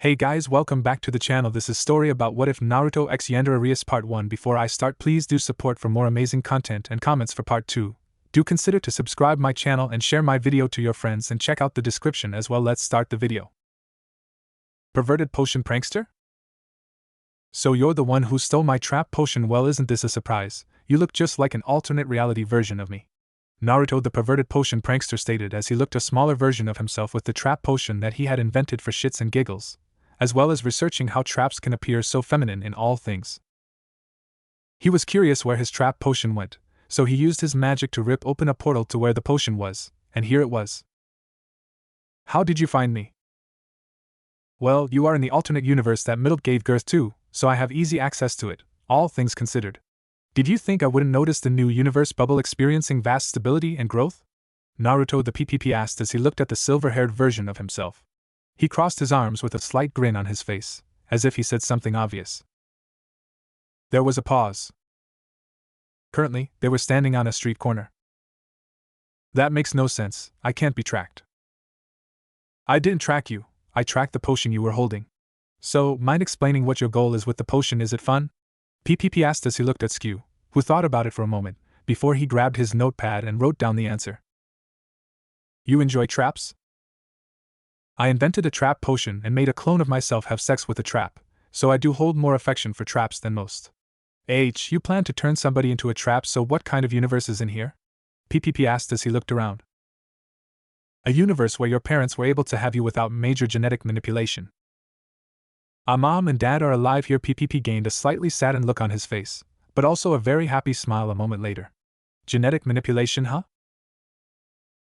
Hey guys, welcome back to the channel. This is story about what if Naruto x Rias part 1. Before I start, please do support for more amazing content and comments for part 2. Do consider to subscribe my channel and share my video to your friends and check out the description as well. Let's start the video. Perverted potion prankster? So you're the one who stole my trap potion. Well, isn't this a surprise? You look just like an alternate reality version of me. Naruto the perverted potion prankster stated as he looked a smaller version of himself with the trap potion that he had invented for shits and giggles, as well as researching how traps can appear so feminine in all things. He was curious where his trap potion went, so he used his magic to rip open a portal to where the potion was, and here it was. How did you find me? Well, you are in the alternate universe that Middle gave birth to, so I have easy access to it, all things considered. Did you think I wouldn't notice the new universe bubble experiencing vast stability and growth? Naruto the PPP asked as he looked at the silver-haired version of himself. He crossed his arms with a slight grin on his face, as if he said something obvious. There was a pause. Currently, they were standing on a street corner. That makes no sense. I can't be tracked. I didn't track you. I tracked the potion you were holding. So, mind explaining what your goal is with the potion? Is it fun? PPP asked as he looked at Skew, who thought about it for a moment, before he grabbed his notepad and wrote down the answer. You enjoy traps? I invented a trap potion and made a clone of myself have sex with a trap, so I do hold more affection for traps than most. You plan to turn somebody into a trap, so what kind of universe is in here? PPP asked as he looked around. A universe where your parents were able to have you without major genetic manipulation. Mom and Dad are alive here. PPP gained a slightly saddened look on his face, but also a very happy smile a moment later. Genetic manipulation, huh?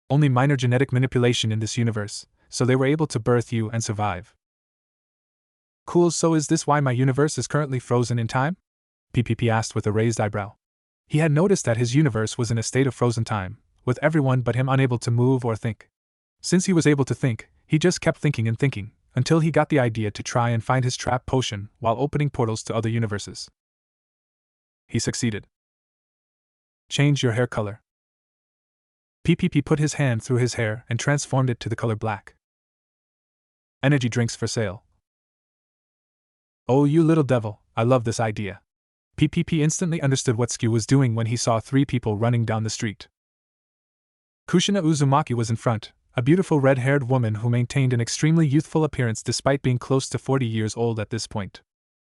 Only minor genetic manipulation in this universe, so they were able to birth you and survive. Cool, so is this why my universe is currently frozen in time? PPP asked with a raised eyebrow. He had noticed that his universe was in a state of frozen time, with everyone but him unable to move or think. Since he was able to think, he just kept thinking and thinking, until he got the idea to try and find his trap potion while opening portals to other universes. He succeeded. Change your hair color. PPP put his hand through his hair and transformed it to the color black. Energy drinks for sale. Oh, you little devil, I love this idea. PPP instantly understood what Skew was doing when he saw 3 people running down the street. Kushina Uzumaki was in front, a beautiful red-haired woman who maintained an extremely youthful appearance despite being close to 40 years old at this point.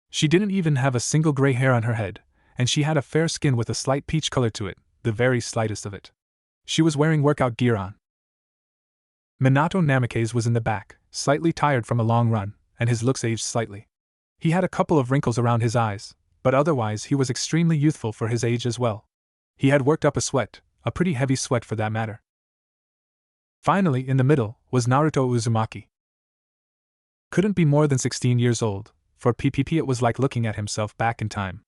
She didn't even have a single gray hair on her head, and she had a fair skin with a slight peach color to it, the very slightest of it. She was wearing workout gear on. Minato Namikaze was in the back, slightly tired from a long run, and his looks aged slightly. He had a couple of wrinkles around his eyes, but otherwise he was extremely youthful for his age as well. He had worked up a sweat, a pretty heavy sweat for that matter. Finally, in the middle, was Naruto Uzumaki. Couldn't be more than 16 years old. For PPP it was like looking at himself back in time.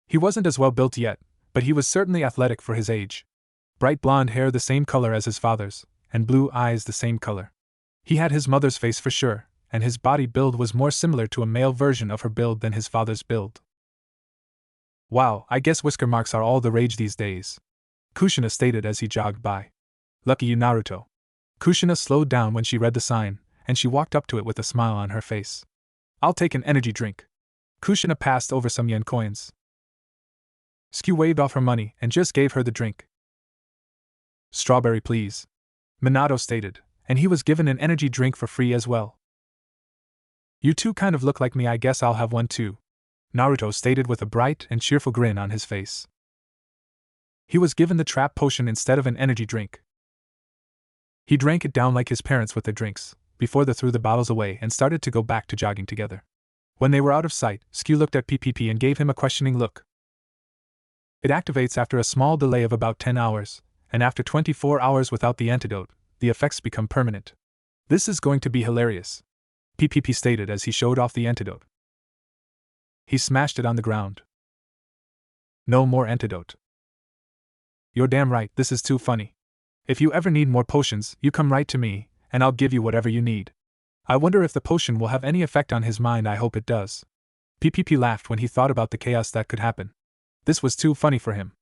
He wasn't as well built yet, but he was certainly athletic for his age. Bright blonde hair the same color as his father's, and blue eyes the same color. He had his mother's face for sure, and his body build was more similar to a male version of her build than his father's build. Wow, I guess whisker marks are all the rage these days, Kushina stated as he jogged by. Lucky you, Naruto. Kushina slowed down when she read the sign, and she walked up to it with a smile on her face. I'll take an energy drink. Kushina passed over some yen coins. Skew waved off her money and just gave her the drink. Strawberry, please, Minato stated, and he was given an energy drink for free as well. You two kind of look like me, I guess I'll have one too, Naruto stated with a bright and cheerful grin on his face. He was given the trap potion instead of an energy drink. He drank it down like his parents with their drinks, before they threw the bottles away and started to go back to jogging together. When they were out of sight, Skew looked at PPP and gave him a questioning look. It activates after a small delay of about 10 hours, and after 24 hours without the antidote, the effects become permanent. This is going to be hilarious, PPP stated as he showed off the antidote. He smashed it on the ground. No more antidote. You're damn right, this is too funny. If you ever need more potions, you come right to me, and I'll give you whatever you need. I wonder if the potion will have any effect on his mind. I hope it does. PPP laughed when he thought about the chaos that could happen. This was too funny for him.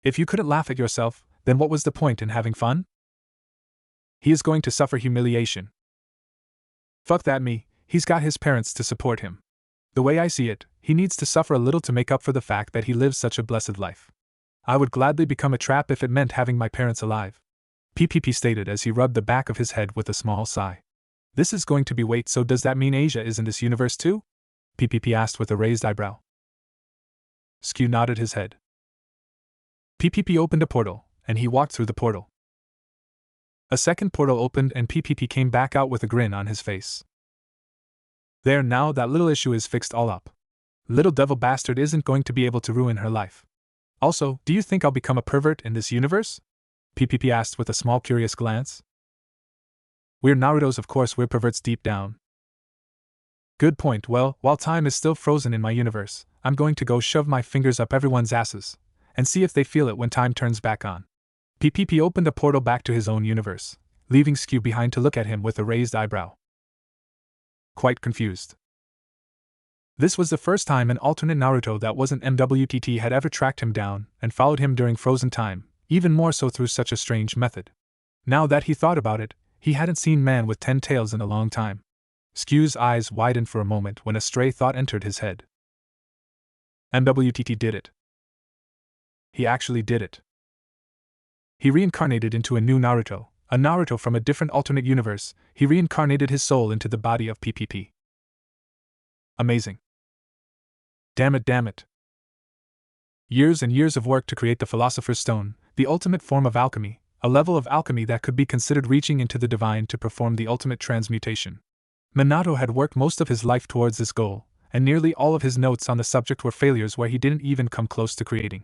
If you couldn't laugh at yourself, then what was the point in having fun? He is going to suffer humiliation. Fuck that me, He's got his parents to support him. The way I see it, he needs to suffer a little to make up for the fact that he lives such a blessed life. I would gladly become a trap if it meant having my parents alive. PPP stated as he rubbed the back of his head with a small sigh. This is going to be wait, so does that mean Asia is in this universe too? PPP asked with a raised eyebrow. Skew nodded his head. PPP opened a portal, and he walked through the portal. A second portal opened and PPP came back out with a grin on his face. There, now that little issue is fixed all up. Little devil bastard isn't going to be able to ruin her life. Also, do you think I'll become a pervert in this universe? PPP asked with a small curious glance. We're Narutos, of course we're perverts deep down. Good point. Well, while time is still frozen in my universe, I'm going to go shove my fingers up everyone's asses, and see if they feel it when time turns back on. PPP opened a portal back to his own universe, leaving Skew behind to look at him with a raised eyebrow. Quite confused. This was the first time an alternate Naruto that wasn't MWTT had ever tracked him down and followed him during frozen time, even more so through such a strange method. Now that he thought about it, he hadn't seen Man with 10 tails in a long time. Skew's eyes widened for a moment when a stray thought entered his head. MWTT did it. He actually did it. He reincarnated into a new Naruto, a Naruto from a different alternate universe. He reincarnated his soul into the body of PPP. Amazing. Damn it. Years and years of work to create the Philosopher's Stone, the ultimate form of alchemy, a level of alchemy that could be considered reaching into the divine to perform the ultimate transmutation. Minato had worked most of his life towards this goal, and nearly all of his notes on the subject were failures where he didn't even come close to creating.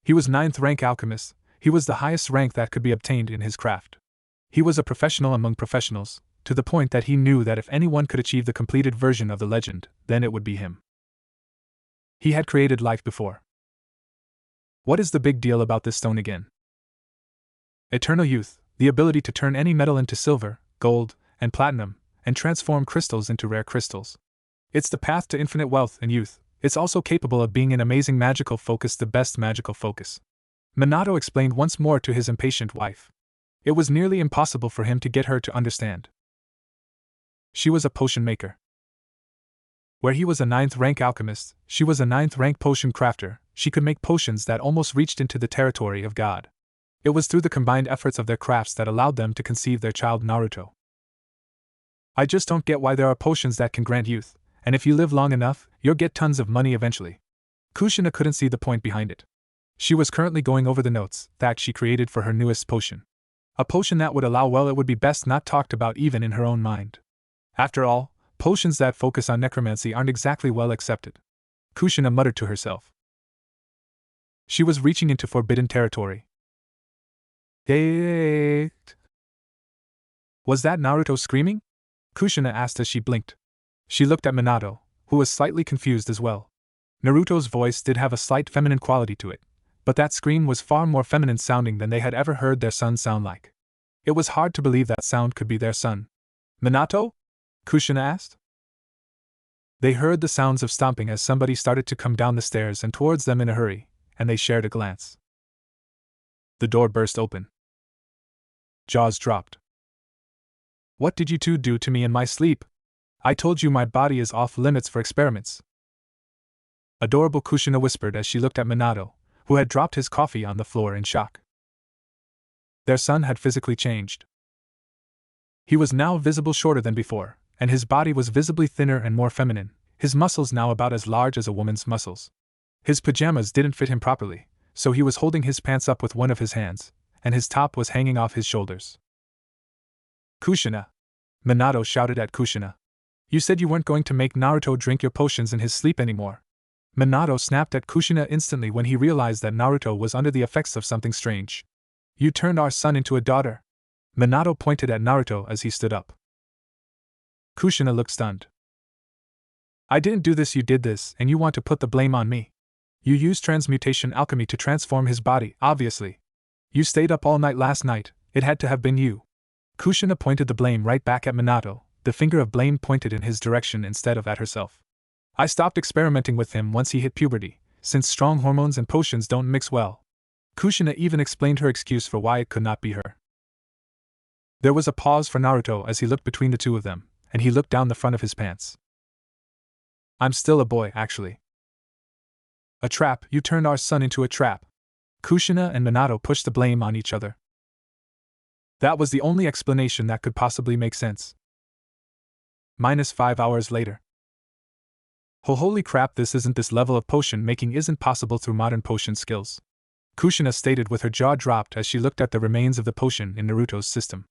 He was 9th rank alchemist. He was the highest rank that could be obtained in his craft. He was a professional among professionals, to the point that he knew that if anyone could achieve the completed version of the legend, then it would be him. He had created life before. What is the big deal about this stone again? Eternal youth, the ability to turn any metal into silver, gold, and platinum, and transform crystals into rare crystals. It's the path to infinite wealth and youth. It's also capable of being an amazing magical focus, the best magical focus. Minato explained once more to his impatient wife. It was nearly impossible for him to get her to understand. She was a potion maker. Where he was a 9th rank alchemist, she was a 9th rank potion crafter. She could make potions that almost reached into the territory of God. It was through the combined efforts of their crafts that allowed them to conceive their child Naruto. I just don't get why there are potions that can grant youth, and if you live long enough, you'll get tons of money eventually. Kushina couldn't see the point behind it. She was currently going over the notes that she created for her newest potion. A potion that would allow, well, it would be best not talked about even in her own mind. After all, potions that focus on necromancy aren't exactly well accepted. Kushina muttered to herself. She was reaching into forbidden territory. Was that Naruto screaming? Kushina asked as she blinked. She looked at Minato, who was slightly confused as well. Naruto's voice did have a slight feminine quality to it, but that scream was far more feminine sounding than they had ever heard their son sound like. It was hard to believe that sound could be their son. Minato? Kushina asked. They heard the sounds of stomping as somebody started to come down the stairs and towards them in a hurry, and they shared a glance. The door burst open. Jaws dropped. What did you two do to me in my sleep? I told you my body is off limits for experiments. Adorable Kushina whispered as she looked at Minato, who had dropped his coffee on the floor in shock. Their son had physically changed. He was now visible shorter than before, and his body was visibly thinner and more feminine, his muscles now about as large as a woman's muscles. His pajamas didn't fit him properly, so he was holding his pants up with one of his hands, and his top was hanging off his shoulders. Kushina! Minato shouted at Kushina. You said you weren't going to make Naruto drink your potions in his sleep anymore. Minato snapped at Kushina instantly when he realized that Naruto was under the effects of something strange. You turned our son into a daughter. Minato pointed at Naruto as he stood up. Kushina looked stunned. I didn't do this, you did this, and you want to put the blame on me. You used transmutation alchemy to transform his body, obviously. You stayed up all night last night, it had to have been you. Kushina pointed the blame right back at Minato, the finger of blame pointed in his direction instead of at herself. I stopped experimenting with him once he hit puberty, since strong hormones and potions don't mix well. Kushina even explained her excuse for why it could not be her. There was a pause for Naruto as he looked between the two of them, and he looked down the front of his pants. I'm still a boy, actually. A trap, you turned our son into a trap. Kushina and Minato pushed the blame on each other. That was the only explanation that could possibly make sense. -5 hours later. Oh, holy crap, this level of potion making isn't possible through modern potion skills. Kushina stated with her jaw dropped as she looked at the remains of the potion in Naruto's system.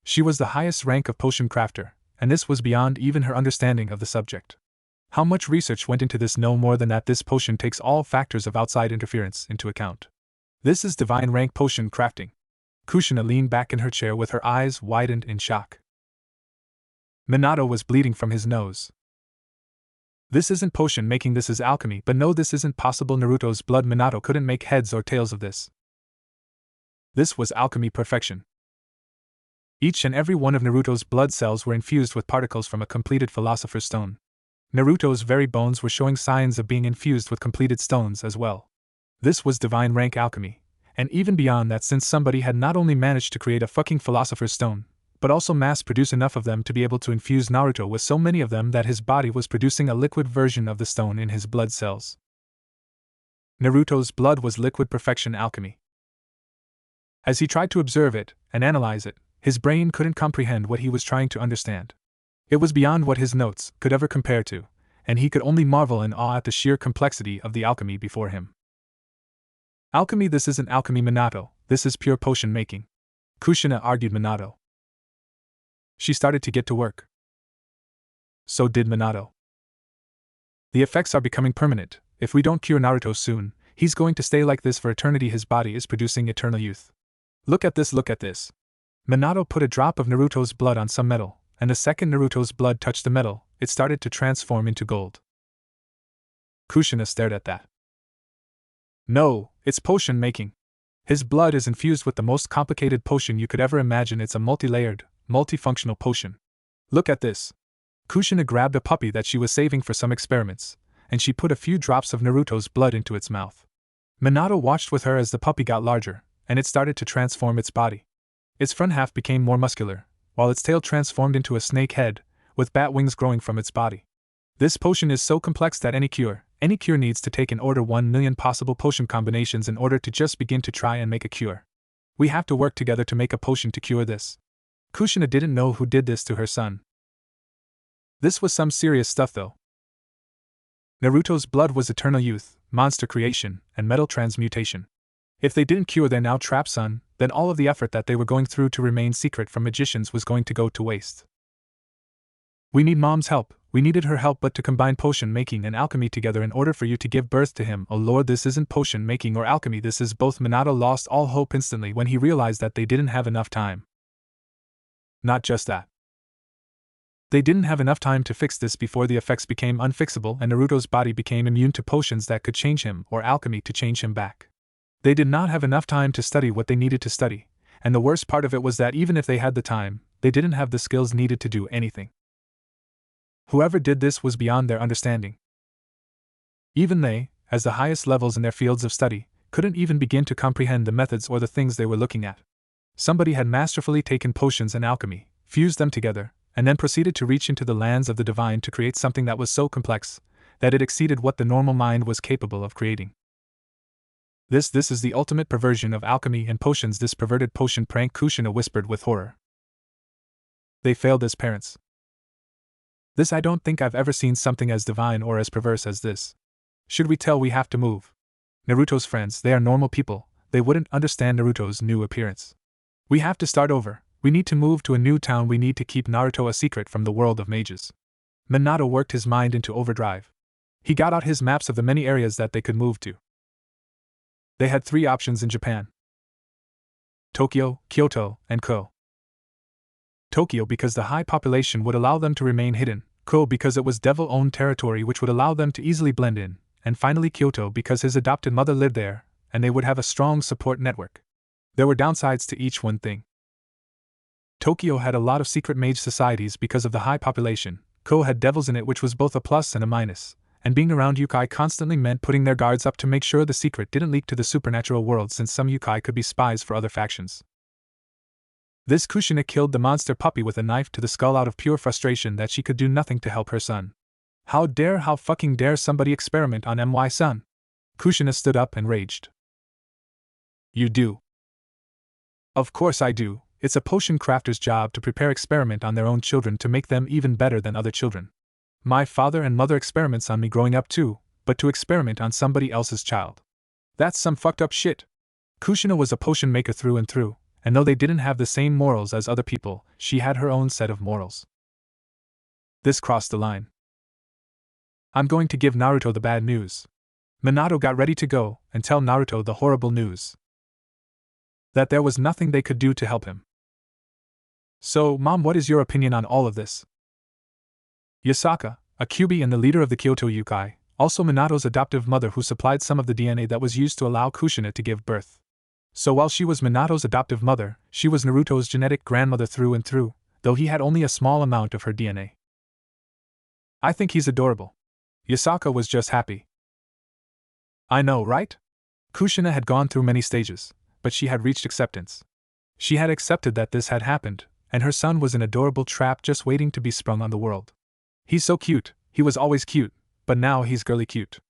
She was the highest rank of potion crafter, and this was beyond even her understanding of the subject. How much research went into this? No more than that. This potion takes all factors of outside interference into account. This is divine rank potion crafting. Kushina leaned back in her chair with her eyes widened in shock. Minato was bleeding from his nose. This isn't potion making, this is alchemy, but no, this isn't possible. Naruto's blood. Minato couldn't make heads or tails of this. This was alchemy perfection. Each and every one of Naruto's blood cells were infused with particles from a completed Philosopher's Stone. Naruto's very bones were showing signs of being infused with completed stones as well. This was divine rank alchemy, and even beyond that, since somebody had not only managed to create a fucking Philosopher's Stone, but also mass-produce enough of them to be able to infuse Naruto with so many of them that his body was producing a liquid version of the stone in his blood cells. Naruto's blood was liquid perfection alchemy. As he tried to observe it and analyze it, his brain couldn't comprehend what he was trying to understand. It was beyond what his notes could ever compare to, and he could only marvel in awe at the sheer complexity of the alchemy before him. Alchemy, this isn't alchemy, Minato, this is pure potion making. Kushina argued. Minato. She started to get to work. So did Minato. The effects are becoming permanent. If we don't cure Naruto soon, he's going to stay like this for eternity. His body is producing eternal youth. Look at this, look at this. Minato put a drop of Naruto's blood on some metal, and the second Naruto's blood touched the metal, it started to transform into gold. Kushina stared at that. No, it's potion making. His blood is infused with the most complicated potion you could ever imagine. It's a multi-layered, multifunctional potion. Look at this. Kushina grabbed a puppy that she was saving for some experiments, and she put a few drops of Naruto's blood into its mouth. Minato watched with her as the puppy got larger, and it started to transform its body. Its front half became more muscular, while its tail transformed into a snake head, with bat wings growing from its body. This potion is so complex that any cure needs to take in order 1 million possible potion combinations in order to just begin to try and make a cure. We have to work together to make a potion to cure this. Kushina didn't know who did this to her son. This was some serious stuff though. Naruto's blood was eternal youth, monster creation, and metal transmutation. If they didn't cure their now trapped son, then all of the effort that they were going through to remain secret from magicians was going to go to waste. We need Mom's help. We needed her help, but to combine potion making and alchemy together in order for you to give birth to him. Oh Lord, this isn't potion making or alchemy, this is both. Minato lost all hope instantly when he realized that they didn't have enough time. Not just that. They didn't have enough time to fix this before the effects became unfixable and Naruto's body became immune to potions that could change him or alchemy to change him back. They did not have enough time to study what they needed to study, and the worst part of it was that even if they had the time, they didn't have the skills needed to do anything. Whoever did this was beyond their understanding. Even they, as the highest levels in their fields of study, couldn't even begin to comprehend the methods or the things they were looking at. Somebody had masterfully taken potions and alchemy, fused them together, and then proceeded to reach into the lands of the divine to create something that was so complex that it exceeded what the normal mind was capable of creating. This is the ultimate perversion of alchemy and potions, this perverted potion prank, Kushina whispered with horror. They failed as parents. I don't think I've ever seen something as divine or as perverse as this. Should we tell we have to move? Naruto's friends, they are normal people, they wouldn't understand Naruto's new appearance. We have to start over, we need to move to a new town, we need to keep Naruto a secret from the world of mages. Minato worked his mind into overdrive. He got out his maps of the many areas that they could move to. They had 3 options in Japan: Tokyo, Kyoto, and Ko. Tokyo because the high population would allow them to remain hidden, Ko because it was devil-owned territory which would allow them to easily blend in, and finally Kyoto because his adopted mother lived there, and they would have a strong support network. There were downsides to each one thing. Tokyo had a lot of secret mage societies because of the high population, Ko had devils in it which was both a plus and a minus, and being around yokai constantly meant putting their guards up to make sure the secret didn't leak to the supernatural world since some yokai could be spies for other factions. This Kushina killed the monster puppy with a knife to the skull out of pure frustration that she could do nothing to help her son. How fucking dare somebody experiment on my son? Kushina stood up and raged. You do. Of course I do. It's a potion crafter's job to prepare experiment on their own children to make them even better than other children. My father and mother experiments on me growing up too, but to experiment on somebody else's child. That's some fucked up shit. Kushina was a potion maker through and through, and though they didn't have the same morals as other people, she had her own set of morals. This crossed the line. I'm going to give Naruto the bad news. Minato got ready to go and tell Naruto the horrible news. That there was nothing they could do to help him. So, Mom, what is your opinion on all of this? Yasaka, a Kyuubi and the leader of the Kyoto Yukai, also Minato's adoptive mother who supplied some of the DNA that was used to allow Kushina to give birth. So while she was Minato's adoptive mother, she was Naruto's genetic grandmother through and through, though he had only a small amount of her DNA. I think he's adorable. Yasaka was just happy. I know, right? Kushina had gone through many stages, but she had reached acceptance. She had accepted that this had happened, and her son was an adorable trap just waiting to be sprung on the world. He's so cute, he was always cute, but now he's girly cute.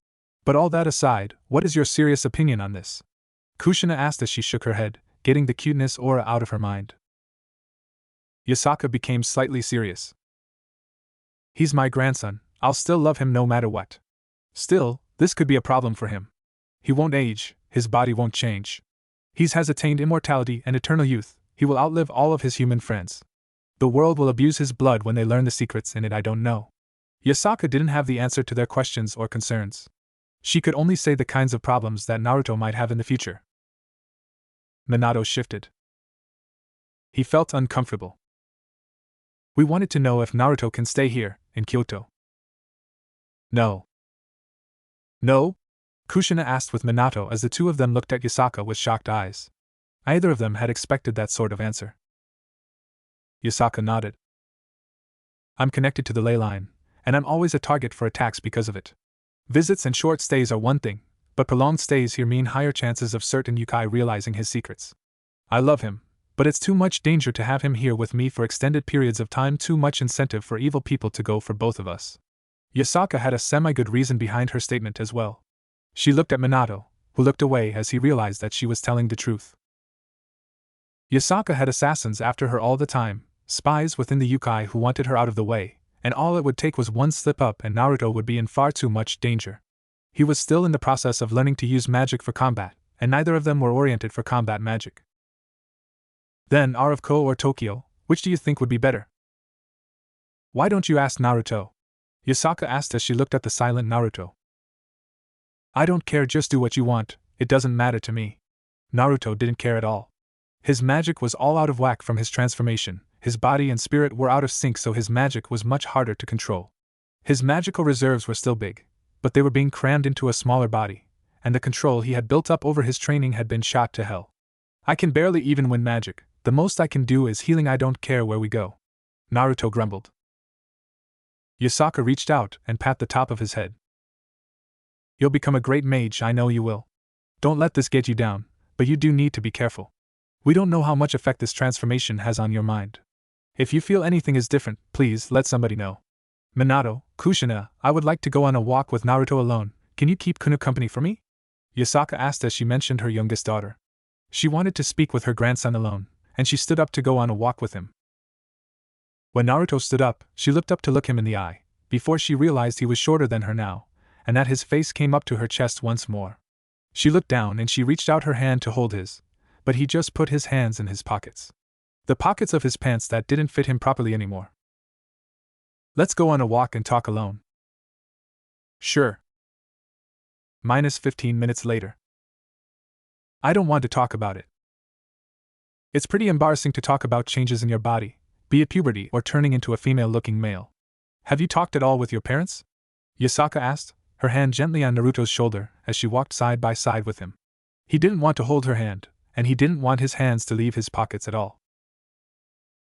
But all that aside, what is your serious opinion on this? Kushina asked as she shook her head, getting the cuteness aura out of her mind. Yasaka became slightly serious. He's my grandson, I'll still love him no matter what. Still, this could be a problem for him. He won't age, his body won't change. He has attained immortality and eternal youth, he will outlive all of his human friends. The world will abuse his blood when they learn the secrets in it I don't know. Yasaka didn't have the answer to their questions or concerns. She could only say the kinds of problems that Naruto might have in the future. Minato shifted. He felt uncomfortable. We wanted to know if Naruto can stay here, in Kyoto. No. No? Kushina asked with Minato as the two of them looked at Yasaka with shocked eyes. Either of them had expected that sort of answer. Yasaka nodded. I'm connected to the ley line, and I'm always a target for attacks because of it. Visits and short stays are one thing, but prolonged stays here mean higher chances of certain Yukai realizing his secrets. I love him, but it's too much danger to have him here with me for extended periods of time, too much incentive for evil people to go for both of us. Yasaka had a semi-good reason behind her statement as well. She looked at Minato, who looked away as he realized that she was telling the truth. Yasaka had assassins after her all the time, spies within the Yukai who wanted her out of the way, and all it would take was one slip-up and Naruto would be in far too much danger. He was still in the process of learning to use magic for combat, and neither of them were oriented for combat magic. Then, of Ko or Tokyo, which do you think would be better? Why don't you ask Naruto? Yasaka asked as she looked at the silent Naruto. I don't care, just do what you want, it doesn't matter to me. Naruto didn't care at all. His magic was all out of whack from his transformation, his body and spirit were out of sync, so his magic was much harder to control. His magical reserves were still big, but they were being crammed into a smaller body, and the control he had built up over his training had been shot to hell. I can barely even win magic, the most I can do is healing, I don't care where we go. Naruto grumbled. Yasaka reached out and pat the top of his head. You'll become a great mage, I know you will. Don't let this get you down, but you do need to be careful. We don't know how much effect this transformation has on your mind. If you feel anything is different, please let somebody know. Minato, Kushina, I would like to go on a walk with Naruto alone, can you keep Kuno company for me? Yasaka asked as she mentioned her youngest daughter. She wanted to speak with her grandson alone, and she stood up to go on a walk with him. When Naruto stood up, she looked up to look him in the eye, before she realized he was shorter than her now, and that his face came up to her chest once more. She looked down and she reached out her hand to hold his, but he just put his hands in his pockets. The pockets of his pants that didn't fit him properly anymore. Let's go on a walk and talk alone. Sure. -15 minutes later. I don't want to talk about it. It's pretty embarrassing to talk about changes in your body, be it puberty or turning into a female-looking male. Have you talked at all with your parents? Yasaka asked, her hand gently on Naruto's shoulder as she walked side by side with him. He didn't want to hold her hand, and he didn't want his hands to leave his pockets at all.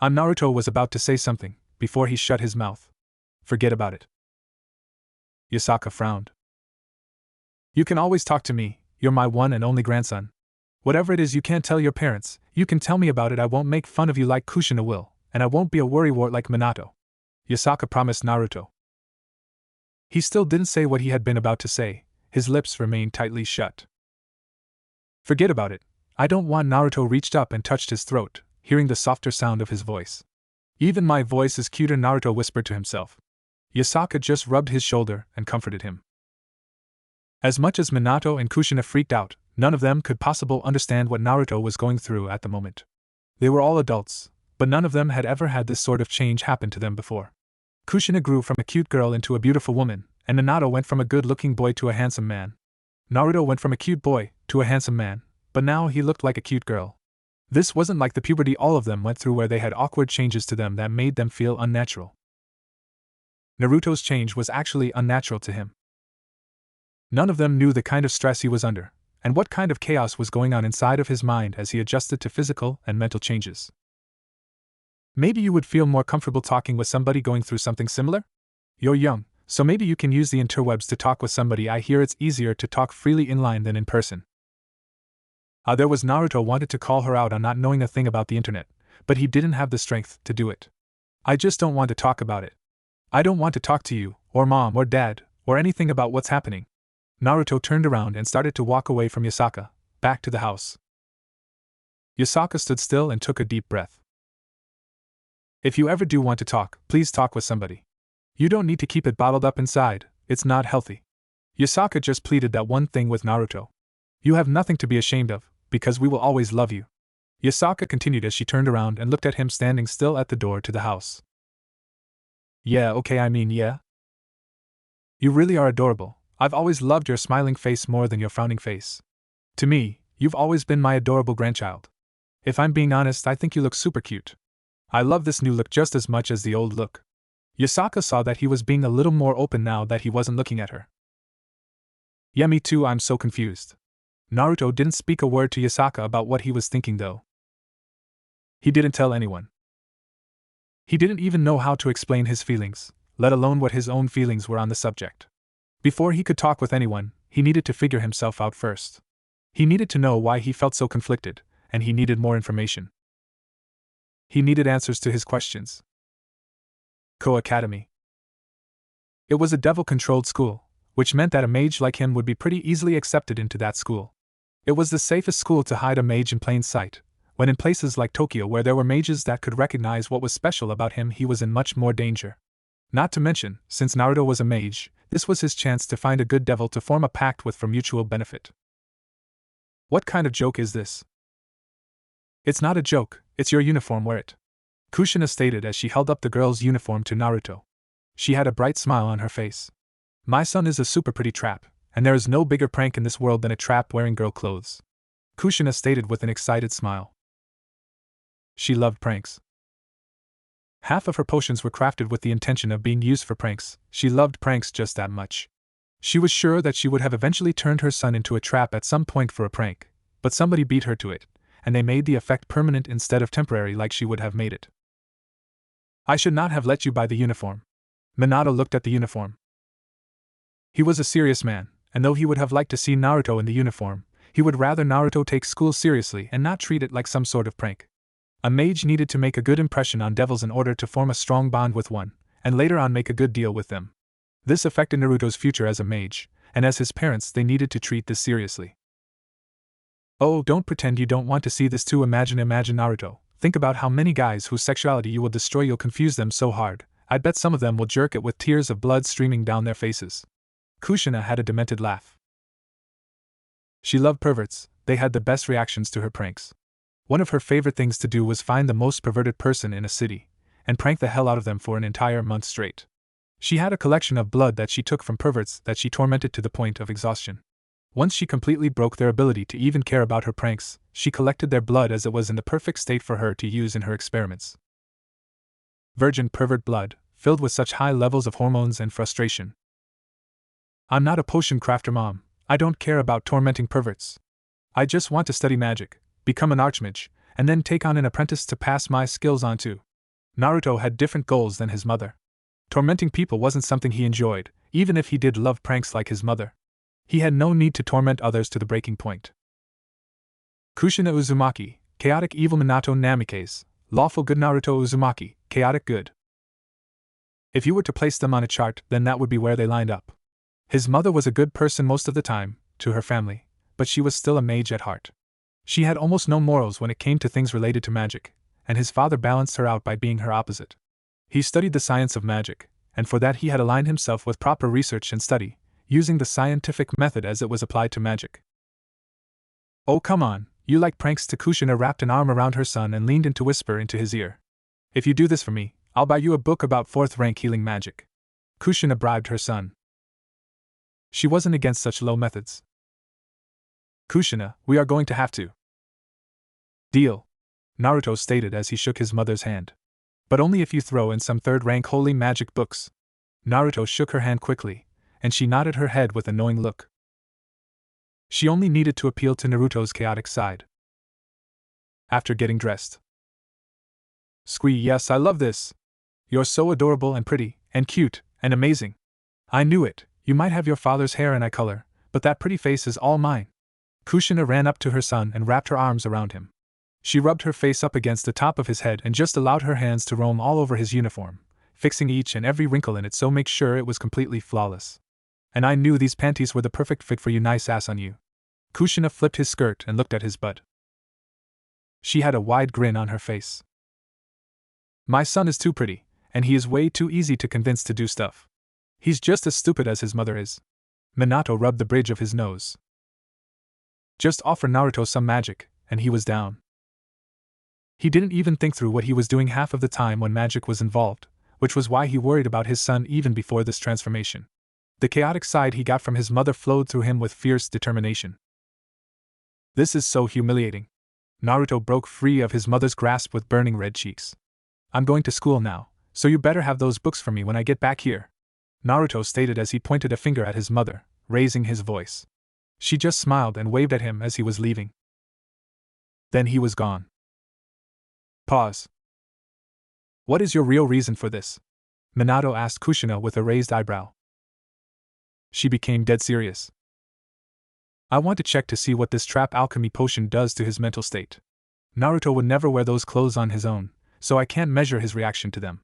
Naruto was about to say something, before he shut his mouth. Forget about it. Yasaka frowned. You can always talk to me, you're my one and only grandson. Whatever it is you can't tell your parents, You can tell me about it, I won't make fun of you like Kushina will, and I won't be a worrywart like Minato," Yasaka promised Naruto. He still didn't say what he had been about to say, his lips remained tightly shut. "Forget about it. I don't want." Naruto reached up and touched his throat, hearing the softer sound of his voice. "Even my voice is cuter," Naruto whispered to himself. Yasaka just rubbed his shoulder and comforted him. As much as Minato and Kushina freaked out, none of them could possibly understand what Naruto was going through at the moment. They were all adults, but none of them had ever had this sort of change happen to them before. Kushina grew from a cute girl into a beautiful woman, and Minato went from a good-looking boy to a handsome man. Naruto went from a cute boy to a handsome man, but now he looked like a cute girl. This wasn't like the puberty all of them went through where they had awkward changes to them that made them feel unnatural. Naruto's change was actually unnatural to him. None of them knew the kind of stress he was under, and what kind of chaos was going on inside of his mind as he adjusted to physical and mental changes. Maybe you would feel more comfortable talking with somebody going through something similar? You're young, so maybe you can use the interwebs to talk with somebody. I hear it's easier to talk freely online than in person. There was Naruto wanted to call her out on not knowing a thing about the internet, but he didn't have the strength to do it. "I just don't want to talk about it. I don't want to talk to you, or mom, or dad, or anything about what's happening." Naruto turned around and started to walk away from Yasaka, back to the house. Yasaka stood still and took a deep breath. "If you ever do want to talk, please talk with somebody. You don't need to keep it bottled up inside, it's not healthy." Yasaka just pleaded that one thing with Naruto. "You have nothing to be ashamed of, because we will always love you." Yasaka continued as she turned around and looked at him standing still at the door to the house. "Yeah, okay, yeah. You really are adorable. I've always loved your smiling face more than your frowning face. To me, you've always been my adorable grandchild. If I'm being honest, I think you look super cute. I love this new look just as much as the old look." Yasaka saw that he was being a little more open now that he wasn't looking at her. "Yeah, me too, I'm so confused." Naruto didn't speak a word to Yasaka about what he was thinking though. He didn't tell anyone. He didn't even know how to explain his feelings, let alone what his own feelings were on the subject. Before he could talk with anyone, he needed to figure himself out first. He needed to know why he felt so conflicted, and he needed more information. He needed answers to his questions. Ko Academy. It was a devil-controlled school, which meant that a mage like him would be pretty easily accepted into that school. It was the safest school to hide a mage in plain sight, when in places like Tokyo where there were mages that could recognize what was special about him, he was in much more danger. Not to mention, since Naruto was a mage, this was his chance to find a good devil to form a pact with for mutual benefit. "What kind of joke is this?" "It's not a joke, it's your uniform, wear it," Kushina stated as she held up the girl's uniform to Naruto. She had a bright smile on her face. "My son is a super pretty trap, and there is no bigger prank in this world than a trap wearing girl clothes," Kushina stated with an excited smile. She loved pranks. Half of her potions were crafted with the intention of being used for pranks. She loved pranks just that much. She was sure that she would have eventually turned her son into a trap at some point for a prank, but somebody beat her to it, and they made the effect permanent instead of temporary like she would have made it. "I should not have let you buy the uniform." Minato looked at the uniform. He was a serious man, and though he would have liked to see Naruto in the uniform, he would rather Naruto take school seriously and not treat it like some sort of prank. A mage needed to make a good impression on devils in order to form a strong bond with one, and later on make a good deal with them. This affected Naruto's future as a mage, and as his parents they needed to treat this seriously. "Oh, don't pretend you don't want to see this too. Imagine Naruto. Think about how many guys whose sexuality you will destroy. You'll confuse them so hard, I'd bet some of them will jerk it with tears of blood streaming down their faces." Kushina had a demented laugh. She loved perverts, they had the best reactions to her pranks. One of her favorite things to do was find the most perverted person in a city, and prank the hell out of them for an entire month straight. She had a collection of blood that she took from perverts that she tormented to the point of exhaustion. Once she completely broke their ability to even care about her pranks, she collected their blood as it was in the perfect state for her to use in her experiments. Virgin pervert blood, filled with such high levels of hormones and frustration. "I'm not a potion crafter, Mom. I don't care about tormenting perverts. I just want to study magic, become an archmage, and then take on an apprentice to pass my skills on to." Naruto had different goals than his mother. Tormenting people wasn't something he enjoyed, even if he did love pranks like his mother. He had no need to torment others to the breaking point. Kushina Uzumaki, chaotic evil Minato Namikaze, lawful good Naruto Uzumaki, chaotic good. If you were to place them on a chart, then that would be where they lined up. His mother was a good person most of the time, to her family, but she was still a mage at heart. She had almost no morals when it came to things related to magic, and his father balanced her out by being her opposite. He studied the science of magic, and for that he had aligned himself with proper research and study, using the scientific method as it was applied to magic. Oh come on, you like pranks? Kushina wrapped an arm around her son and leaned in to whisper into his ear. If you do this for me, I'll buy you a book about 4th rank healing magic. Kushina bribed her son. She wasn't against such low methods. Kushina, we are going to have to. Deal, Naruto stated as he shook his mother's hand. But only if you throw in some 3rd rank holy magic books. Naruto shook her hand quickly, and she nodded her head with a knowing look. She only needed to appeal to Naruto's chaotic side. After getting dressed. Squee, yes, I love this. You're so adorable and pretty, and cute, and amazing. I knew it, you might have your father's hair and eye color, but that pretty face is all mine. Kushina ran up to her son and wrapped her arms around him. She rubbed her face up against the top of his head and just allowed her hands to roam all over his uniform, fixing each and every wrinkle in it so make sure it was completely flawless. And I knew these panties were the perfect fit for you, nice ass on you. Kushina flipped his skirt and looked at his butt. She had a wide grin on her face. My son is too pretty, and he is way too easy to convince to do stuff. He's just as stupid as his mother is. Minato rubbed the bridge of his nose. Just offer Naruto some magic, and he was down. He didn't even think through what he was doing half of the time when magic was involved, which was why he worried about his son even before this transformation. The chaotic side he got from his mother flowed through him with fierce determination. This is so humiliating. Naruto broke free of his mother's grasp with burning red cheeks. I'm going to school now, so you better have those books for me when I get back here. Naruto stated as he pointed a finger at his mother, raising his voice. She just smiled and waved at him as he was leaving. Then he was gone. Pause. What is your real reason for this? Minato asked Kushina with a raised eyebrow. She became dead serious. I want to check to see what this trap alchemy potion does to his mental state. Naruto would never wear those clothes on his own, so I can't measure his reaction to them.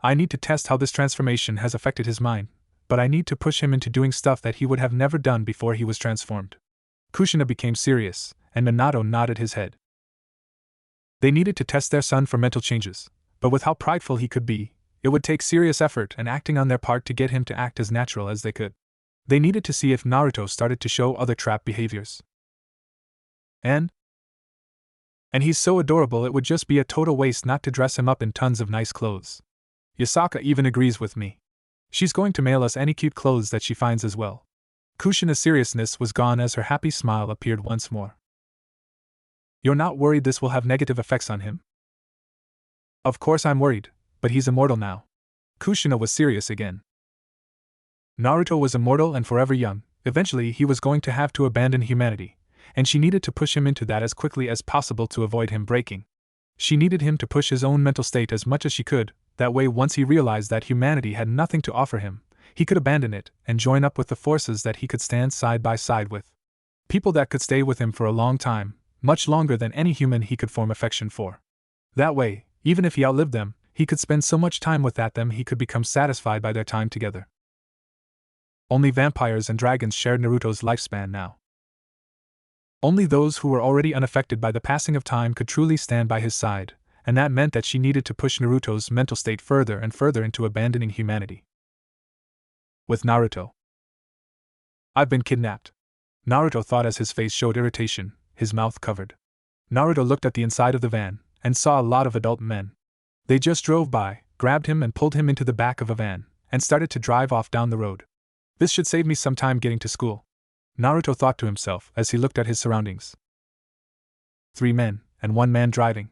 I need to test how this transformation has affected his mind, but I need to push him into doing stuff that he would have never done before he was transformed. Kushina became serious, and Minato nodded his head. They needed to test their son for mental changes, but with how prideful he could be, it would take serious effort and acting on their part to get him to act as natural as they could. They needed to see if Naruto started to show other trap behaviors. And he's so adorable it would just be a total waste not to dress him up in tons of nice clothes. Yasaka even agrees with me. She's going to mail us any cute clothes that she finds as well. Kushina's seriousness was gone as her happy smile appeared once more. You're not worried this will have negative effects on him? Of course I'm worried, but he's immortal now. Kushina was serious again. Naruto was immortal and forever young. Eventually he was going to have to abandon humanity, and she needed to push him into that as quickly as possible to avoid him breaking. She needed him to push his own mental state as much as she could, that way once he realized that humanity had nothing to offer him, he could abandon it and join up with the forces that he could stand side by side with. People that could stay with him for a long time, much longer than any human he could form affection for. That way, even if he outlived them, he could spend so much time with them he could become satisfied by their time together. Only vampires and dragons shared Naruto's lifespan now. Only those who were already unaffected by the passing of time could truly stand by his side, and that meant that she needed to push Naruto's mental state further and further into abandoning humanity. With Naruto. I've been kidnapped. Naruto thought as his face showed irritation, his mouth covered. Naruto looked at the inside of the van, and saw a lot of adult men. They just drove by, grabbed him and pulled him into the back of a van, and started to drive off down the road. This should save me some time getting to school. Naruto thought to himself as he looked at his surroundings. 3 men, and 1 man driving.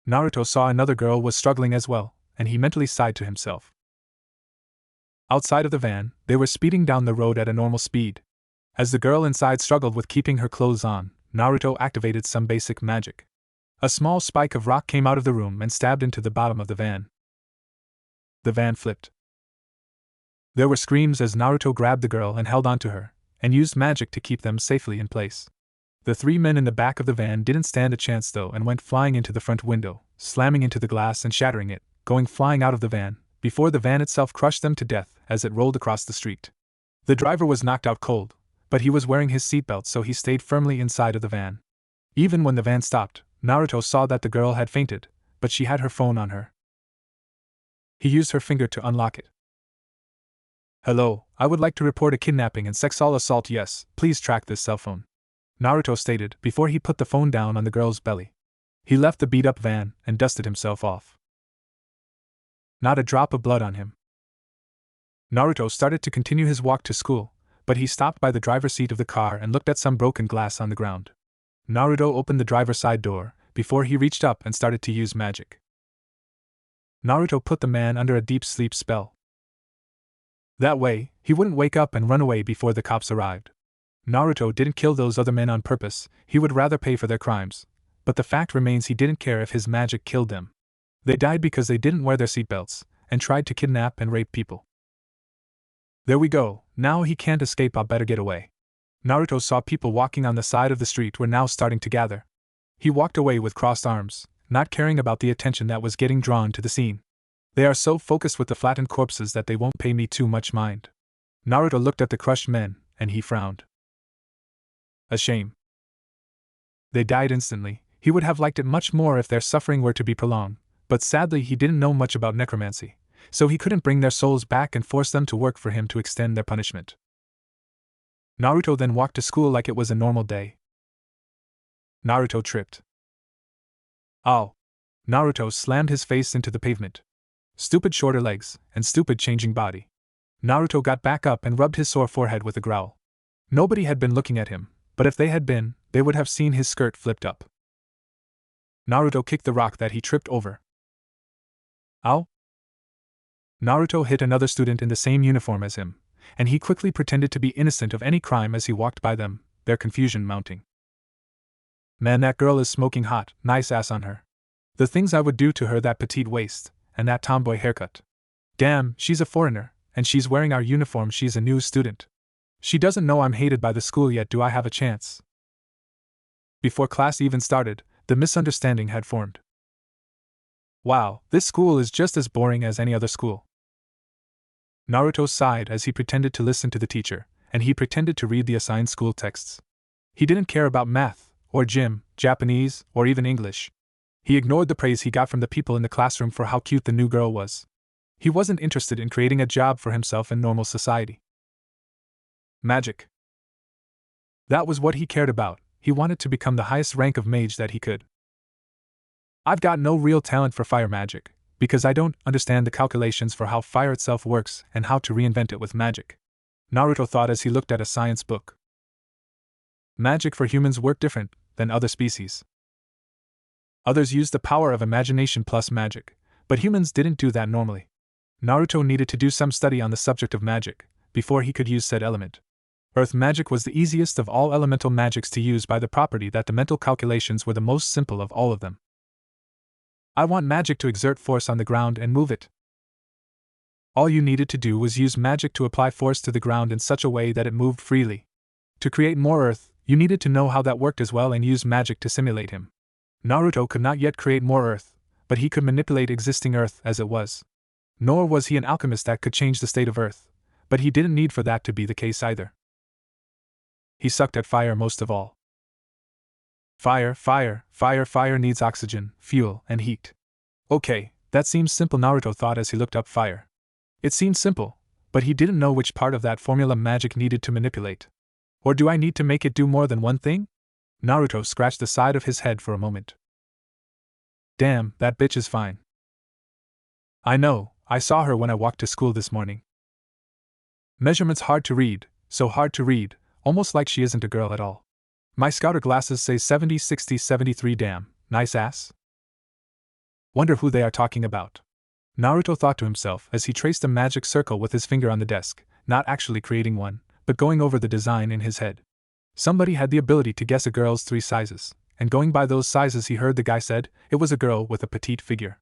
Naruto saw another girl was struggling as well, and he mentally sighed to himself. Outside of the van, they were speeding down the road at a normal speed. As the girl inside struggled with keeping her clothes on, Naruto activated some basic magic. A small spike of rock came out of the room and stabbed into the bottom of the van. The van flipped. There were screams as Naruto grabbed the girl and held onto her, and used magic to keep them safely in place. The three men in the back of the van didn't stand a chance though and went flying into the front window, slamming into the glass and shattering it, going flying out of the van, before the van itself crushed them to death as it rolled across the street. The driver was knocked out cold, but he was wearing his seatbelt so he stayed firmly inside of the van. Even when the van stopped, Naruto saw that the girl had fainted, but she had her phone on her. He used her finger to unlock it. "Hello, I would like to report a kidnapping and sexual assault. Yes, please track this cell phone," Naruto stated before he put the phone down on the girl's belly. He left the beat-up van and dusted himself off. Not a drop of blood on him. Naruto started to continue his walk to school, but he stopped by the driver's seat of the car and looked at some broken glass on the ground. Naruto opened the driver's side door before he reached up and started to use magic. Naruto put the man under a deep sleep spell. That way, he wouldn't wake up and run away before the cops arrived. Naruto didn't kill those other men on purpose, he would rather pay for their crimes, but the fact remains he didn't care if his magic killed them. They died because they didn't wear their seatbelts and tried to kidnap and rape people. There we go, now he can't escape, I better get away. Naruto saw people walking on the side of the street were now starting to gather. He walked away with crossed arms, not caring about the attention that was getting drawn to the scene. They are so focused with the flattened corpses that they won't pay me too much mind. Naruto looked at the crushed men, and he frowned. A shame. They died instantly. He would have liked it much more if their suffering were to be prolonged, but sadly he didn't know much about necromancy, so he couldn't bring their souls back and force them to work for him to extend their punishment. Naruto then walked to school like it was a normal day. Naruto tripped. Ow! Naruto slammed his face into the pavement. Stupid shorter legs, and stupid changing body. Naruto got back up and rubbed his sore forehead with a growl. Nobody had been looking at him, but if they had been, they would have seen his skirt flipped up. Naruto kicked the rock that he tripped over. Ow! Naruto hit another student in the same uniform as him, and he quickly pretended to be innocent of any crime as he walked by them, their confusion mounting. Man, that girl is smoking hot, nice ass on her. The things I would do to her, that petite waist, and that tomboy haircut. Damn, she's a foreigner, and she's wearing our uniform, she's a new student. She doesn't know I'm hated by the school yet, do I have a chance? Before class even started, the misunderstanding had formed. Wow, this school is just as boring as any other school. Naruto sighed as he pretended to listen to the teacher, and he pretended to read the assigned school texts. He didn't care about math, or gym, Japanese, or even English. He ignored the praise he got from the people in the classroom for how cute the new girl was. He wasn't interested in creating a job for himself in normal society. Magic. That was what he cared about. He wanted to become the highest rank of mage that he could. I've got no real talent for fire magic, because I don't understand the calculations for how fire itself works and how to reinvent it with magic, Naruto thought as he looked at a science book. Magic for humans work different than other species. Others use the power of imagination plus magic, but humans didn't do that normally. Naruto needed to do some study on the subject of magic before he could use said element. Earth magic was the easiest of all elemental magics to use by the property that the mental calculations were the most simple of all of them. I want magic to exert force on the ground and move it. All you needed to do was use magic to apply force to the ground in such a way that it moved freely. To create more earth, you needed to know how that worked as well and use magic to simulate him. Naruto could not yet create more earth, but he could manipulate existing earth as it was. Nor was he an alchemist that could change the state of earth, but he didn't need for that to be the case either. He sucked at fire most of all. Fire needs oxygen, fuel, and heat. Okay, that seems simple, Naruto thought as he looked up fire. It seemed simple, but he didn't know which part of that formula magic needed to manipulate. Or do I need to make it do more than one thing? Naruto scratched the side of his head for a moment. Damn, that bitch is fine. I know, I saw her when I walked to school this morning. Measurements hard to read, so hard to read, almost like she isn't a girl at all. My scouter glasses say 70, 60, 73, damn, nice ass. Wonder who they are talking about. Naruto thought to himself as he traced a magic circle with his finger on the desk, not actually creating one, but going over the design in his head. Somebody had the ability to guess a girl's 3 sizes, and going by those sizes he heard the guy said, it was a girl with a petite figure.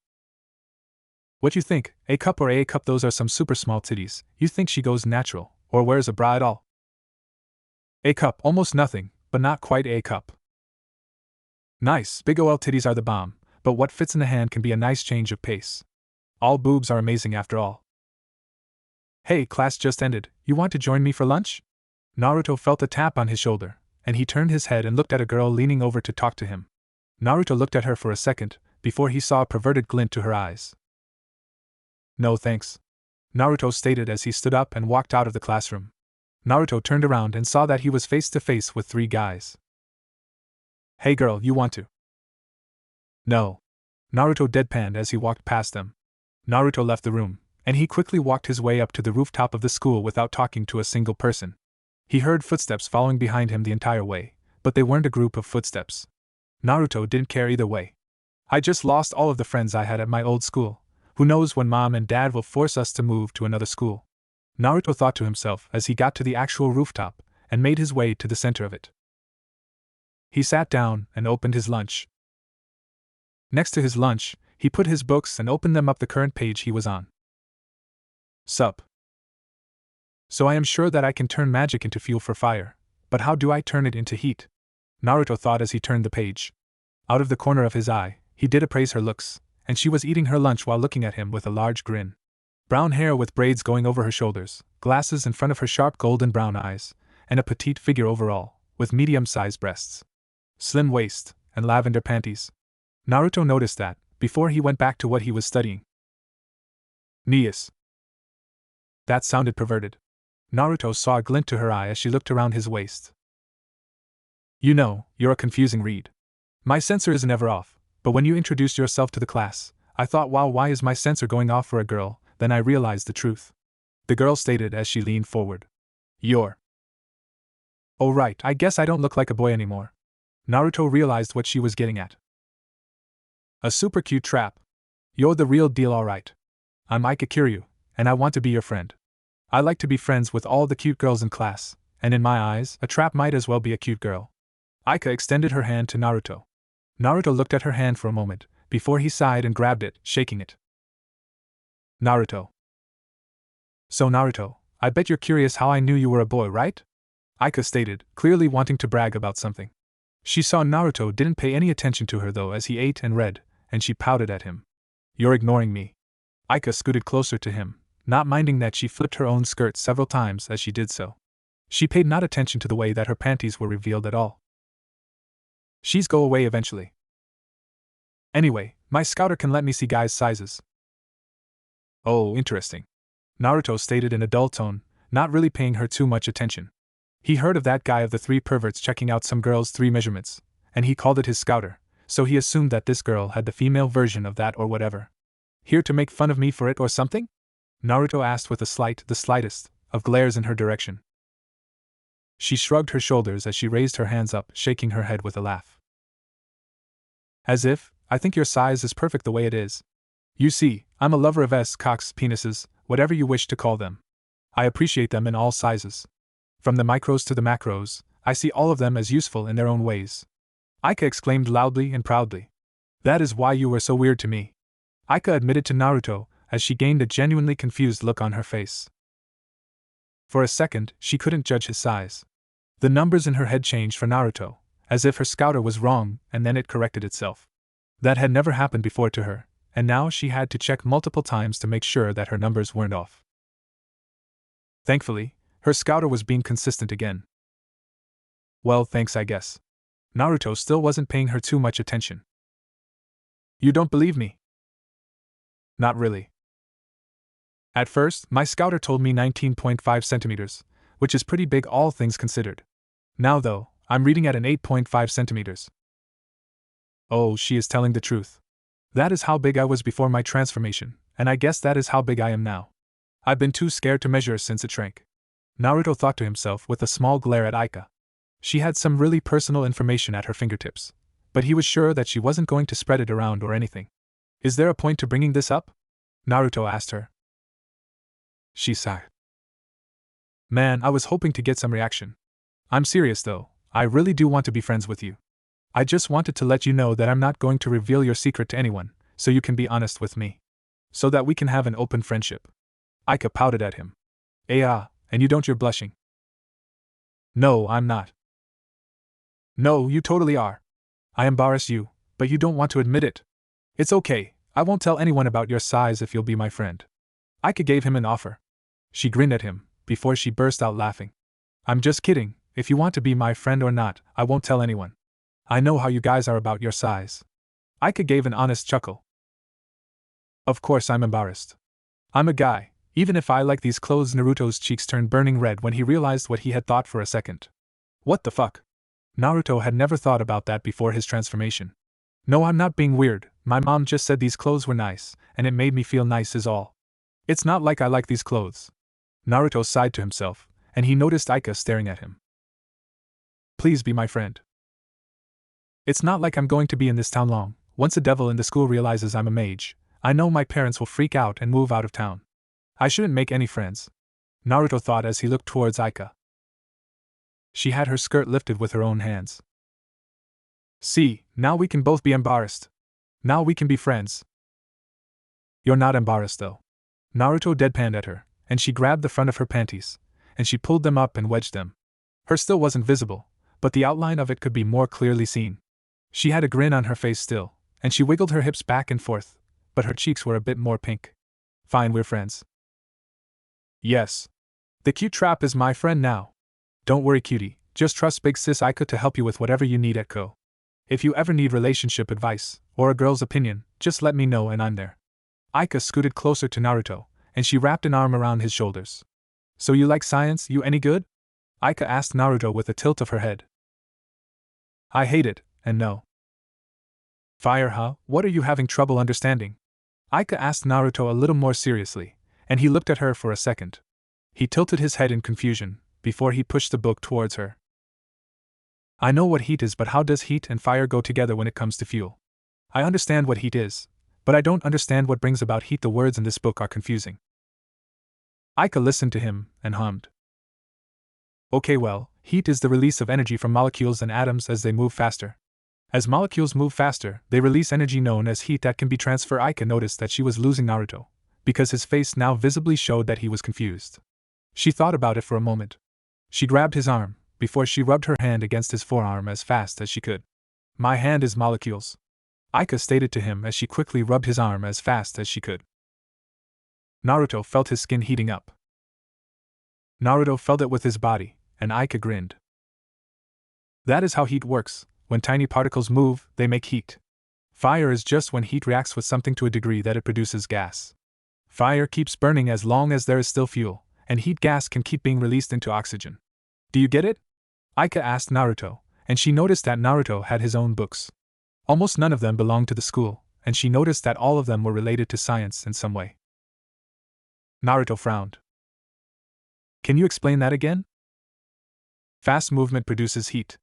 What you think, A cup or A cup, those are some super small titties, you think she goes natural, or wears a bra at all? A cup, almost nothing, but not quite A cup. Nice, big OL titties are the bomb, but what fits in the hand can be a nice change of pace. All boobs are amazing after all. Hey, class just ended, you want to join me for lunch? Naruto felt a tap on his shoulder, and he turned his head and looked at a girl leaning over to talk to him. Naruto looked at her for a second, before he saw a perverted glint to her eyes. No thanks, Naruto stated as he stood up and walked out of the classroom. Naruto turned around and saw that he was face to face with 3 guys. Hey girl, you want to? No. Naruto deadpanned as he walked past them. Naruto left the room, and he quickly walked his way up to the rooftop of the school without talking to a single person. He heard footsteps following behind him the entire way, but they weren't a group of footsteps. Naruto didn't care either way. I just lost all of the friends I had at my old school. Who knows when mom and dad will force us to move to another school? Naruto thought to himself as he got to the actual rooftop and made his way to the center of it. He sat down and opened his lunch. Next to his lunch, he put his books and opened them up the current page he was on. Sup. So I am sure that I can turn magic into fuel for fire, but how do I turn it into heat? Naruto thought as he turned the page. Out of the corner of his eye, he did appraise her looks, and she was eating her lunch while looking at him with a large grin. Brown hair with braids going over her shoulders, glasses in front of her sharp golden brown eyes, and a petite figure overall, with medium-sized breasts. Slim waist, and lavender panties. Naruto noticed that, before he went back to what he was studying. Rias. That sounded perverted. Naruto saw a glint to her eye as she looked around his waist. You know, you're a confusing read. My sensor is never off, but when you introduced yourself to the class, I thought, wow, why is my sensor going off for a girl? Then I realized the truth. The girl stated as she leaned forward. You're. Oh right, I guess I don't look like a boy anymore. Naruto realized what she was getting at. A super cute trap. You're the real deal, alright. I'm Ika Kiryu, and I want to be your friend. I like to be friends with all the cute girls in class, and in my eyes, a trap might as well be a cute girl. Ika extended her hand to Naruto. Naruto looked at her hand for a moment, before he sighed and grabbed it, shaking it. Naruto. So Naruto, I bet you're curious how I knew you were a boy, right? Ika stated, clearly wanting to brag about something. She saw Naruto didn't pay any attention to her though as he ate and read, and she pouted at him. You're ignoring me. Ika scooted closer to him, not minding that she flipped her own skirt several times as she did so. She paid not attention to the way that her panties were revealed at all. She's go away eventually. Anyway, my scouter can let me see guys' sizes. Oh, interesting. Naruto stated in a dull tone, not really paying her too much attention. He heard of that guy of the 3 perverts checking out some girl's 3 measurements, and he called it his scouter, so he assumed that this girl had the female version of that or whatever. Here to make fun of me for it or something? Naruto asked with the slightest, of glares in her direction. She shrugged her shoulders as she raised her hands up, shaking her head with a laugh. As if, I think your size is perfect the way it is. You see, I'm a lover of cocks, penises, whatever you wish to call them. I appreciate them in all sizes. From the micros to the macros, I see all of them as useful in their own ways. Ika exclaimed loudly and proudly. That is why you were so weird to me. Ika admitted to Naruto, as she gained a genuinely confused look on her face. For a second, she couldn't judge his size. The numbers in her head changed for Naruto, as if her scouter was wrong, and then it corrected itself. That had never happened before to her, and now she had to check multiple times to make sure that her numbers weren't off. Thankfully, her scouter was being consistent again. Well, thanks I guess. Naruto still wasn't paying her too much attention. You don't believe me? Not really. At first, my scouter told me 19.5 centimeters, which is pretty big all things considered. Now though, I'm reading at an 8.5 centimeters. Oh, she is telling the truth. That is how big I was before my transformation, and I guess that is how big I am now. I've been too scared to measure since it shrank. Naruto thought to himself with a small glare at Ika. She had some really personal information at her fingertips, but he was sure that she wasn't going to spread it around or anything. Is there a point to bringing this up? Naruto asked her. She sighed. Man, I was hoping to get some reaction. I'm serious though, I really do want to be friends with you. I just wanted to let you know that I'm not going to reveal your secret to anyone, so you can be honest with me. So that we can have an open friendship. Ika pouted at him. And you're blushing. No, I'm not. No, you totally are. I embarrass you, but you don't want to admit it. It's okay, I won't tell anyone about your size if you'll be my friend. Aika gave him an offer. She grinned at him, before she burst out laughing. I'm just kidding, if you want to be my friend or not, I won't tell anyone. I know how you guys are about your size. Aika gave an honest chuckle. Of course I'm embarrassed. I'm a guy, even if I like these clothes. Naruto's cheeks turned burning red when he realized what he had thought for a second. What the fuck? Naruto had never thought about that before his transformation. No, I'm not being weird, my mom just said these clothes were nice, and it made me feel nice is all. It's not like I like these clothes. Naruto sighed to himself, and he noticed Aika staring at him. Please be my friend. It's not like I'm going to be in this town long. Once a devil in the school realizes I'm a mage, I know my parents will freak out and move out of town. I shouldn't make any friends. Naruto thought as he looked towards Aika. She had her skirt lifted with her own hands. See, now we can both be embarrassed. Now we can be friends. You're not embarrassed though. Naruto deadpanned at her, and she grabbed the front of her panties, and she pulled them up and wedged them. Her still wasn't visible, but the outline of it could be more clearly seen. She had a grin on her face still, and she wiggled her hips back and forth, but her cheeks were a bit more pink. Fine, we're friends. Yes. The cute trap is my friend now. Don't worry, cutie, just trust big sis Aika to help you with whatever you need at Ko. If you ever need relationship advice, or a girl's opinion, just let me know and I'm there. Aika scooted closer to Naruto, and she wrapped an arm around his shoulders. So you like science, you any good? Aika asked Naruto with a tilt of her head. I hate it, and no. Fire, huh? What are you having trouble understanding? Aika asked Naruto a little more seriously, and he looked at her for a second. He tilted his head in confusion, before he pushed the book towards her. I know what heat is, but how does heat and fire go together when it comes to fuel? I understand what heat is, but I don't understand what brings about heat. The words in this book are confusing. Aika listened to him, and hummed. Okay, well, heat is the release of energy from molecules and atoms as they move faster. As molecules move faster, they release energy known as heat that can be transferred. Aika noticed that she was losing Naruto, because his face now visibly showed that he was confused. She thought about it for a moment. She grabbed his arm, before she rubbed her hand against his forearm as fast as she could. My hand is molecules. Aika stated to him as she quickly rubbed his arm as fast as she could. Naruto felt his skin heating up. Naruto felt it with his body, and Aika grinned. That is how heat works. When tiny particles move, they make heat. Fire is just when heat reacts with something to a degree that it produces gas. Fire keeps burning as long as there is still fuel, and heat gas can keep being released into oxygen. Do you get it? Aika asked Naruto, and she noticed that Naruto had his own books. Almost none of them belonged to the school, and she noticed that all of them were related to science in some way. Naruto frowned. Can you explain that again? Fast movement produces heat.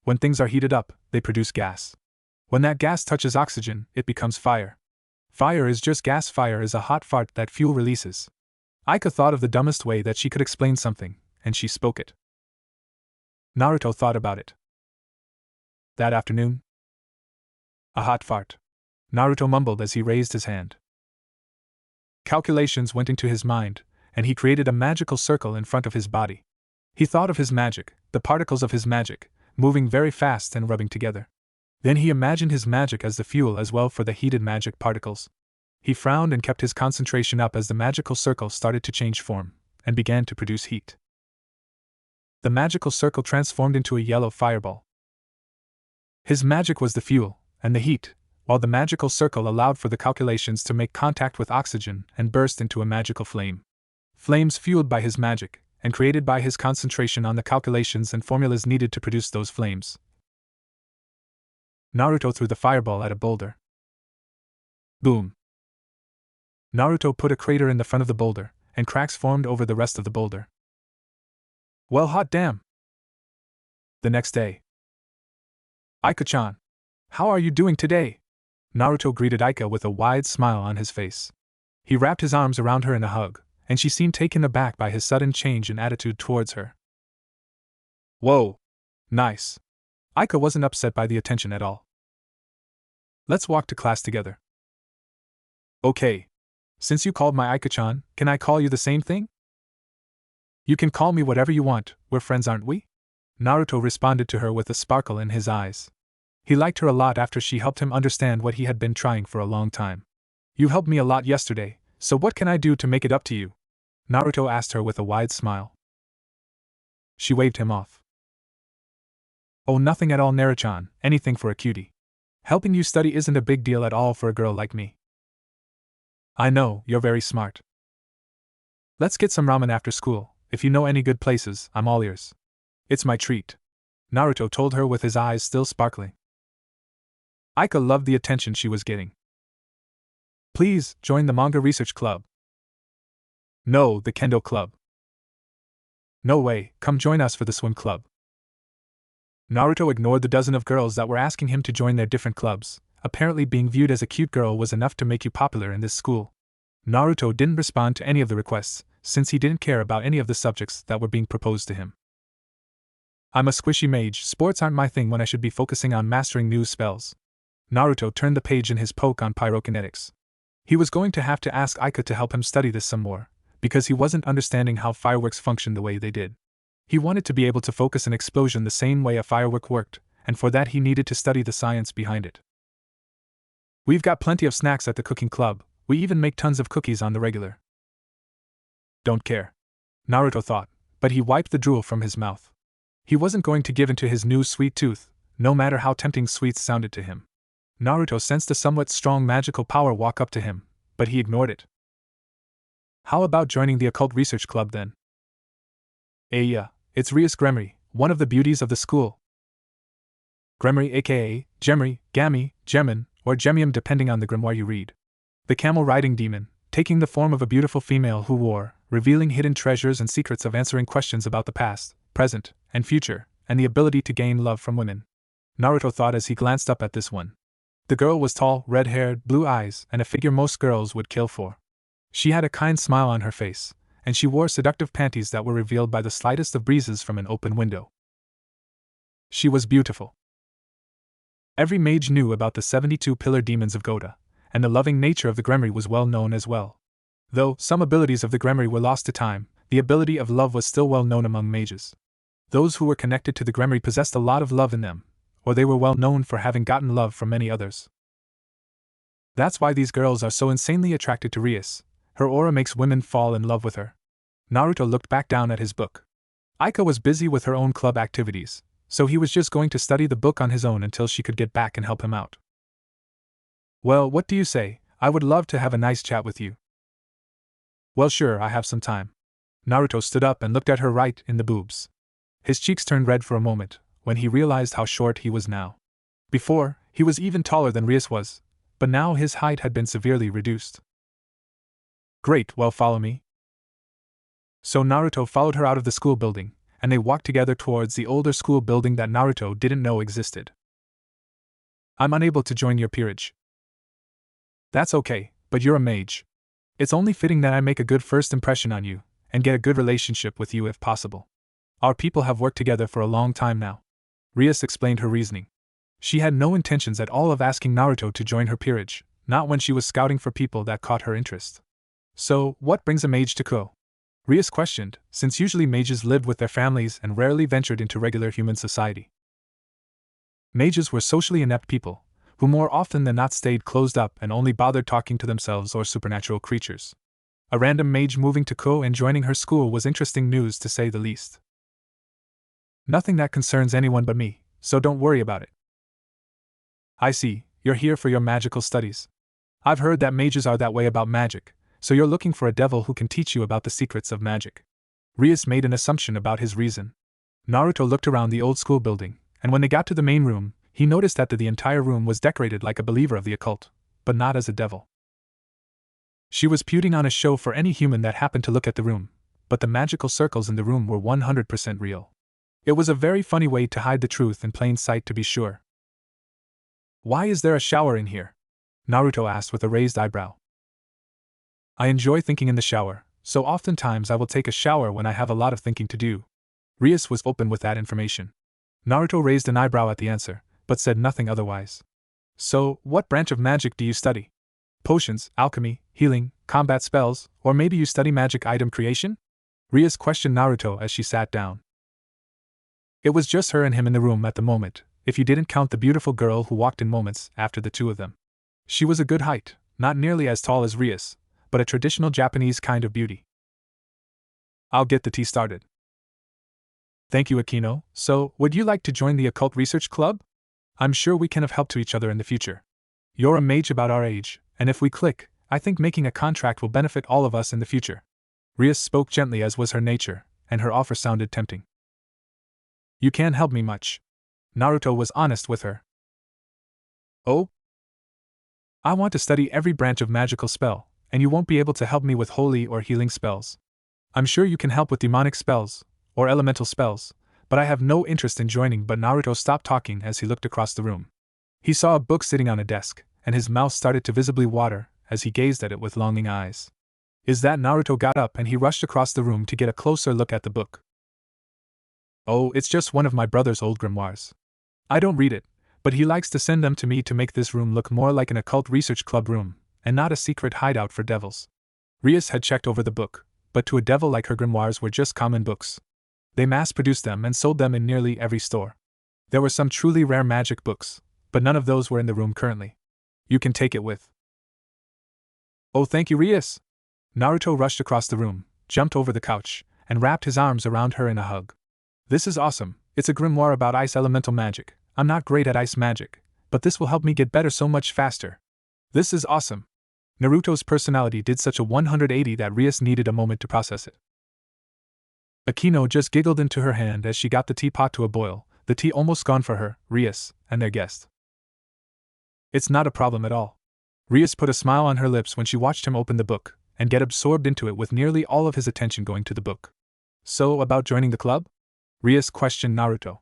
When things are heated up, they produce gas. When that gas touches oxygen, it becomes fire. Fire is just gas. Fire is a hot fart that fuel releases. Aika thought of the dumbest way that she could explain something, and she spoke it. Naruto thought about it. That afternoon. A hot fart. Naruto mumbled as he raised his hand. Calculations went into his mind, and he created a magical circle in front of his body. He thought of his magic, the particles of his magic, moving very fast and rubbing together. Then he imagined his magic as the fuel as well for the heated magic particles. He frowned and kept his concentration up as the magical circle started to change form, and began to produce heat. The magical circle transformed into a yellow fireball. His magic was the fuel, and the heat, while the magical circle allowed for the calculations to make contact with oxygen and burst into a magical flame. Flames fueled by his magic, and created by his concentration on the calculations and formulas needed to produce those flames. Naruto threw the fireball at a boulder. Boom! Naruto put a crater in the front of the boulder, and cracks formed over the rest of the boulder. Well, hot damn! The next day. Aika-chan, how are you doing today? Naruto greeted Aika with a wide smile on his face. He wrapped his arms around her in a hug, and she seemed taken aback by his sudden change in attitude towards her. Whoa! Nice. Aika wasn't upset by the attention at all. Let's walk to class together. Okay. Since you called my Aika-chan, can I call you the same thing? You can call me whatever you want, we're friends, aren't we? Naruto responded to her with a sparkle in his eyes. He liked her a lot after she helped him understand what he had been trying for a long time. You helped me a lot yesterday, so what can I do to make it up to you? Naruto asked her with a wide smile. She waved him off. Oh, nothing at all, Naruto-chan, anything for a cutie. Helping you study isn't a big deal at all for a girl like me. I know, you're very smart. Let's get some ramen after school. If you know any good places, I'm all ears. It's my treat, Naruto told her with his eyes still sparkling. Aika loved the attention she was getting. Please, join the manga research club. No, the kendo club. No way, come join us for the swim club. Naruto ignored the dozen of girls that were asking him to join their different clubs. Apparently being viewed as a cute girl was enough to make you popular in this school. Naruto didn't respond to any of the requests, since he didn't care about any of the subjects that were being proposed to him. I'm a squishy mage, sports aren't my thing when I should be focusing on mastering new spells. Naruto turned the page in his poke on pyrokinetics. He was going to have to ask Aika to help him study this some more, because he wasn't understanding how fireworks functioned the way they did. He wanted to be able to focus an explosion the same way a firework worked, and for that he needed to study the science behind it. We've got plenty of snacks at the cooking club, we even make tons of cookies on the regular. Don't care, Naruto thought, but he wiped the drool from his mouth. He wasn't going to give in to his new sweet tooth, no matter how tempting sweets sounded to him. Naruto sensed a somewhat strong magical power walk up to him, but he ignored it. How about joining the occult research club then? Yeah, it's Rias Gremory, one of the beauties of the school. Gremory aka Gemry, Gami, Gemin, or Gemium depending on the grimoire you read. The camel-riding demon, taking the form of a beautiful female who wore, revealing hidden treasures and secrets of answering questions about the past, present, and future, and the ability to gain love from women. Naruto thought as he glanced up at this one. The girl was tall, red-haired, blue eyes, and a figure most girls would kill for. She had a kind smile on her face, and she wore seductive panties that were revealed by the slightest of breezes from an open window. She was beautiful. Every mage knew about the 72 pillar demons of Goda, and the loving nature of the Gremory was well known as well. Though some abilities of the Gremory were lost to time, the ability of love was still well known among mages. Those who were connected to the Gremory possessed a lot of love in them, or they were well known for having gotten love from many others. That's why these girls are so insanely attracted to Rias. Her aura makes women fall in love with her. Naruto looked back down at his book. Aika was busy with her own club activities, so he was just going to study the book on his own until she could get back and help him out. Well, what do you say? I would love to have a nice chat with you. Well, sure, I have some time. Naruto stood up and looked at her right in the boobs. His cheeks turned red for a moment, when he realized how short he was now. Before, he was even taller than Rias was, but now his height had been severely reduced. Great, well, follow me. So Naruto followed her out of the school building, and they walked together towards the older school building that Naruto didn't know existed. I'm unable to join your peerage. That's okay, but you're a mage. It's only fitting that I make a good first impression on you, and get a good relationship with you if possible. Our people have worked together for a long time now. Rias explained her reasoning. She had no intentions at all of asking Naruto to join her peerage, not when she was scouting for people that caught her interest. So, what brings a mage to Ko? Rias questioned, since usually mages lived with their families and rarely ventured into regular human society. Mages were socially inept people, who more often than not stayed closed up and only bothered talking to themselves or supernatural creatures. A random mage moving to Ko and joining her school was interesting news to say the least. Nothing that concerns anyone but me, so don't worry about it. I see, you're here for your magical studies. I've heard that mages are that way about magic, so you're looking for a devil who can teach you about the secrets of magic. Rias made an assumption about his reason. Naruto looked around the old school building, and when they got to the main room, he noticed that the entire room was decorated like a believer of the occult, but not as a devil. She was putting on a show for any human that happened to look at the room, but the magical circles in the room were 100% real. It was a very funny way to hide the truth in plain sight, to be sure. Why is there a shower in here? Naruto asked with a raised eyebrow. I enjoy thinking in the shower, so oftentimes I will take a shower when I have a lot of thinking to do. Rias was open with that information. Naruto raised an eyebrow at the answer, but said nothing otherwise. So, what branch of magic do you study? Potions, alchemy, healing, combat spells, or maybe you study magic item creation? Rias questioned Naruto as she sat down. It was just her and him in the room at the moment, if you didn't count the beautiful girl who walked in moments after the two of them. She was a good height, not nearly as tall as Rias, but a traditional Japanese kind of beauty. I'll get the tea started. Thank you, Akino. So, would you like to join the occult research club? I'm sure we can have help to each other in the future. You're a mage about our age, and if we click, I think making a contract will benefit all of us in the future. Rias spoke gently as was her nature, and her offer sounded tempting. You can't help me much. Naruto was honest with her. Oh? I want to study every branch of magical spell, and you won't be able to help me with holy or healing spells. I'm sure you can help with demonic spells, or elemental spells, but I have no interest in joining. But Naruto stopped talking as he looked across the room. He saw a book sitting on a desk, and his mouth started to visibly water as he gazed at it with longing eyes. Is that Naruto got up and he rushed across the room to get a closer look at the book. Oh, it's just one of my brother's old grimoires. I don't read it, but he likes to send them to me to make this room look more like an occult research club room, and not a secret hideout for devils. Rias had checked over the book, but to a devil like her, grimoires were just common books. They mass-produced them and sold them in nearly every store. There were some truly rare magic books, but none of those were in the room currently. You can take it with. Oh, thank you, Rias! Naruto rushed across the room, jumped over the couch, and wrapped his arms around her in a hug. This is awesome. It's a grimoire about ice elemental magic. I'm not great at ice magic, but this will help me get better so much faster. This is awesome. Naruto's personality did such a 180 that Rias needed a moment to process it. Akino just giggled into her hand as she got the teapot to a boil, the tea almost gone for her, Rias, and their guest. It's not a problem at all. Rias put a smile on her lips when she watched him open the book and get absorbed into it, with nearly all of his attention going to the book. So, about joining the club? Rias questioned Naruto.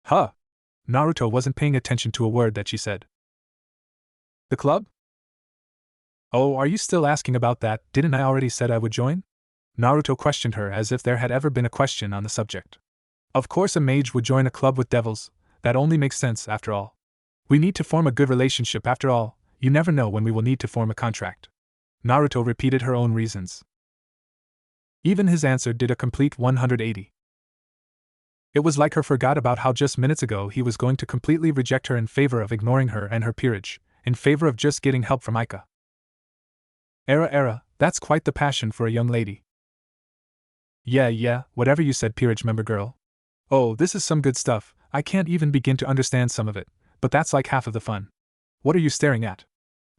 Huh? Naruto wasn't paying attention to a word that she said. The club? Oh, are you still asking about that? Didn't I already said I would join? Naruto questioned her as if there had ever been a question on the subject. Of course a mage would join a club with devils, that only makes sense after all. We need to form a good relationship after all, you never know when we will need to form a contract. Naruto repeated her own reasons. Even his answer did a complete 180. It was like her forgot about how just minutes ago he was going to completely reject her in favor of ignoring her and her peerage, in favor of just getting help from Aika. That's quite the passion for a young lady. Yeah, whatever you said, peerage member girl. Oh, this is some good stuff. I can't even begin to understand some of it, but that's like half of the fun. What are you staring at?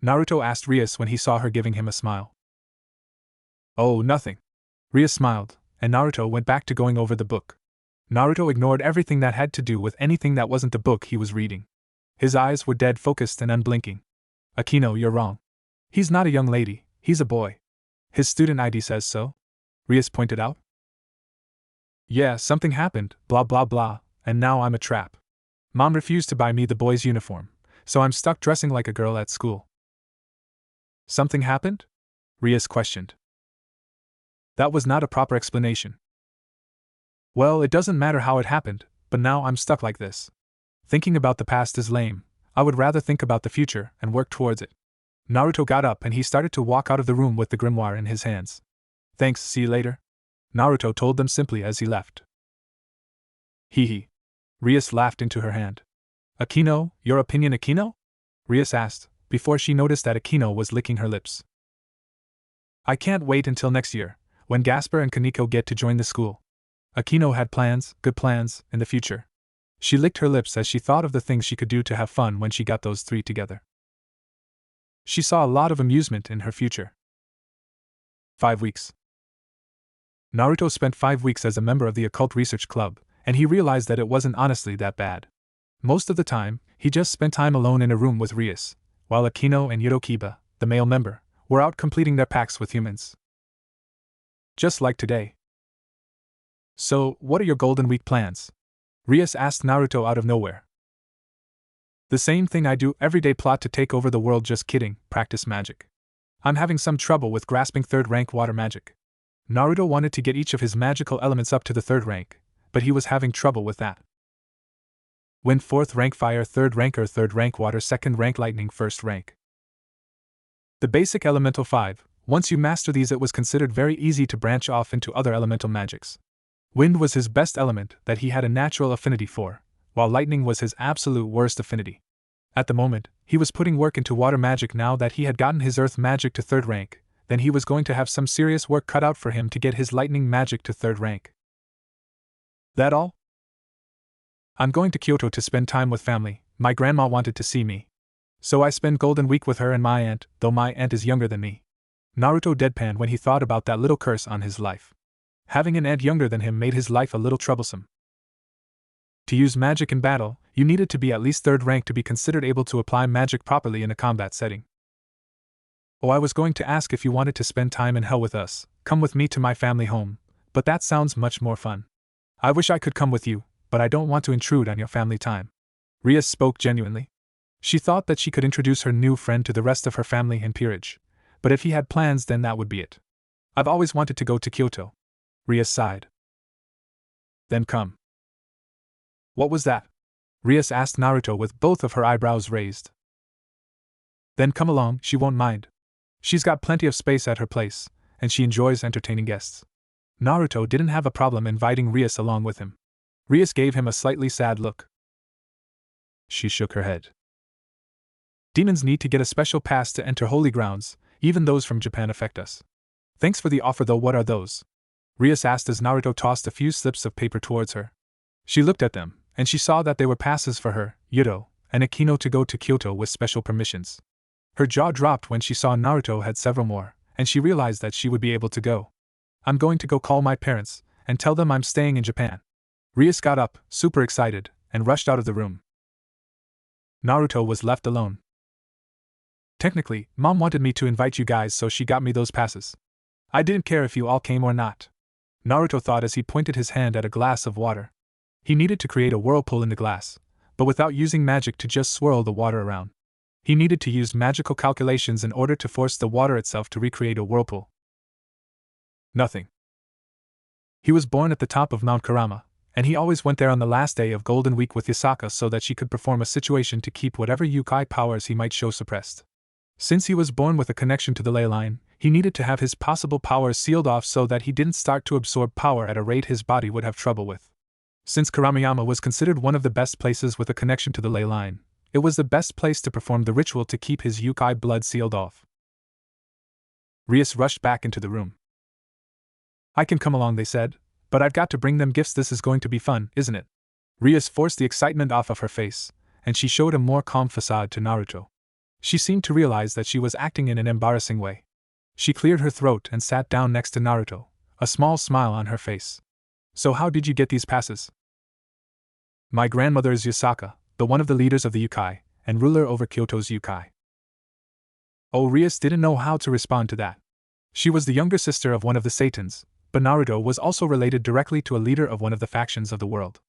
Naruto asked Rias when he saw her giving him a smile. Oh, nothing. Rias smiled, and Naruto went back to going over the book. Naruto ignored everything that had to do with anything that wasn't the book he was reading. His eyes were dead focused and unblinking. Akino, you're wrong. He's not a young lady, he's a boy. His student ID says so, Rias pointed out. Yeah, something happened, blah blah blah, and now I'm a trap. Mom refused to buy me the boy's uniform, so I'm stuck dressing like a girl at school. Something happened? Rias questioned. That was not a proper explanation. Well, it doesn't matter how it happened, but now I'm stuck like this. Thinking about the past is lame. I would rather think about the future and work towards it. Naruto got up and he started to walk out of the room with the grimoire in his hands. Thanks, see you later. Naruto told them simply as he left. Hee. Rias laughed into her hand. Akino, your opinion, Akino? Rias asked, before she noticed that Akino was licking her lips. I can't wait until next year, when Gasper and Kaneko get to join the school. Akino had plans, good plans, in the future. She licked her lips as she thought of the things she could do to have fun when she got those three together. She saw a lot of amusement in her future. 5 weeks. Naruto spent 5 weeks as a member of the Occult Research Club, and he realized that it wasn't honestly that bad. Most of the time, he just spent time alone in a room with Rias, while Akino and Yorokiba, the male member, were out completing their packs with humans. Just like today. So, what are your Golden Week plans? Rias asked Naruto out of nowhere. The same thing I do every day, plot to take over the world. Just kidding, practice magic. I'm having some trouble with grasping 3rd rank water magic. Naruto wanted to get each of his magical elements up to the 3rd rank, but he was having trouble with that. Wind 4th rank fire, 3rd rank earth, 3rd rank water, 2nd rank lightning, 1st rank. The basic elemental 5, once you master these it was considered very easy to branch off into other elemental magics. Wind was his best element that he had a natural affinity for, while lightning was his absolute worst affinity. At the moment, he was putting work into water magic. Now that he had gotten his earth magic to 3rd rank, then he was going to have some serious work cut out for him to get his lightning magic to 3rd rank. That all? I'm going to Kyoto to spend time with family. My grandma wanted to see me. So I spend Golden Week with her and my aunt, though my aunt is younger than me. Naruto deadpanned when he thought about that little curse on his life. Having an aunt younger than him made his life a little troublesome. To use magic in battle, you needed to be at least 3rd rank to be considered able to apply magic properly in a combat setting. Oh, I was going to ask if you wanted to spend time in hell with us, come with me to my family home, but that sounds much more fun. I wish I could come with you, but I don't want to intrude on your family time. Rias spoke genuinely. She thought that she could introduce her new friend to the rest of her family in peerage, but if he had plans then that would be it. I've always wanted to go to Kyoto. Rias sighed. Then come. What was that? Rias asked Naruto with both of her eyebrows raised. Then come along, she won't mind. She's got plenty of space at her place, and she enjoys entertaining guests. Naruto didn't have a problem inviting Rias along with him. Rias gave him a slightly sad look. She shook her head. Demons need to get a special pass to enter holy grounds, even those from Japan affect us. Thanks for the offer though, what are those? Rias asked as Naruto tossed a few slips of paper towards her. She looked at them, and she saw that they were passes for her, Yuto, and Akino to go to Kyoto with special permissions. Her jaw dropped when she saw Naruto had several more, and she realized that she would be able to go. I'm going to go call my parents, and tell them I'm staying in Japan. Rias got up, super excited, and rushed out of the room. Naruto was left alone. Technically, Mom wanted me to invite you guys, so she got me those passes. I didn't care if you all came or not. Naruto thought as he pointed his hand at a glass of water. He needed to create a whirlpool in the glass, but without using magic to just swirl the water around. He needed to use magical calculations in order to force the water itself to recreate a whirlpool. Nothing. He was born at the top of Mount Kurama, and he always went there on the last day of Golden Week with Yasaka so that she could perform a situation to keep whatever Yukai powers he might show suppressed. Since he was born with a connection to the ley line, he needed to have his possible powers sealed off so that he didn't start to absorb power at a rate his body would have trouble with. Since Kuramayama was considered one of the best places with a connection to the ley line, it was the best place to perform the ritual to keep his Yukai blood sealed off. Rias rushed back into the room. I can come along, they said, but I've got to bring them gifts. This is going to be fun, isn't it? Rias forced the excitement off of her face, and she showed a more calm facade to Naruto. She seemed to realize that she was acting in an embarrassing way. She cleared her throat and sat down next to Naruto, a small smile on her face. So how did you get these passes? My grandmother is Yasaka, the one of the leaders of the Yukai, and ruler over Kyoto's Yukai. Oh, Rias didn't know how to respond to that. She was the younger sister of one of the Satans, but Naruto was also related directly to a leader of one of the factions of the world.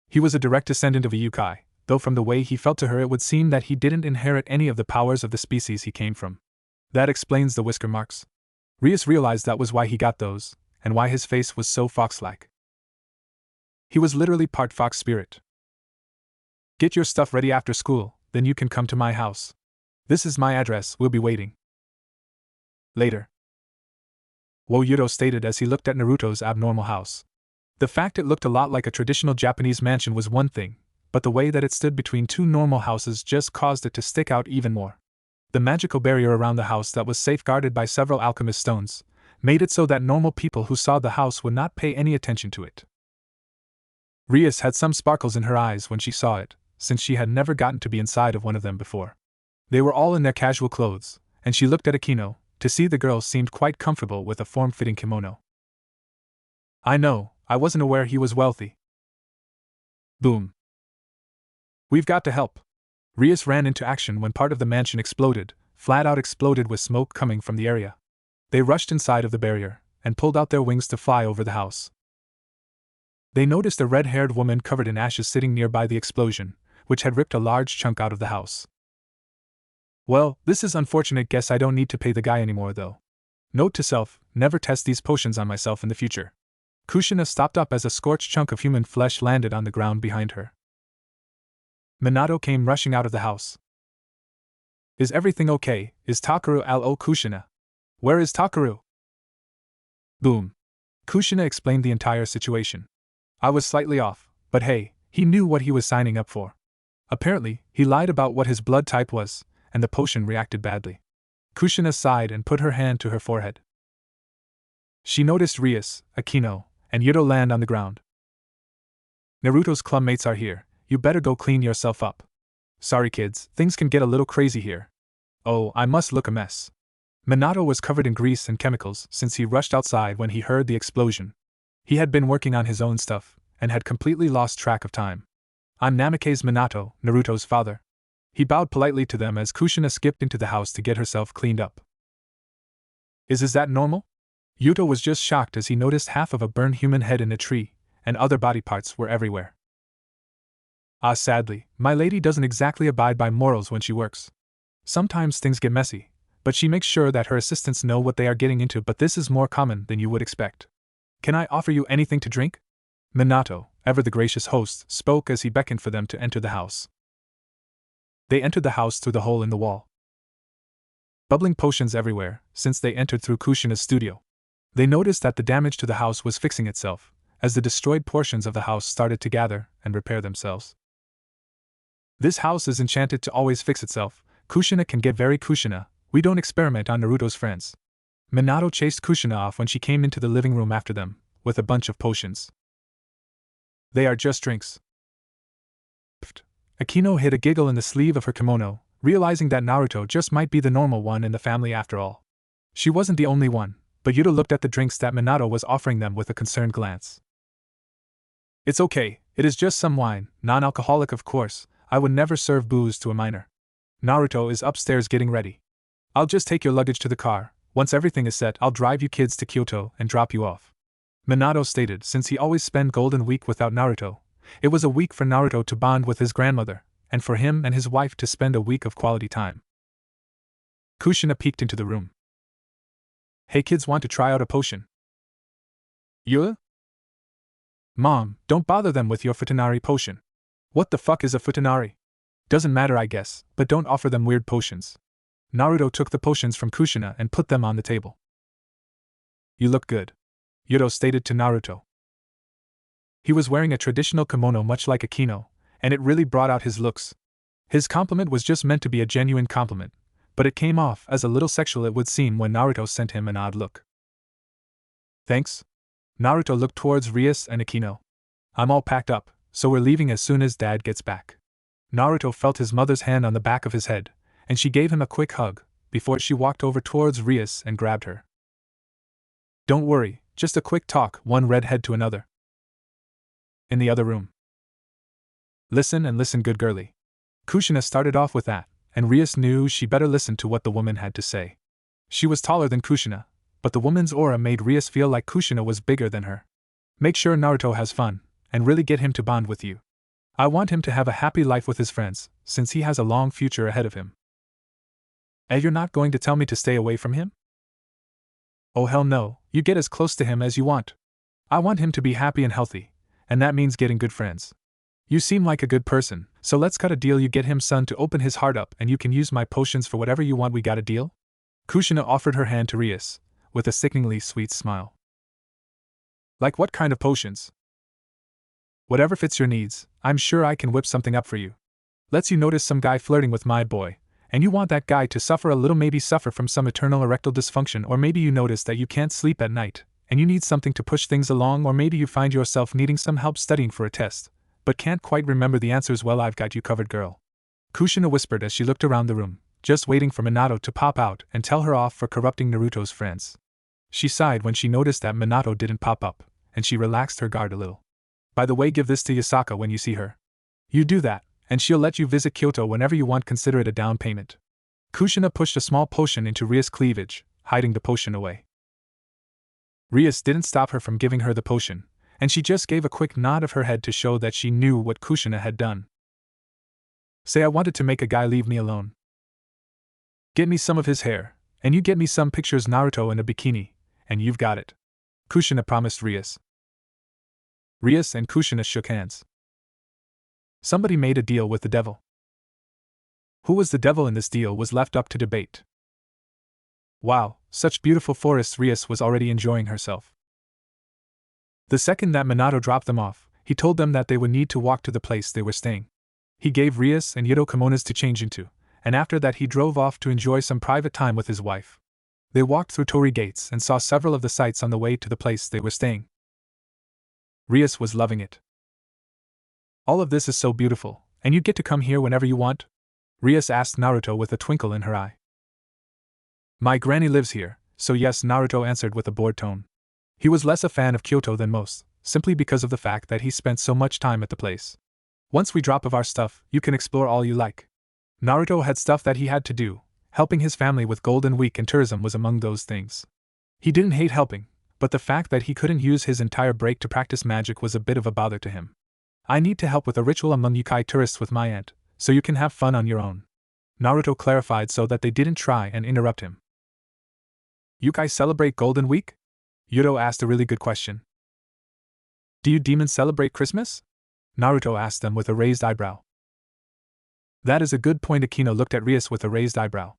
He was a direct descendant of a Yukai, though from the way he felt to her it would seem that he didn't inherit any of the powers of the species he came from. That explains the whisker marks. Rias realized that was why he got those, and why his face was so fox-like. He was literally part fox spirit. Get your stuff ready after school, then you can come to my house. This is my address, we'll be waiting. Later. Yuto stated as he looked at Naruto's abnormal house. The fact it looked a lot like a traditional Japanese mansion was one thing, but the way that it stood between two normal houses just caused it to stick out even more. The magical barrier around the house that was safeguarded by several alchemist stones made it so that normal people who saw the house would not pay any attention to it. Rias had some sparkles in her eyes when she saw it, since she had never gotten to be inside of one of them before. They were all in their casual clothes, and she looked at Akino to see the girl seemed quite comfortable with a form-fitting kimono. I know, I wasn't aware he was wealthy. Boom. We've got to help. Rias ran into action when part of the mansion exploded, flat out exploded with smoke coming from the area. They rushed inside of the barrier, and pulled out their wings to fly over the house. They noticed a red-haired woman covered in ashes sitting nearby the explosion, which had ripped a large chunk out of the house. Well, this is unfortunate, guess I don't need to pay the guy anymore though. Note to self, never test these potions on myself in the future. Kushina stopped up as a scorched chunk of human flesh landed on the ground behind her. Minato came rushing out of the house. Is everything okay? Is Takaru L.O. Kushina? Where is Takaru? Boom. Kushina explained the entire situation. I was slightly off, but hey, he knew what he was signing up for. Apparently, he lied about what his blood type was, and the potion reacted badly. Kushina sighed and put her hand to her forehead. She noticed Rias, Akino, and Yuto land on the ground. Naruto's clubmates are here, you better go clean yourself up. Sorry kids, things can get a little crazy here. Oh, I must look a mess. Minato was covered in grease and chemicals since he rushed outside when he heard the explosion. He had been working on his own stuff, and had completely lost track of time. I'm Namake's Minato, Naruto's father. He bowed politely to them as Kushina skipped into the house to get herself cleaned up. Is that normal? Yuto was just shocked as he noticed half of a burned human head in a tree, and other body parts were everywhere. Sadly, my lady doesn't exactly abide by morals when she works. Sometimes things get messy, but she makes sure that her assistants know what they are getting into, but this is more common than you would expect. Can I offer you anything to drink? Minato, ever the gracious host, spoke as he beckoned for them to enter the house. They entered the house through the hole in the wall. Bubbling potions everywhere, since they entered through Kushina's studio. They noticed that the damage to the house was fixing itself, as the destroyed portions of the house started to gather and repair themselves. This house is enchanted to always fix itself. Kushina can get very Kushina, we don't experiment on Naruto's friends. Minato chased Kushina off when she came into the living room after them, with a bunch of potions. They are just drinks. Pfft. Akino hid a giggle in the sleeve of her kimono, realizing that Naruto just might be the normal one in the family after all. She wasn't the only one, but Yuto looked at the drinks that Minato was offering them with a concerned glance. It's okay, it is just some wine, non-alcoholic of course, I would never serve booze to a minor. Naruto is upstairs getting ready. I'll just take your luggage to the car, once everything is set I'll drive you kids to Kyoto and drop you off. Minato stated since he always spent Golden Week without Naruto, it was a week for Naruto to bond with his grandmother, and for him and his wife to spend a week of quality time. Kushina peeked into the room. Hey kids, want to try out a potion? Yeah? Mom, don't bother them with your futanari potion. What the fuck is a futanari? Doesn't matter I guess, but don't offer them weird potions. Naruto took the potions from Kushina and put them on the table. You look good, Yuto stated to Naruto. He was wearing a traditional kimono much like Akino, and it really brought out his looks. His compliment was just meant to be a genuine compliment, but it came off as a little sexual it would seem when Naruto sent him an odd look. Thanks? Naruto looked towards Rias and Akino. I'm all packed up, so we're leaving as soon as Dad gets back. Naruto felt his mother's hand on the back of his head, and she gave him a quick hug, before she walked over towards Rias and grabbed her. Don't worry, just a quick talk, one redhead to another. In the other room. Listen and listen good girlie. Kushina started off with that, and Rias knew she better listen to what the woman had to say. She was taller than Kushina, but the woman's aura made Rias feel like Kushina was bigger than her. Make sure Naruto has fun, and really get him to bond with you. I want him to have a happy life with his friends, since he has a long future ahead of him. And you're not going to tell me to stay away from him? Oh hell no, you get as close to him as you want. I want him to be happy and healthy, and that means getting good friends. You seem like a good person, so let's cut a deal. You get him son to open his heart up and you can use my potions for whatever you want. We got a deal? Kushina offered her hand to Rias, with a sickeningly sweet smile. Like what kind of potions? Whatever fits your needs, I'm sure I can whip something up for you. Let's you notice some guy flirting with my boy, and you want that guy to suffer a little, maybe suffer from some eternal erectile dysfunction, or maybe you notice that you can't sleep at night, and you need something to push things along, or maybe you find yourself needing some help studying for a test, but can't quite remember the answers. Well, I've got you covered, girl. Kushina whispered as she looked around the room, just waiting for Minato to pop out and tell her off for corrupting Naruto's friends. She sighed when she noticed that Minato didn't pop up, and she relaxed her guard a little. By the way, give this to Yasaka when you see her. You do that, and she'll let you visit Kyoto whenever you want. Consider it a down payment. Kushina pushed a small potion into Rias' cleavage, hiding the potion away. Rias didn't stop her from giving her the potion, and she just gave a quick nod of her head to show that she knew what Kushina had done. Say I wanted to make a guy leave me alone. Get me some of his hair, and you get me some pictures Naruto in a bikini, and you've got it. Kushina promised Rias. Rias and Kushina shook hands. Somebody made a deal with the devil. Who was the devil in this deal was left up to debate. Wow, such beautiful forests. Rias was already enjoying herself. The second that Minato dropped them off, He told them that they would need to walk to the place they were staying. He gave Rias and Yudo kimonos to change into, and after that he drove off to enjoy some private time with his wife. They walked through torii gates and saw several of the sights on the way to the place they were staying. Rias was loving it. All of this is so beautiful, and you get to come here whenever you want? Rias asked Naruto with a twinkle in her eye. My granny lives here, so yes, Naruto answered with a bored tone. He was less a fan of Kyoto than most, simply because of the fact that he spent so much time at the place. Once we drop off our stuff, you can explore all you like. Naruto had stuff that he had to do. Helping his family with Golden Week and tourism was among those things. He didn't hate helping, but the fact that he couldn't use his entire break to practice magic was a bit of a bother to him. I need to help with a ritual among Yukai tourists with my aunt, so you can have fun on your own. Naruto clarified so that they didn't try and interrupt him. Yukai celebrate Golden Week? Yudo asked a really good question. Do you demons celebrate Christmas? Naruto asked them with a raised eyebrow. That is a good point. Akino looked at Rias with a raised eyebrow.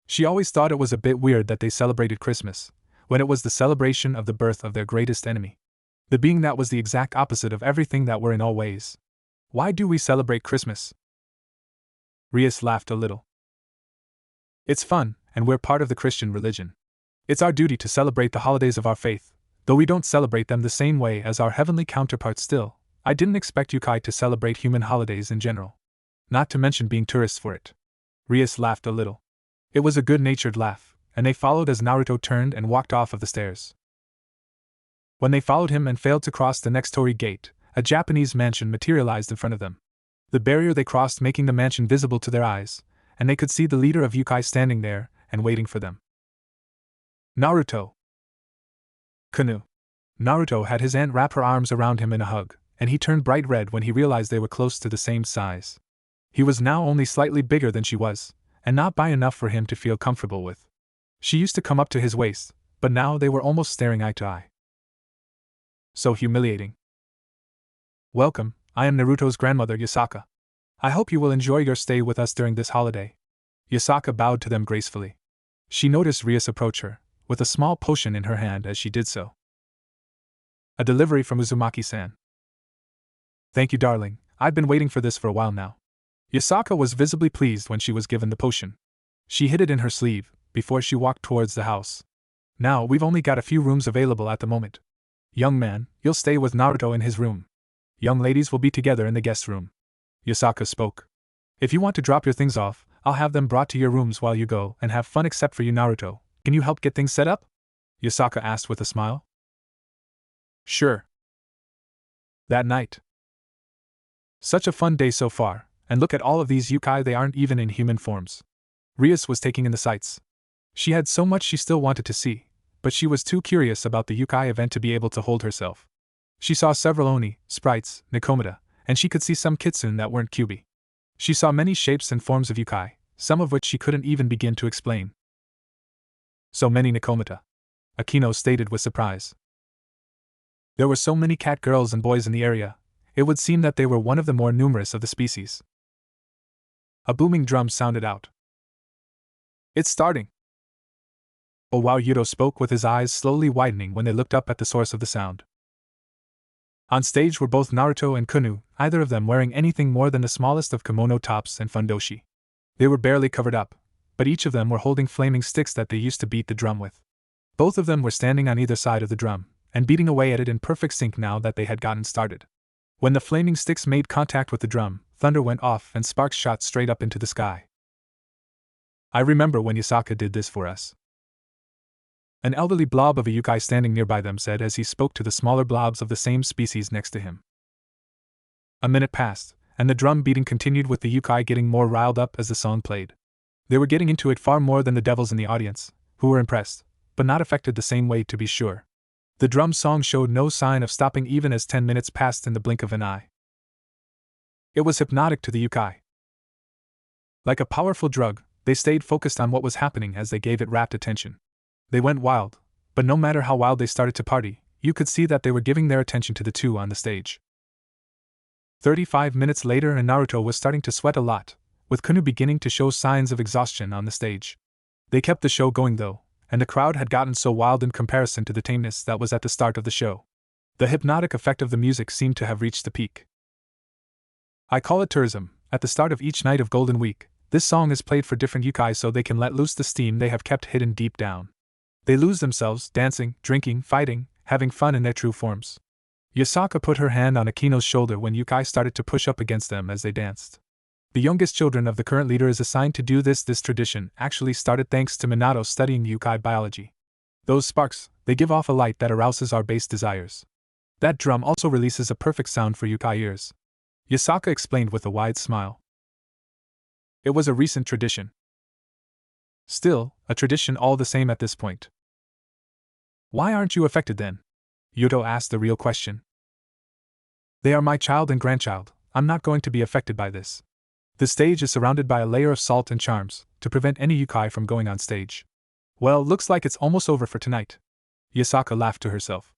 She always thought it was a bit weird that they celebrated Christmas, when it was the celebration of the birth of their greatest enemy. The being that was the exact opposite of everything that were in all ways. Why do we celebrate Christmas? Rias laughed a little. It's fun, and we're part of the Christian religion. It's our duty to celebrate the holidays of our faith, though we don't celebrate them the same way as our heavenly counterparts still. I didn't expect Yukai to celebrate human holidays in general. Not to mention being tourists for it. Rias laughed a little. It was a good-natured laugh, and they followed as Naruto turned and walked off of the stairs. When they followed him and failed to cross the next torii gate, a Japanese mansion materialized in front of them. The barrier they crossed making the mansion visible to their eyes, and they could see the leader of Yukai standing there and waiting for them. Naruto. Kanu. Naruto had his aunt wrap her arms around him in a hug, and he turned bright red when he realized they were close to the same size. He was now only slightly bigger than she was, and not by enough for him to feel comfortable with. She used to come up to his waist, but now they were almost staring eye to eye. So humiliating. Welcome, I am Naruto's grandmother Yasaka. I hope you will enjoy your stay with us during this holiday. Yasaka bowed to them gracefully. She noticed Rias approach her, with a small potion in her hand as she did so. A delivery from Uzumaki-san. Thank you, darling, I've been waiting for this for a while now. Yasaka was visibly pleased when she was given the potion. She hid it in her sleeve, before she walked towards the house. Now we've only got a few rooms available at the moment. Young man, you'll stay with Naruto in his room. Young ladies will be together in the guest room. Yasaka spoke. If you want to drop your things off, I'll have them brought to your rooms while you go and have fun. Except for you, Naruto, can you help get things set up? Yasaka asked with a smile. Sure. That night. Such a fun day so far, and look at all of these Yukai, they aren't even in human forms. Rias was taking in the sights. She had so much she still wanted to see, but she was too curious about the Yukai event to be able to hold herself. She saw several Oni, sprites, Nikomata, and she could see some Kitsune that weren't Kyubi. She saw many shapes and forms of Yukai, some of which she couldn't even begin to explain. So many Nikomata. Akino stated with surprise. There were so many cat girls and boys in the area, it would seem that they were one of the more numerous of the species. A booming drum sounded out. It's starting. Oh wow, Yudo spoke with his eyes slowly widening when they looked up at the source of the sound. On stage were both Naruto and Kunu, either of them wearing anything more than the smallest of kimono tops and fundoshi. They were barely covered up, but each of them were holding flaming sticks that they used to beat the drum with. Both of them were standing on either side of the drum, and beating away at it in perfect sync now that they had gotten started. When the flaming sticks made contact with the drum, thunder went off and sparks shot straight up into the sky. I remember when Yasaka did this for us. An elderly blob of a Yukai standing nearby them said as he spoke to the smaller blobs of the same species next to him. A minute passed, and the drum beating continued with the Yukai getting more riled up as the song played. They were getting into it far more than the devils in the audience, who were impressed, but not affected the same way to be sure. The drum song showed no sign of stopping even as 10 minutes passed in the blink of an eye. It was hypnotic to the Yukai. Like a powerful drug, they stayed focused on what was happening as they gave it rapt attention. They went wild, but no matter how wild they started to party, you could see that they were giving their attention to the two on the stage. 35 minutes later and Naruto was starting to sweat a lot, with Kunu beginning to show signs of exhaustion on the stage. They kept the show going though, and the crowd had gotten so wild in comparison to the tameness that was at the start of the show. The hypnotic effect of the music seemed to have reached the peak. I call it tourism. At the start of each night of Golden Week, this song is played for different yokai so they can let loose the steam they have kept hidden deep down. They lose themselves, dancing, drinking, fighting, having fun in their true forms. Yasaka put her hand on Akino's shoulder when yokai started to push up against them as they danced. The youngest children of the current leader is assigned to do this. This tradition actually started thanks to Minato studying yokai biology. Those sparks, they give off a light that arouses our base desires. That drum also releases a perfect sound for yokai ears. Yasaka explained with a wide smile. It was a recent tradition. Still, a tradition all the same at this point. Why aren't you affected then? Yuto asked the real question. They are my child and grandchild. I'm not going to be affected by this. The stage is surrounded by a layer of salt and charms, to prevent any yokai from going on stage. Well, looks like it's almost over for tonight. Yasaka laughed to herself.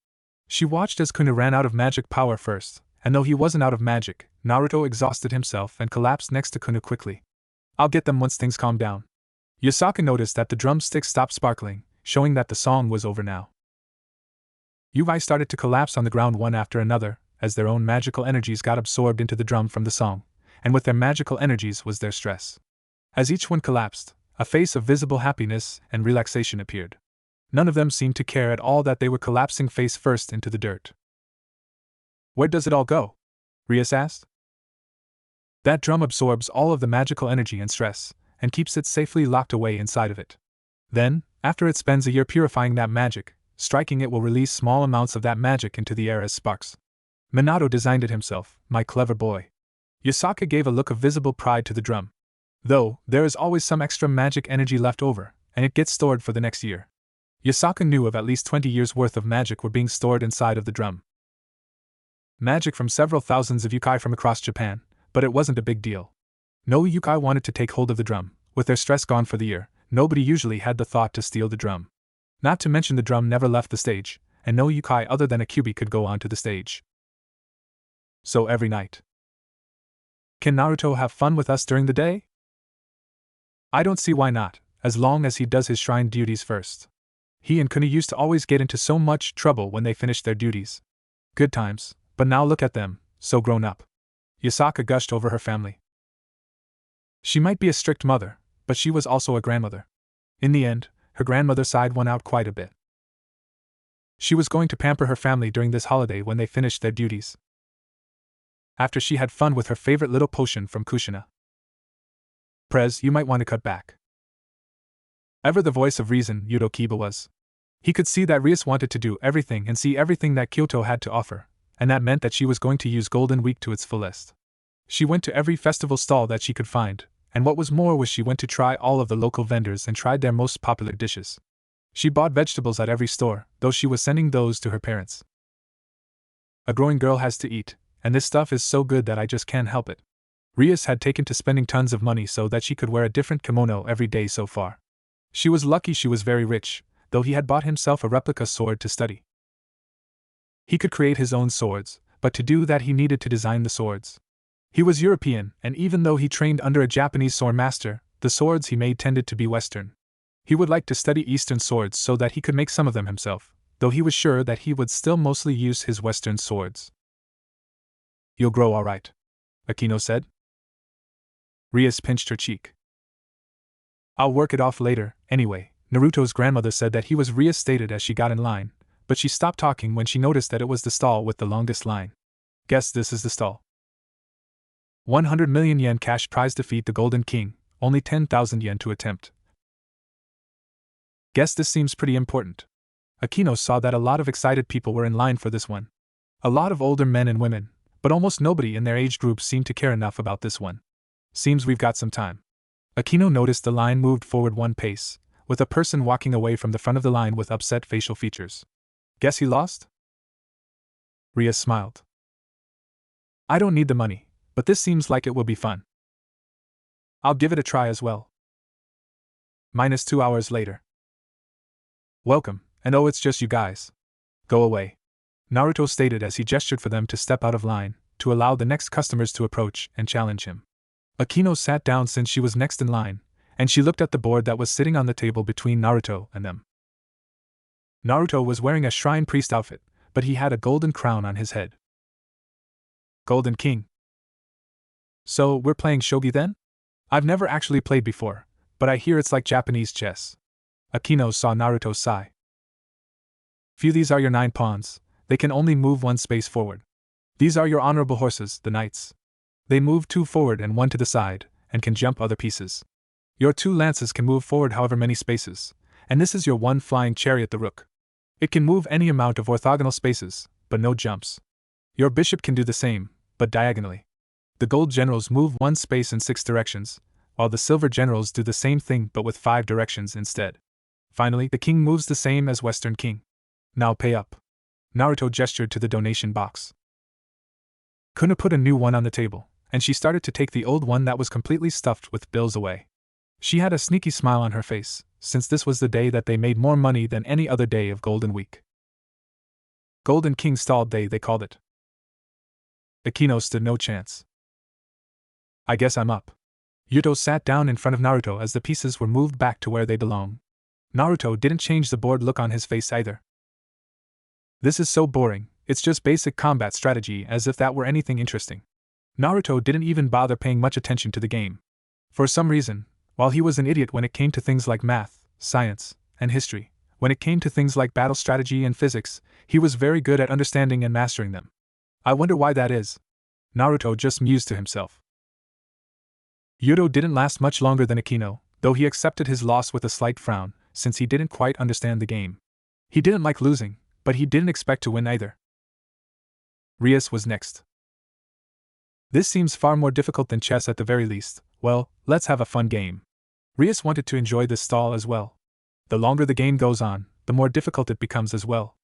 She watched as Kuna ran out of magic power first, and though he wasn't out of magic, Naruto exhausted himself and collapsed next to Kuna quickly. I'll get them once things calm down. Yasaka noticed that the drumsticks stopped sparkling, showing that the song was over now. Yokai started to collapse on the ground one after another, as their own magical energies got absorbed into the drum from the song, and with their magical energies was their stress. As each one collapsed, a face of visible happiness and relaxation appeared. None of them seemed to care at all that they were collapsing face first into the dirt. Where does it all go? Rias asked. That drum absorbs all of the magical energy and stress, and keeps it safely locked away inside of it. Then, after it spends a year purifying that magic, striking it will release small amounts of that magic into the air as sparks. Minato designed it himself, my clever boy. Yasaka gave a look of visible pride to the drum. Though, there is always some extra magic energy left over, and it gets stored for the next year. Yasaka knew of at least 20 years' worth of magic were being stored inside of the drum. Magic from several thousands of yokai from across Japan, but it wasn't a big deal. No yokai wanted to take hold of the drum. With their stress gone for the year, nobody usually had the thought to steal the drum. Not to mention the drum never left the stage, and no yokai other than a Kyuubi could go onto the stage. So every night. Can Naruto have fun with us during the day? I don't see why not, as long as he does his shrine duties first. He and Kuna used to always get into so much trouble when they finished their duties. Good times, but now look at them, so grown up. Yasaka gushed over her family. She might be a strict mother, but she was also a grandmother. In the end, her grandmother side won out quite a bit. She was going to pamper her family during this holiday when they finished their duties. After she had fun with her favorite little potion from Kushina. Prez, you might want to cut back. Ever the voice of reason, Yuto Kiba was. He could see that Rias wanted to do everything and see everything that Kyoto had to offer, and that meant that she was going to use Golden Week to its fullest. She went to every festival stall that she could find, and what was more was she went to try all of the local vendors and tried their most popular dishes. She bought vegetables at every store, though she was sending those to her parents. A growing girl has to eat, and this stuff is so good that I just can't help it. Rias had taken to spending tons of money so that she could wear a different kimono every day so far. She was lucky she was very rich, though he had bought himself a replica sword to study. He could create his own swords, but to do that he needed to design the swords. He was European, and even though he trained under a Japanese sword master, the swords he made tended to be Western. He would like to study Eastern swords so that he could make some of them himself, though he was sure that he would still mostly use his Western swords. You'll grow all right, Akino said. Rias pinched her cheek. I'll work it off later, anyway. Naruto's grandmother said that he was Rias stated as she got in line, but she stopped talking when she noticed that it was the stall with the longest line. Guess this is the stall. 100 million yen cash prize, defeat the Golden King, only 10,000 yen to attempt. Guess this seems pretty important. Akino saw that a lot of excited people were in line for this one. A lot of older men and women, but almost nobody in their age group seemed to care enough about this one. Seems we've got some time. Akino noticed the line moved forward one pace, with a person walking away from the front of the line with upset facial features. Guess he lost? Rias smiled. I don't need the money, but this seems like it will be fun. I'll give it a try as well. -2 hours later. Welcome, and oh, it's just you guys. Go away. Naruto stated as he gestured for them to step out of line, to allow the next customers to approach and challenge him. Akino sat down since she was next in line, and she looked at the board that was sitting on the table between Naruto and them. Naruto was wearing a shrine priest outfit, but he had a golden crown on his head. Golden King. So, we're playing shogi then? I've never actually played before, but I hear it's like Japanese chess. Akino saw Naruto sigh. Few, these are your 9 pawns, they can only move 1 space forward. These are your honorable horses, the knights. They move 2 forward and 1 to the side, and can jump other pieces. Your 2 lances can move forward however many spaces, and this is your 1 flying chariot, the rook. It can move any amount of orthogonal spaces, but no jumps. Your bishop can do the same, but diagonally. The gold generals move 1 space in 6 directions, while the silver generals do the same thing but with 5 directions instead. Finally, the king moves the same as Western King. Now pay up. Naruto gestured to the donation box. Kuna put a new one on the table, and she started to take the old one that was completely stuffed with bills away. She had a sneaky smile on her face, since this was the day that they made more money than any other day of Golden Week. Golden King stalled day, they called it. Akino stood no chance. I guess I'm up. Yuto sat down in front of Naruto as the pieces were moved back to where they belong. Naruto didn't change the bored look on his face either. This is so boring, it's just basic combat strategy, as if that were anything interesting. Naruto didn't even bother paying much attention to the game. For some reason, while he was an idiot when it came to things like math, science, and history, when it came to things like battle strategy and physics, he was very good at understanding and mastering them. I wonder why that is. Naruto just mused to himself. Yuto didn't last much longer than Akino, though he accepted his loss with a slight frown, since he didn't quite understand the game. He didn't like losing, but he didn't expect to win either. Rias was next. This seems far more difficult than chess at the very least. Well, let's have a fun game. Rias wanted to enjoy this stall as well. The longer the game goes on, the more difficult it becomes as well.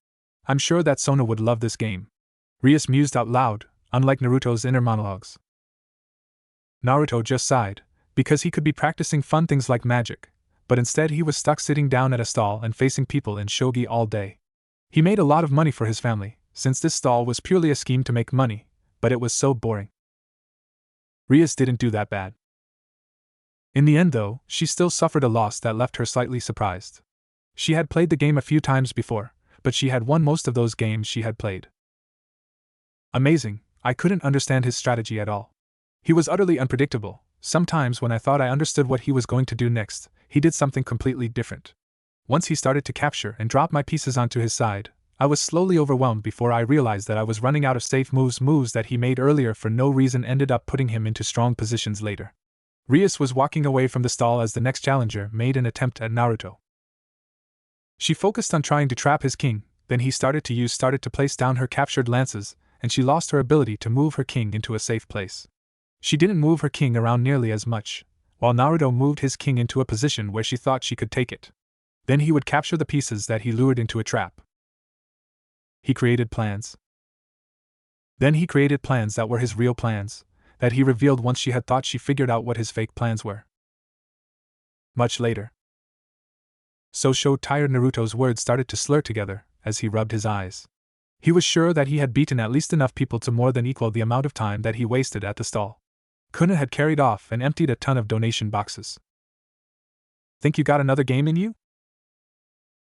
I'm sure that Sona would love this game. Rias mused out loud, unlike Naruto's inner monologues. Naruto just sighed, because he could be practicing fun things like magic, but instead he was stuck sitting down at a stall and facing people in shogi all day. He made a lot of money for his family, since this stall was purely a scheme to make money, but it was so boring. Rias didn't do that bad. In the end though, she still suffered a loss that left her slightly surprised. She had played the game a few times before, but she had won most of those games she had played. Amazing, I couldn't understand his strategy at all. He was utterly unpredictable. Sometimes when I thought I understood what he was going to do next, he did something completely different. Once he started to capture and drop my pieces onto his side, I was slowly overwhelmed before I realized that I was running out of safe moves that he made earlier for no reason ended up putting him into strong positions later. Rias was walking away from the stall as the next challenger made an attempt at Naruto. She focused on trying to trap his king, then he started to place down her captured lances, and she lost her ability to move her king into a safe place. She didn't move her king around nearly as much, while Naruto moved his king into a position where she thought she could take it. Then he would capture the pieces that he lured into a trap. He created plans. Then he created plans that were his real plans, that he revealed once she had thought she figured out what his fake plans were. Much later. So tired Naruto's words started to slur together as he rubbed his eyes. He was sure that he had beaten at least enough people to more than equal the amount of time that he wasted at the stall. Kuna had carried off and emptied a ton of donation boxes. Think you got another game in you?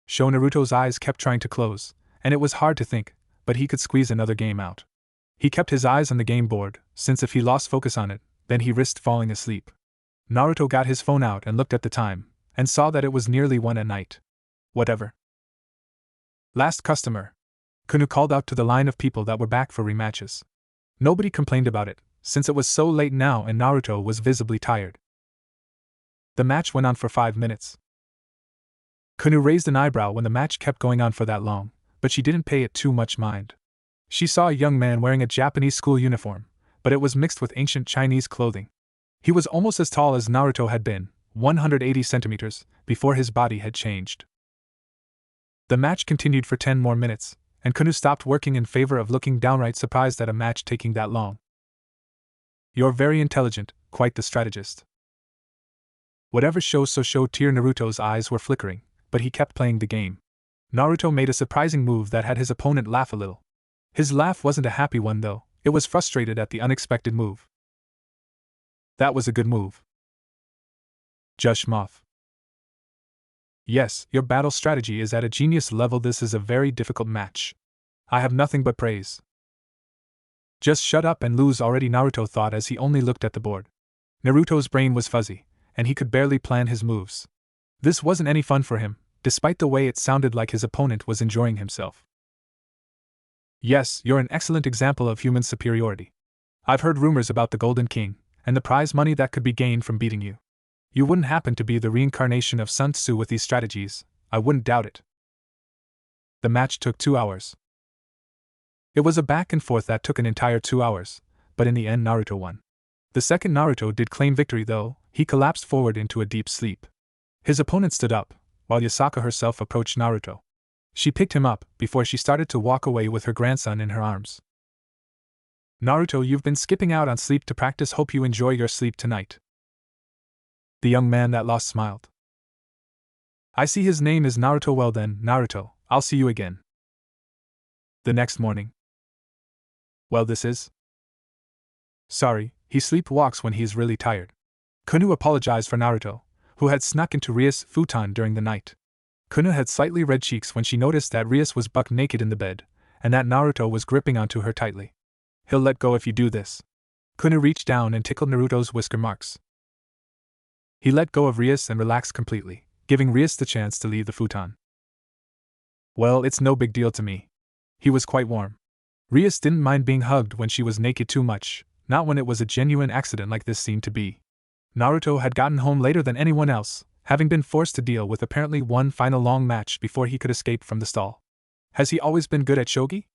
Naruto's eyes kept trying to close, and it was hard to think, but he could squeeze another game out. He kept his eyes on the game board, since if he lost focus on it, then he risked falling asleep. Naruto got his phone out and looked at the time, and saw that it was nearly 1 at night. Whatever. Last customer. Kuna called out to the line of people that were back for rematches. Nobody complained about it, since it was so late now and Naruto was visibly tired. The match went on for 5 minutes. Kuna raised an eyebrow when the match kept going on for that long, but she didn't pay it too much mind. She saw a young man wearing a Japanese school uniform, but it was mixed with ancient Chinese clothing. He was almost as tall as Naruto had been, 180 centimeters, before his body had changed. The match continued for 10 more minutes, and Kuna stopped working in favor of looking downright surprised at a match taking that long. You're very intelligent, quite the strategist. Whatever shows tier Naruto's eyes were flickering, but he kept playing the game. Naruto made a surprising move that had his opponent laugh a little. His laugh wasn't a happy one though, it was frustrated at the unexpected move. That was a good move. Jush Moth. Yes, your battle strategy is at a genius level. This is a very difficult match. I have nothing but praise. Just shut up and lose already, Naruto thought as he only looked at the board. Naruto's brain was fuzzy, and he could barely plan his moves. This wasn't any fun for him, despite the way it sounded like his opponent was enjoying himself. Yes, you're an excellent example of human superiority. I've heard rumors about the Golden King, and the prize money that could be gained from beating you. You wouldn't happen to be the reincarnation of Sun Tzu with these strategies, I wouldn't doubt it. The match took 2 hours. It was a back and forth that took an entire 2 hours, but in the end Naruto won. The second Naruto did claim victory though, he collapsed forward into a deep sleep. His opponent stood up, while Yasaka herself approached Naruto. She picked him up before she started to walk away with her grandson in her arms. Naruto, you've been skipping out on sleep to practice, hope you enjoy your sleep tonight. The young man that lost smiled. I see his name is Naruto, well then, Naruto, I'll see you again. The next morning. Well, this is? Sorry, he sleepwalks when he is really tired. Kunu apologized for Naruto, who had snuck into Rias' futon during the night. Kunu had slightly red cheeks when she noticed that Rias was buck naked in the bed, and that Naruto was gripping onto her tightly. He'll let go if you do this. Kunu reached down and tickled Naruto's whisker marks. He let go of Rias and relaxed completely, giving Rias the chance to leave the futon. Well, it's no big deal to me. He was quite warm. Rias didn't mind being hugged when she was naked too much, not when it was a genuine accident like this seemed to be. Naruto had gotten home later than anyone else, having been forced to deal with apparently one final long match before he could escape from the stall. Has he always been good at shogi?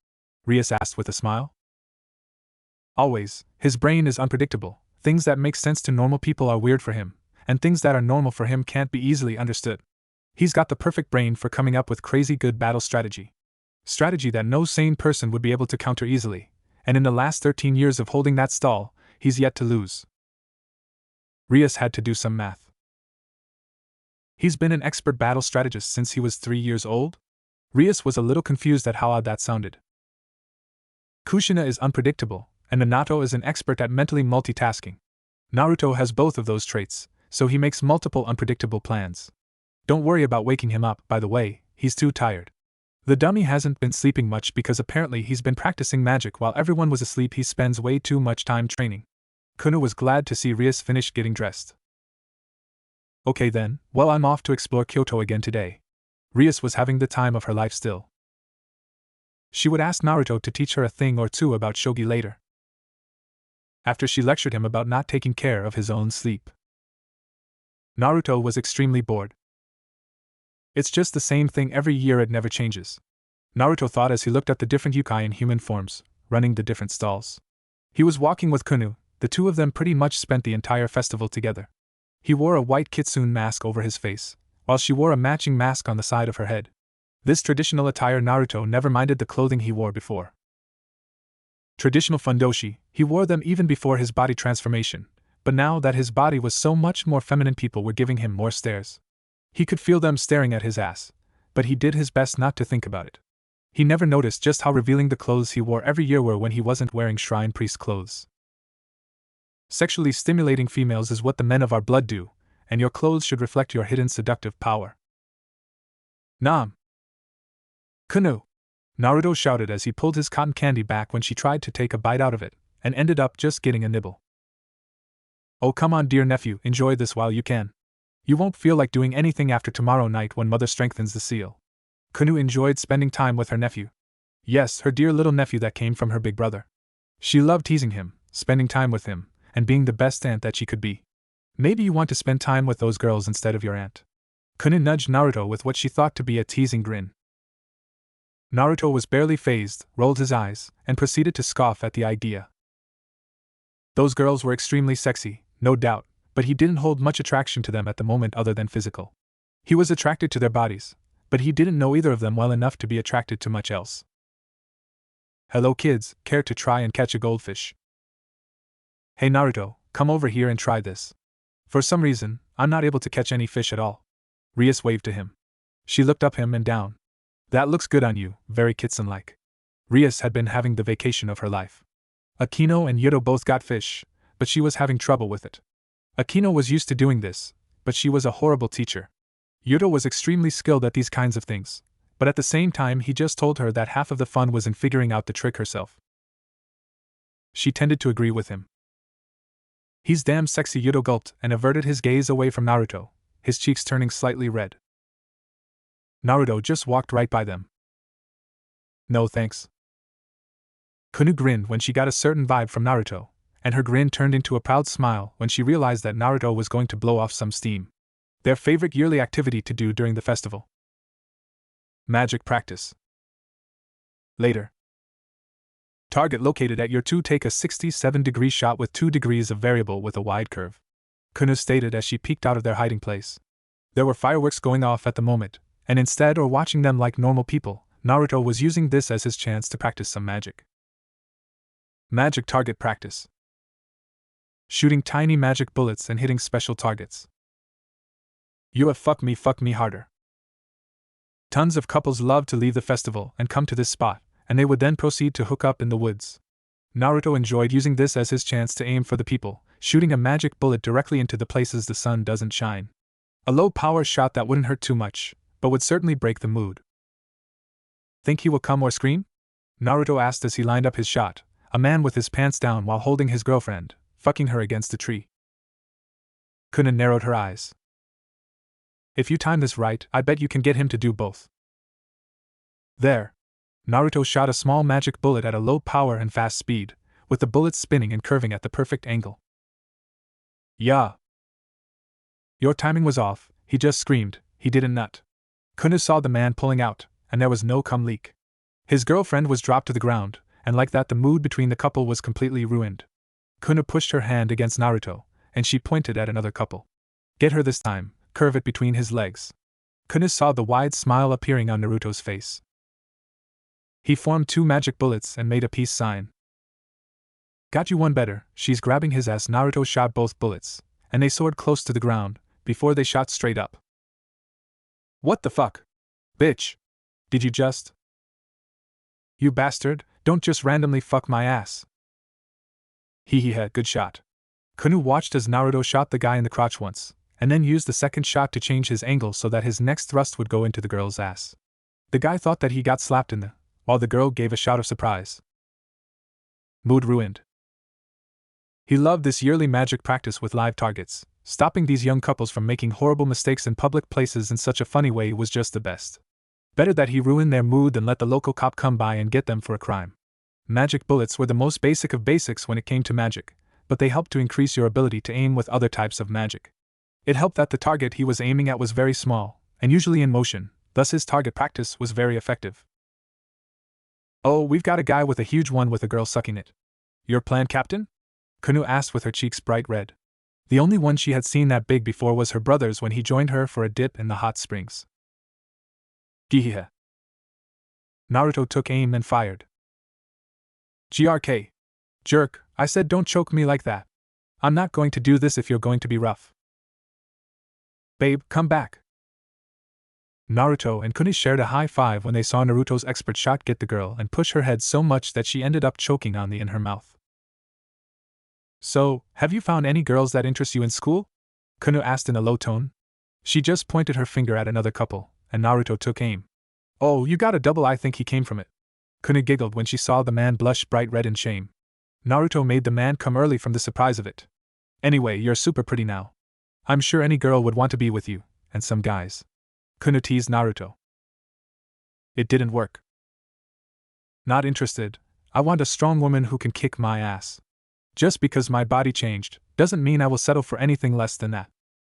Rias asked with a smile. Always. His brain is unpredictable. Things that make sense to normal people are weird for him, and things that are normal for him can't be easily understood. He's got the perfect brain for coming up with crazy good battle strategy. Strategy that no sane person would be able to counter easily, and in the last 13 years of holding that stall, he's yet to lose. Rias had to do some math. He's been an expert battle strategist since he was 3 years old? Rias was a little confused at how odd that sounded. Kushina is unpredictable, and Minato is an expert at mentally multitasking. Naruto has both of those traits, so he makes multiple unpredictable plans. Don't worry about waking him up, by the way, he's too tired. The dummy hasn't been sleeping much because apparently he's been practicing magic while everyone was asleep. He spends way too much time training. Kunu was glad to see Rias finish getting dressed. Okay then, well, I'm off to explore Kyoto again today. Rias was having the time of her life still. She would ask Naruto to teach her a thing or two about shogi later, after she lectured him about not taking care of his own sleep. Naruto was extremely bored. It's just the same thing every year, it never changes. Naruto thought as he looked at the different yokai in human forms, running the different stalls. He was walking with Kunu, the two of them pretty much spent the entire festival together. He wore a white kitsune mask over his face, while she wore a matching mask on the side of her head. This traditional attire, Naruto never minded the clothing he wore before. Traditional fundoshi, he wore them even before his body transformation, but now that his body was so much more feminine, people were giving him more stares. He could feel them staring at his ass, but he did his best not to think about it. He never noticed just how revealing the clothes he wore every year were when he wasn't wearing shrine priest clothes. Sexually stimulating females is what the men of our blood do, and your clothes should reflect your hidden seductive power. Nam! Kunu! Naruto shouted as he pulled his cotton candy back when she tried to take a bite out of it, and ended up just getting a nibble. Oh, come on, dear nephew, enjoy this while you can. You won't feel like doing anything after tomorrow night when mother strengthens the seal. Kunu enjoyed spending time with her nephew. Yes, her dear little nephew that came from her big brother. She loved teasing him, spending time with him, and being the best aunt that she could be. Maybe you want to spend time with those girls instead of your aunt. Kunu nudged Naruto with what she thought to be a teasing grin. Naruto was barely fazed, rolled his eyes, and proceeded to scoff at the idea. Those girls were extremely sexy, no doubt, but he didn't hold much attraction to them at the moment other than physical. He was attracted to their bodies, but he didn't know either of them well enough to be attracted to much else. Hello kids, care to try and catch a goldfish? Hey Naruto, come over here and try this. For some reason, I'm not able to catch any fish at all. Rias waved to him. She looked up him and down. That looks good on you, very kitsune-like. Rias had been having the vacation of her life. Akino and Yuto both got fish, but she was having trouble with it. Akino was used to doing this, but she was a horrible teacher. Yuto was extremely skilled at these kinds of things, but at the same time he just told her that half of the fun was in figuring out the trick herself. She tended to agree with him. "He's damn sexy," Yuto gulped and averted his gaze away from Naruto, his cheeks turning slightly red. Naruto just walked right by them. "No thanks." Kunu grinned when she got a certain vibe from Naruto, and her grin turned into a proud smile when she realized that Naruto was going to blow off some steam. Their favorite yearly activity to do during the festival. Magic practice. Later. Target located at your 2. Take a 67-degree shot with 2 degrees of variable with a wide curve. Kunu stated as she peeked out of their hiding place. There were fireworks going off at the moment, and instead of watching them like normal people, Naruto was using this as his chance to practice some magic. Magic target practice. Shooting tiny magic bullets and hitting special targets. You have fuck me harder. Tons of couples love to leave the festival and come to this spot, and they would then proceed to hook up in the woods. Naruto enjoyed using this as his chance to aim for the people, shooting a magic bullet directly into the places the sun doesn't shine. A low-power shot that wouldn't hurt too much, but would certainly break the mood. Think he will come or scream? Naruto asked as he lined up his shot, a man with his pants down while holding his girlfriend, fucking her against a tree. Kuna narrowed her eyes. If you time this right, I bet you can get him to do both. There. Naruto shot a small magic bullet at a low power and fast speed, with the bullet spinning and curving at the perfect angle. Yeah. Your timing was off, he just screamed, he didn't nut. Kuna saw the man pulling out, and there was no cum leak. His girlfriend was dropped to the ground, and like that the mood between the couple was completely ruined. Kuna pushed her hand against Naruto, and she pointed at another couple. Get her this time, curve it between his legs. Kuna saw the wide smile appearing on Naruto's face. He formed 2 magic bullets and made a peace sign. Got you one better, she's grabbing his ass. Naruto shot both bullets, and they soared close to the ground, before they shot straight up. What the fuck? Bitch! Did you just? You bastard, don't just randomly fuck my ass. Hehehe, good shot. Kunu watched as Naruto shot the guy in the crotch once, and then used the second shot to change his angle so that his next thrust would go into the girl's ass. The guy thought that he got slapped in the, while the girl gave a shout of surprise. Mood ruined. He loved this yearly magic practice with live targets. Stopping these young couples from making horrible mistakes in public places in such a funny way was just the best. Better that he ruin their mood than let the local cop come by and get them for a crime. Magic bullets were the most basic of basics when it came to magic, but they helped to increase your ability to aim with other types of magic. It helped that the target he was aiming at was very small, and usually in motion, thus his target practice was very effective. Oh, we've got a guy with a huge one with a girl sucking it. Your plan, Captain? Kunu asked with her cheeks bright red. The only one she had seen that big before was her brother's when he joined her for a dip in the hot springs. Gihihe. Naruto took aim and fired. GRK. Jerk, I said don't choke me like that. I'm not going to do this if you're going to be rough. Babe, come back. Naruto and Kuni shared a high five when they saw Naruto's expert shot get the girl and push her head so much that she ended up choking on the in her mouth. So, have you found any girls that interest you in school? Kunu asked in a low tone. She just pointed her finger at another couple, and Naruto took aim. Oh, you got a double, I think he came from it. Kunu giggled when she saw the man blush bright red in shame. Naruto made the man come early from the surprise of it. Anyway, you're super pretty now. I'm sure any girl would want to be with you, and some guys. Kunu teased Naruto. It didn't work. Not interested. I want a strong woman who can kick my ass. Just because my body changed, doesn't mean I will settle for anything less than that.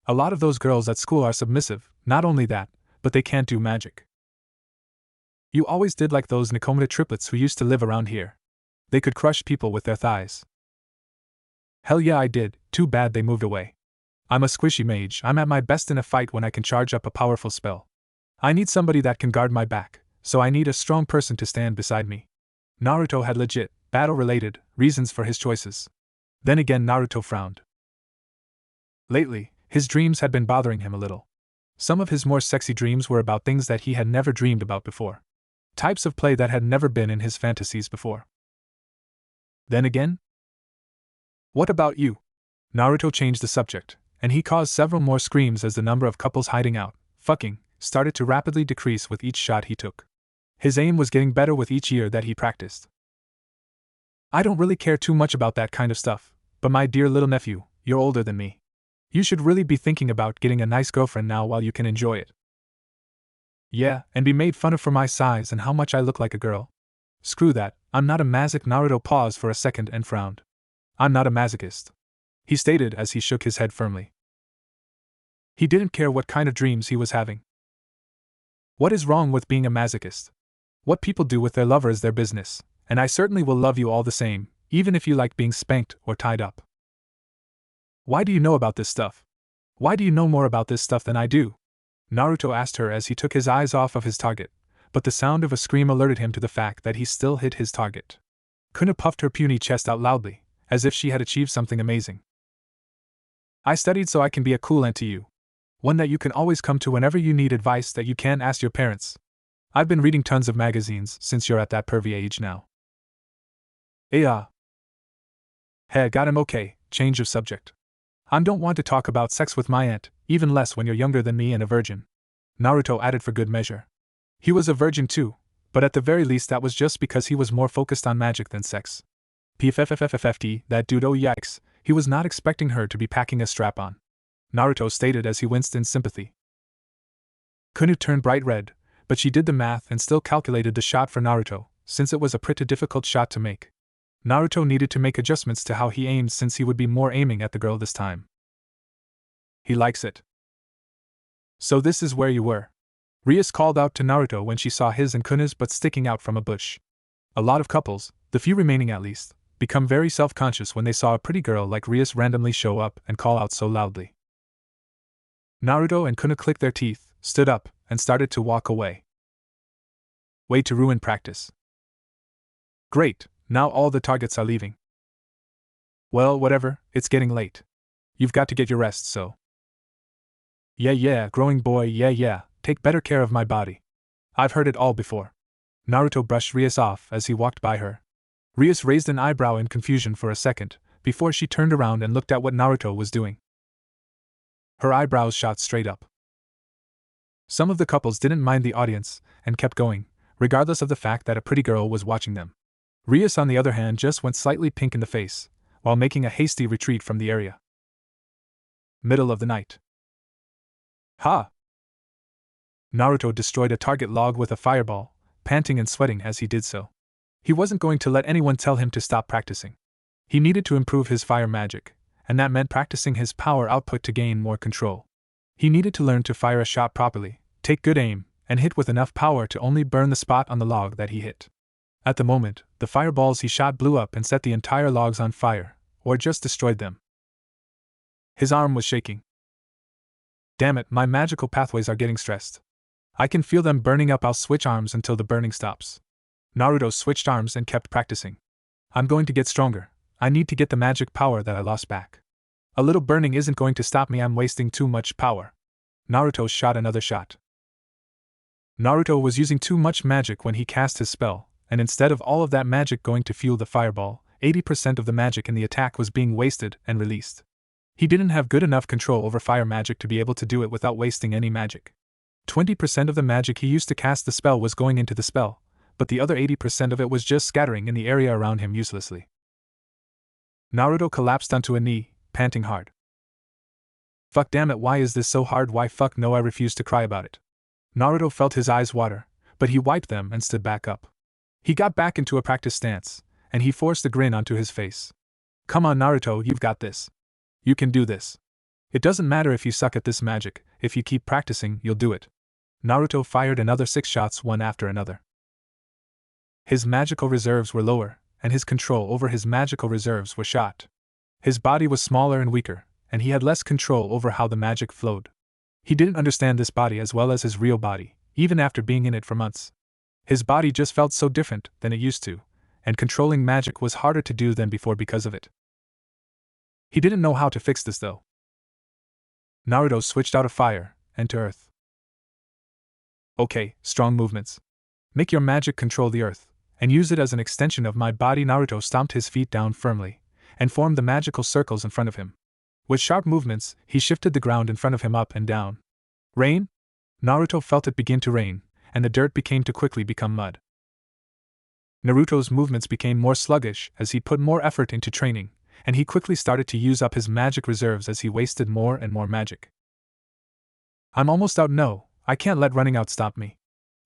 A lot of those girls at school are submissive, not only that, but they can't do magic. You always did like those Nikomata triplets who used to live around here. They could crush people with their thighs. Hell yeah I did, too bad they moved away. I'm a squishy mage, I'm at my best in a fight when I can charge up a powerful spell. I need somebody that can guard my back, so I need a strong person to stand beside me. Naruto had legit, battle-related, reasons for his choices. Then again Naruto frowned. Lately, his dreams had been bothering him a little. Some of his more sexy dreams were about things that he had never dreamed about before. Types of play that had never been in his fantasies before. Then again? What about you? Naruto changed the subject, and he caused several more screams as the number of couples hiding out, fucking, started to rapidly decrease with each shot he took. His aim was getting better with each year that he practiced. I don't really care too much about that kind of stuff, but my dear little nephew, you're older than me. You should really be thinking about getting a nice girlfriend now while you can enjoy it. Yeah, and be made fun of for my size and how much I look like a girl. Screw that, I'm not a masoch. Naruto paused for a second and frowned. I'm not a masochist, he stated as he shook his head firmly. He didn't care what kind of dreams he was having. What is wrong with being a masochist? What people do with their lover is their business, and I certainly will love you all the same, even if you like being spanked or tied up. Why do you know about this stuff? Why do you know more about this stuff than I do? Naruto asked her as he took his eyes off of his target, but the sound of a scream alerted him to the fact that he still hit his target. Kuna puffed her puny chest out loudly, as if she had achieved something amazing. I studied so I can be a cool aunt to you. One that you can always come to whenever you need advice that you can't ask your parents. I've been reading tons of magazines since you're at that pervy age now. Yeah. Hey, got him. Okay, change of subject. I don't want to talk about sex with my aunt, even less when you're younger than me and a virgin. Naruto added for good measure. He was a virgin too, but at the very least that was just because he was more focused on magic than sex. PFFFFFT, that dude, oh yikes, he was not expecting her to be packing a strap-on. Naruto stated as he winced in sympathy. Kuna turned bright red, but she did the math and still calculated the shot for Naruto, since it was a pretty difficult shot to make. Naruto needed to make adjustments to how he aimed since he would be more aiming at the girl this time. He likes it. So this is where you were. Rias called out to Naruto when she saw his and Kuna's butt sticking out from a bush. A lot of couples, the few remaining at least, become very self-conscious when they saw a pretty girl like Rias randomly show up and call out so loudly. Naruto and Kuna clicked their teeth, stood up, and started to walk away. Way to ruin practice. Great, now all the targets are leaving. Well, whatever, it's getting late. You've got to get your rest, so. Yeah, growing boy, yeah, take better care of my body. I've heard it all before. Naruto brushed Rias off as he walked by her. Rias raised an eyebrow in confusion for a second, before she turned around and looked at what Naruto was doing. Her eyebrows shot straight up. Some of the couples didn't mind the audience, and kept going, regardless of the fact that a pretty girl was watching them. Rias, on the other hand, just went slightly pink in the face, while making a hasty retreat from the area. Middle of the night. Ha! Naruto destroyed a target log with a fireball, panting and sweating as he did so. He wasn't going to let anyone tell him to stop practicing. He needed to improve his fire magic, and that meant practicing his power output to gain more control. He needed to learn to fire a shot properly, take good aim, and hit with enough power to only burn the spot on the log that he hit. At the moment, the fireballs he shot blew up and set the entire logs on fire, or just destroyed them. His arm was shaking. Damn it, my magical pathways are getting stressed. I can feel them burning up. I'll switch arms until the burning stops. Naruto switched arms and kept practicing. I'm going to get stronger. I need to get the magic power that I lost back. A little burning isn't going to stop me. I'm wasting too much power. Naruto shot another shot. Naruto was using too much magic when he cast his spell, and instead of all of that magic going to fuel the fireball, 80% of the magic in the attack was being wasted and released. He didn't have good enough control over fire magic to be able to do it without wasting any magic. 20% of the magic he used to cast the spell was going into the spell, but the other 80% of it was just scattering in the area around him uselessly. Naruto collapsed onto a knee, panting hard. Fuck, damn it, why is this so hard? Why fuck no, I refuse to cry about it. Naruto felt his eyes water, but he wiped them and stood back up. He got back into a practice stance, and he forced a grin onto his face. Come on, Naruto, you've got this. You can do this. It doesn't matter if you suck at this magic, if you keep practicing, you'll do it. Naruto fired another 6 shots, one after another. His magical reserves were lower, and his control over his magical reserves was shot. His body was smaller and weaker, and he had less control over how the magic flowed. He didn't understand this body as well as his real body, even after being in it for months. His body just felt so different than it used to, and controlling magic was harder to do than before because of it. He didn't know how to fix this though. Naruto switched out of fire, and to earth. Okay, strong movements. Make your magic control the earth, and use it as an extension of my body. Naruto stomped his feet down firmly, and formed the magical circles in front of him. With sharp movements, he shifted the ground in front of him up and down. Rain? Naruto felt it begin to rain, and the dirt became to quickly become mud. Naruto's movements became more sluggish as he put more effort into training, and he quickly started to use up his magic reserves as he wasted more and more magic. I'm almost out. No, I can't let running out stop me.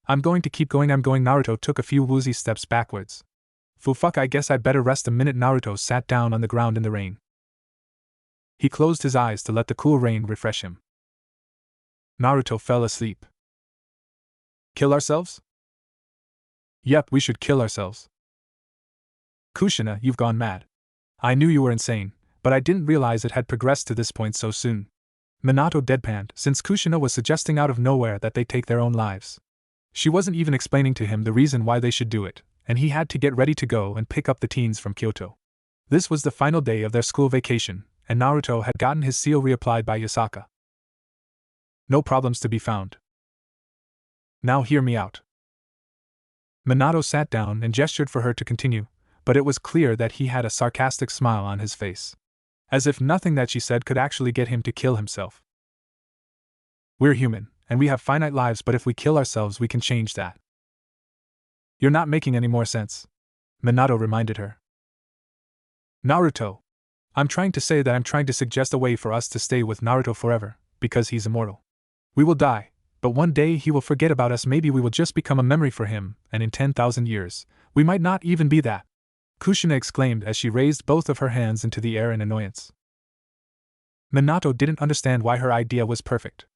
I'm going to keep going. Naruto took a few woozy steps backwards. Fuck, I guess I'd better rest a minute. Naruto sat down on the ground in the rain. He closed his eyes to let the cool rain refresh him. Naruto fell asleep. Kill ourselves? Yep, we should kill ourselves. Kushina, you've gone mad. I knew you were insane, but I didn't realize it had progressed to this point so soon. Minato deadpanned, since Kushina was suggesting out of nowhere that they take their own lives. She wasn't even explaining to him the reason why they should do it, and he had to get ready to go and pick up the teens from Kyoto. This was the final day of their school vacation, and Naruto had gotten his seal reapplied by Yasaka. No problems to be found. Now hear me out. Minato sat down and gestured for her to continue, but it was clear that he had a sarcastic smile on his face. As if nothing that she said could actually get him to kill himself. We're human, and we have finite lives, but if we kill ourselves we can change that. You're not making any more sense, Minato reminded her. Naruto. I'm trying to say that I'm trying to suggest a way for us to stay with Naruto forever, because he's immortal. We will die, but one day he will forget about us. Maybe we will just become a memory for him, and in 10,000 years, we might not even be that. Kushina exclaimed as she raised both of her hands into the air in annoyance. Minato didn't understand why her idea was perfect.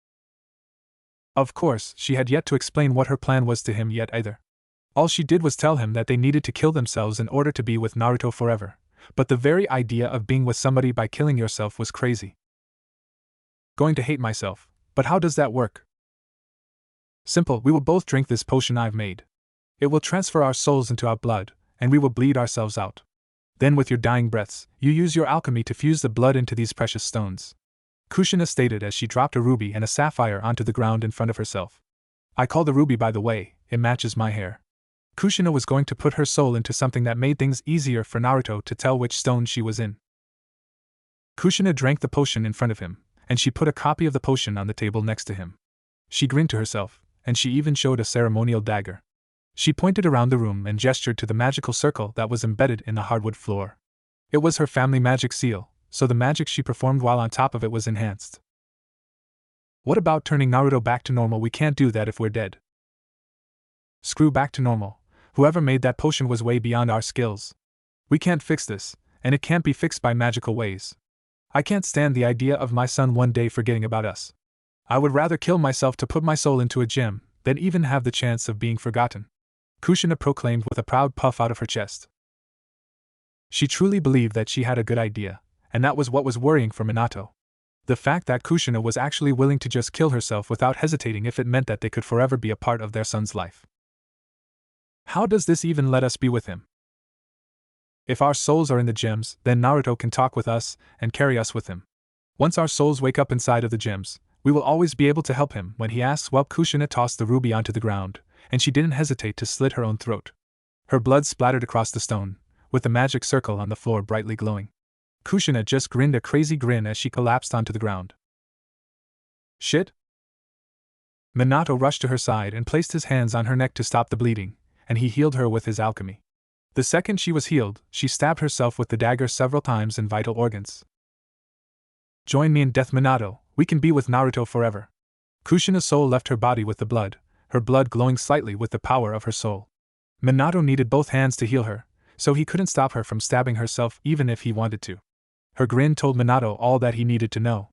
Of course, she had yet to explain what her plan was to him yet either. All she did was tell him that they needed to kill themselves in order to be with Naruto forever, but the very idea of being with somebody by killing yourself was crazy. Going to hate myself, but how does that work? Simple, we will both drink this potion I've made. It will transfer our souls into our blood, and we will bleed ourselves out. Then with your dying breaths, you use your alchemy to fuse the blood into these precious stones. Kushina stated as she dropped a ruby and a sapphire onto the ground in front of herself. I call the ruby, by the way, it matches my hair. Kushina was going to put her soul into something that made things easier for Naruto to tell which stone she was in. Kushina drank the potion in front of him, and she put a copy of the potion on the table next to him. She grinned to herself, and she even showed a ceremonial dagger. She pointed around the room and gestured to the magical circle that was embedded in the hardwood floor. It was her family magic seal, so the magic she performed while on top of it was enhanced. What about turning Naruto back to normal? We can't do that if we're dead. Screw back to normal. Whoever made that potion was way beyond our skills. We can't fix this, and it can't be fixed by magical ways. I can't stand the idea of my son one day forgetting about us. I would rather kill myself to put my soul into a gem than even have the chance of being forgotten. Kushina proclaimed with a proud puff out of her chest. She truly believed that she had a good idea, and that was what was worrying for Minato. The fact that Kushina was actually willing to just kill herself without hesitating if it meant that they could forever be a part of their son's life. How does this even let us be with him? If our souls are in the gems, then Naruto can talk with us and carry us with him. Once our souls wake up inside of the gems, we will always be able to help him when he asks. Well, Kushina tossed the ruby onto the ground, and she didn't hesitate to slit her own throat. Her blood splattered across the stone, with the magic circle on the floor brightly glowing. Kushina just grinned a crazy grin as she collapsed onto the ground. Shit? Minato rushed to her side and placed his hands on her neck to stop the bleeding, and he healed her with his alchemy. The second she was healed, she stabbed herself with the dagger several times in vital organs. Join me in death, Minato, we can be with Naruto forever. Kushina's soul left her body with the blood, her blood glowing slightly with the power of her soul. Minato needed both hands to heal her, so he couldn't stop her from stabbing herself even if he wanted to. Her grin told Minato all that he needed to know.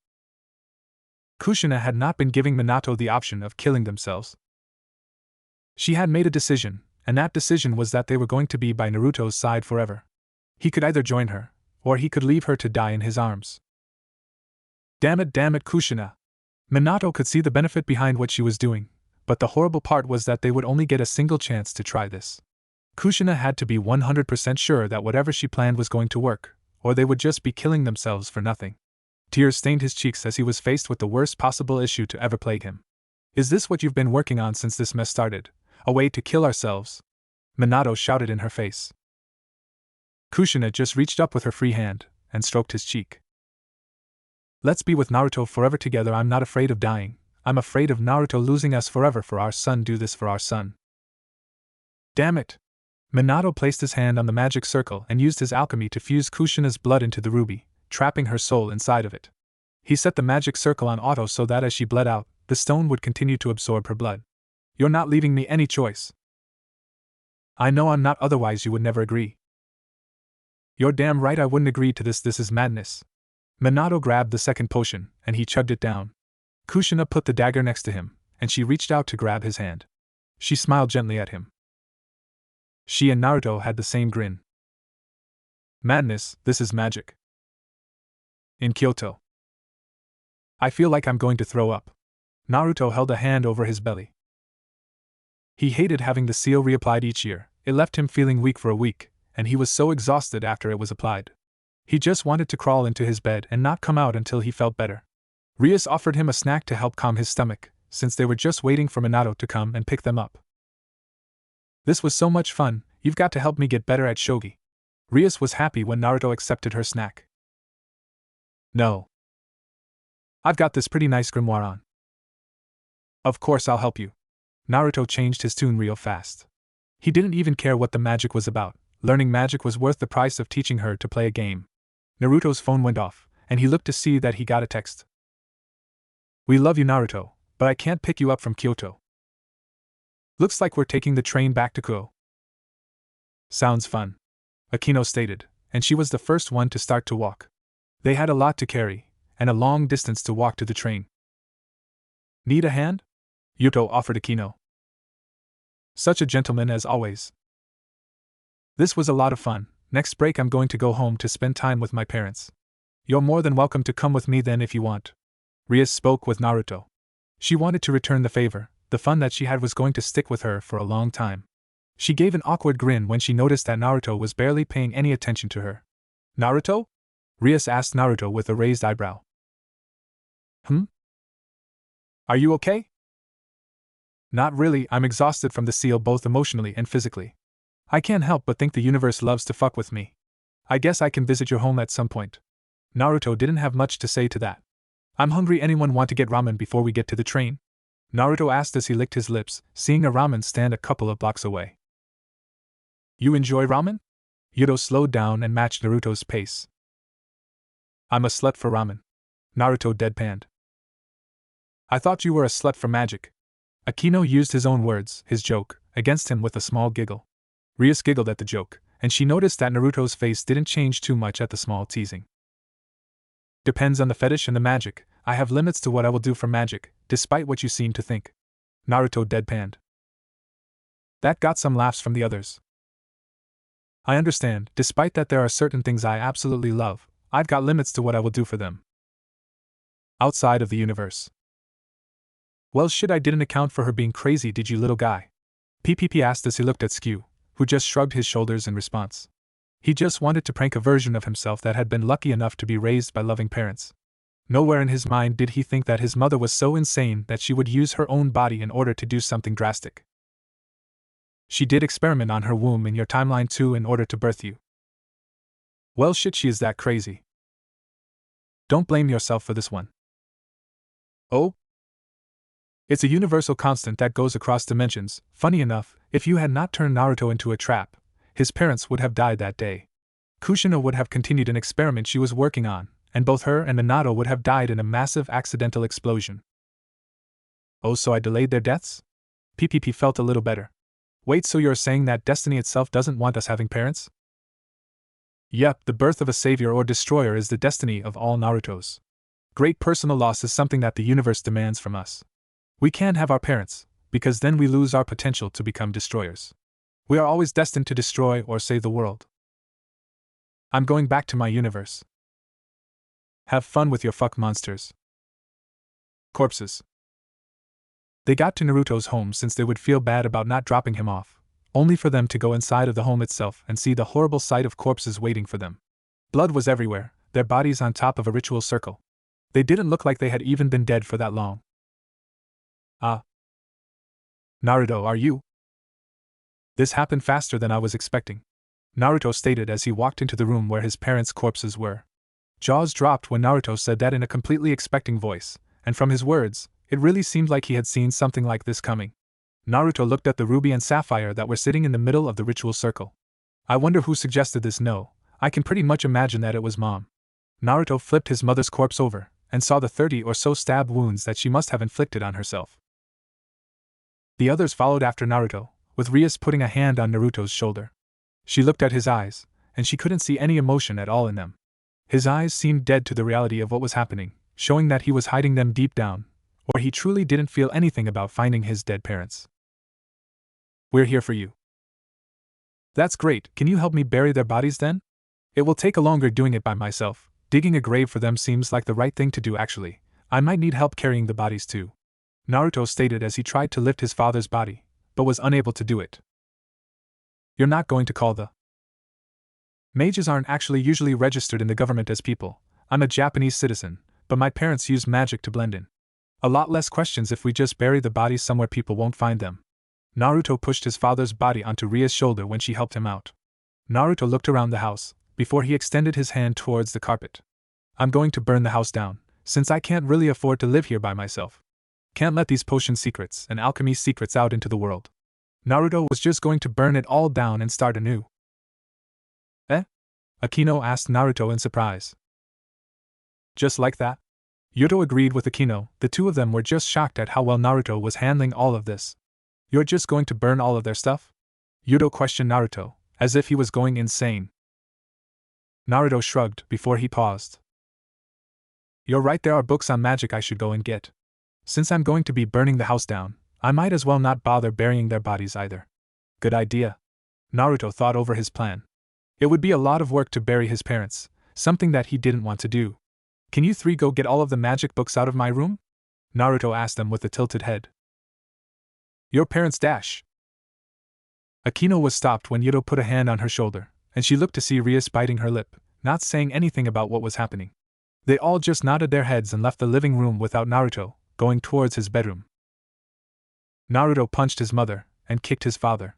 Kushina had not been giving Minato the option of killing themselves. She had made a decision, and that decision was that they were going to be by Naruto's side forever. He could either join her, or he could leave her to die in his arms. Damn it, Kushina! Minato could see the benefit behind what she was doing, but the horrible part was that they would only get a single chance to try this. Kushina had to be 100% sure that whatever she planned was going to work, or they would just be killing themselves for nothing. Tears stained his cheeks as he was faced with the worst possible issue to ever plague him. Is this what you've been working on since this mess started? A way to kill ourselves? Minato shouted in her face. Kushina just reached up with her free hand and stroked his cheek. Let's be with Naruto forever together. I'm not afraid of dying, I'm afraid of Naruto losing us forever for our son. Do this for our son. Damn it! Minato placed his hand on the magic circle and used his alchemy to fuse Kushina's blood into the ruby, trapping her soul inside of it. He set the magic circle on auto so that as she bled out, the stone would continue to absorb her blood. You're not leaving me any choice. I know I'm not, otherwise you would never agree. You're damn right I wouldn't agree to this. This is madness. Minato grabbed the second potion, and he chugged it down. Kushina put the dagger next to him, and she reached out to grab his hand. She smiled gently at him. She and Naruto had the same grin. Madness, this is magic. In Kyoto. I feel like I'm going to throw up. Naruto held a hand over his belly. He hated having the seal reapplied each year. It left him feeling weak for a week, and he was so exhausted after it was applied. He just wanted to crawl into his bed and not come out until he felt better. Rias offered him a snack to help calm his stomach, since they were just waiting for Minato to come and pick them up. This was so much fun, you've got to help me get better at shogi. Rias was happy when Naruto accepted her snack. No. I've got this pretty nice grimoire on. Of course I'll help you. Naruto changed his tune real fast. He didn't even care what the magic was about. Learning magic was worth the price of teaching her to play a game. Naruto's phone went off, and he looked to see that he got a text. We love you, Naruto, but I can't pick you up from Kyoto. Looks like we're taking the train back to Kuo. Sounds fun. Akino stated, and she was the first one to start to walk. They had a lot to carry, and a long distance to walk to the train. Need a hand? Yuto offered Akino. Such a gentleman as always. This was a lot of fun. Next break I'm going to go home to spend time with my parents. You're more than welcome to come with me then if you want. Rias spoke with Naruto. She wanted to return the favor. The fun that she had was going to stick with her for a long time. She gave an awkward grin when she noticed that Naruto was barely paying any attention to her. Naruto? Rias asked Naruto with a raised eyebrow. Are you okay? Not really, I'm exhausted from the seal both emotionally and physically. I can't help but think the universe loves to fuck with me. I guess I can visit your home at some point. Naruto didn't have much to say to that. I'm hungry, anyone want to get ramen before we get to the train? Naruto asked as he licked his lips, seeing a ramen stand a couple of blocks away. You enjoy ramen? Yuto slowed down and matched Naruto's pace. I'm a slut for ramen. Naruto deadpanned. I thought you were a slut for magic. Akino used his own words, his joke, against him with a small giggle. Rias giggled at the joke, and she noticed that Naruto's face didn't change too much at the small teasing. Depends on the fetish and the magic. I have limits to what I will do for magic, despite what you seem to think. Naruto deadpanned. That got some laughs from the others. I understand, despite that there are certain things I absolutely love, I've got limits to what I will do for them. Outside of the universe. Well shit, I didn't account for her being crazy, did you, little guy? PPP asked as he looked at Skew, who just shrugged his shoulders in response. He just wanted to prank a version of himself that had been lucky enough to be raised by loving parents. Nowhere in his mind did he think that his mother was so insane that she would use her own body in order to do something drastic. She did experiment on her womb in your timeline too in order to birth you. Well shit, she is that crazy. Don't blame yourself for this one. Oh? It's a universal constant that goes across dimensions. Funny enough, if you had not turned Naruto into a trap, his parents would have died that day. Kushina would have continued an experiment she was working on, and both her and Minato would have died in a massive accidental explosion. Oh, so I delayed their deaths? PPP felt a little better. Wait, so you're saying that destiny itself doesn't want us having parents? Yep, the birth of a savior or destroyer is the destiny of all Narutos. Great personal loss is something that the universe demands from us. We can't have our parents, because then we lose our potential to become destroyers. We are always destined to destroy or save the world. I'm going back to my universe. Have fun with your fuck monsters. Corpses. They got to Naruto's home since they would feel bad about not dropping him off, only for them to go inside of the home itself and see the horrible sight of corpses waiting for them. Blood was everywhere, their bodies on top of a ritual circle. They didn't look like they had even been dead for that long. Ah. Naruto, are you? This happened faster than I was expecting, Naruto stated as he walked into the room where his parents' corpses were. Jaws dropped when Naruto said that in a completely expecting voice, and from his words, It really seemed like he had seen something like this coming. Naruto looked at the ruby and sapphire that were sitting in the middle of the ritual circle. I wonder who suggested this. No, I can pretty much imagine that it was Mom. Naruto flipped his mother's corpse over, and saw the 30 or so stab wounds that she must have inflicted on herself. The others followed after Naruto, with Rias putting a hand on Naruto's shoulder. She looked at his eyes, and she couldn't see any emotion at all in them. His eyes seemed dead to the reality of what was happening, showing that he was hiding them deep down, or he truly didn't feel anything about finding his dead parents. We're here for you. That's great, can you help me bury their bodies then? It will take longer doing it by myself. Digging a grave for them seems like the right thing to do actually. I might need help carrying the bodies too. Naruto stated as he tried to lift his father's body, but was unable to do it. You're not going to call the mages aren't actually usually registered in the government as people. I'm a Japanese citizen, but my parents use magic to blend in. A lot less questions if we just bury the bodies somewhere people won't find them. Naruto pushed his father's body onto Ria's shoulder when she helped him out. Naruto looked around the house, before he extended his hand towards the carpet. I'm going to burn the house down, since I can't really afford to live here by myself. Can't let these potion secrets and alchemy secrets out into the world. Naruto was just going to burn it all down and start anew. Eh? Akino asked Naruto in surprise. Just like that? Yuto agreed with Akino. The two of them were just shocked at how well Naruto was handling all of this. You're just going to burn all of their stuff? Yuto questioned Naruto, as if he was going insane. Naruto shrugged before he paused. You're right, there are books on magic I should go and get. Since I'm going to be burning the house down, I might as well not bother burying their bodies either. Good idea. Naruto thought over his plan. It would be a lot of work to bury his parents, something that he didn't want to do. Can you three go get all of the magic books out of my room? Naruto asked them with a tilted head. Your parents dash. Akino was stopped when Yuto put a hand on her shoulder, and she looked to see Rias biting her lip, not saying anything about what was happening. They all just nodded their heads and left the living room without Naruto, going towards his bedroom. Naruto punched his mother, and kicked his father.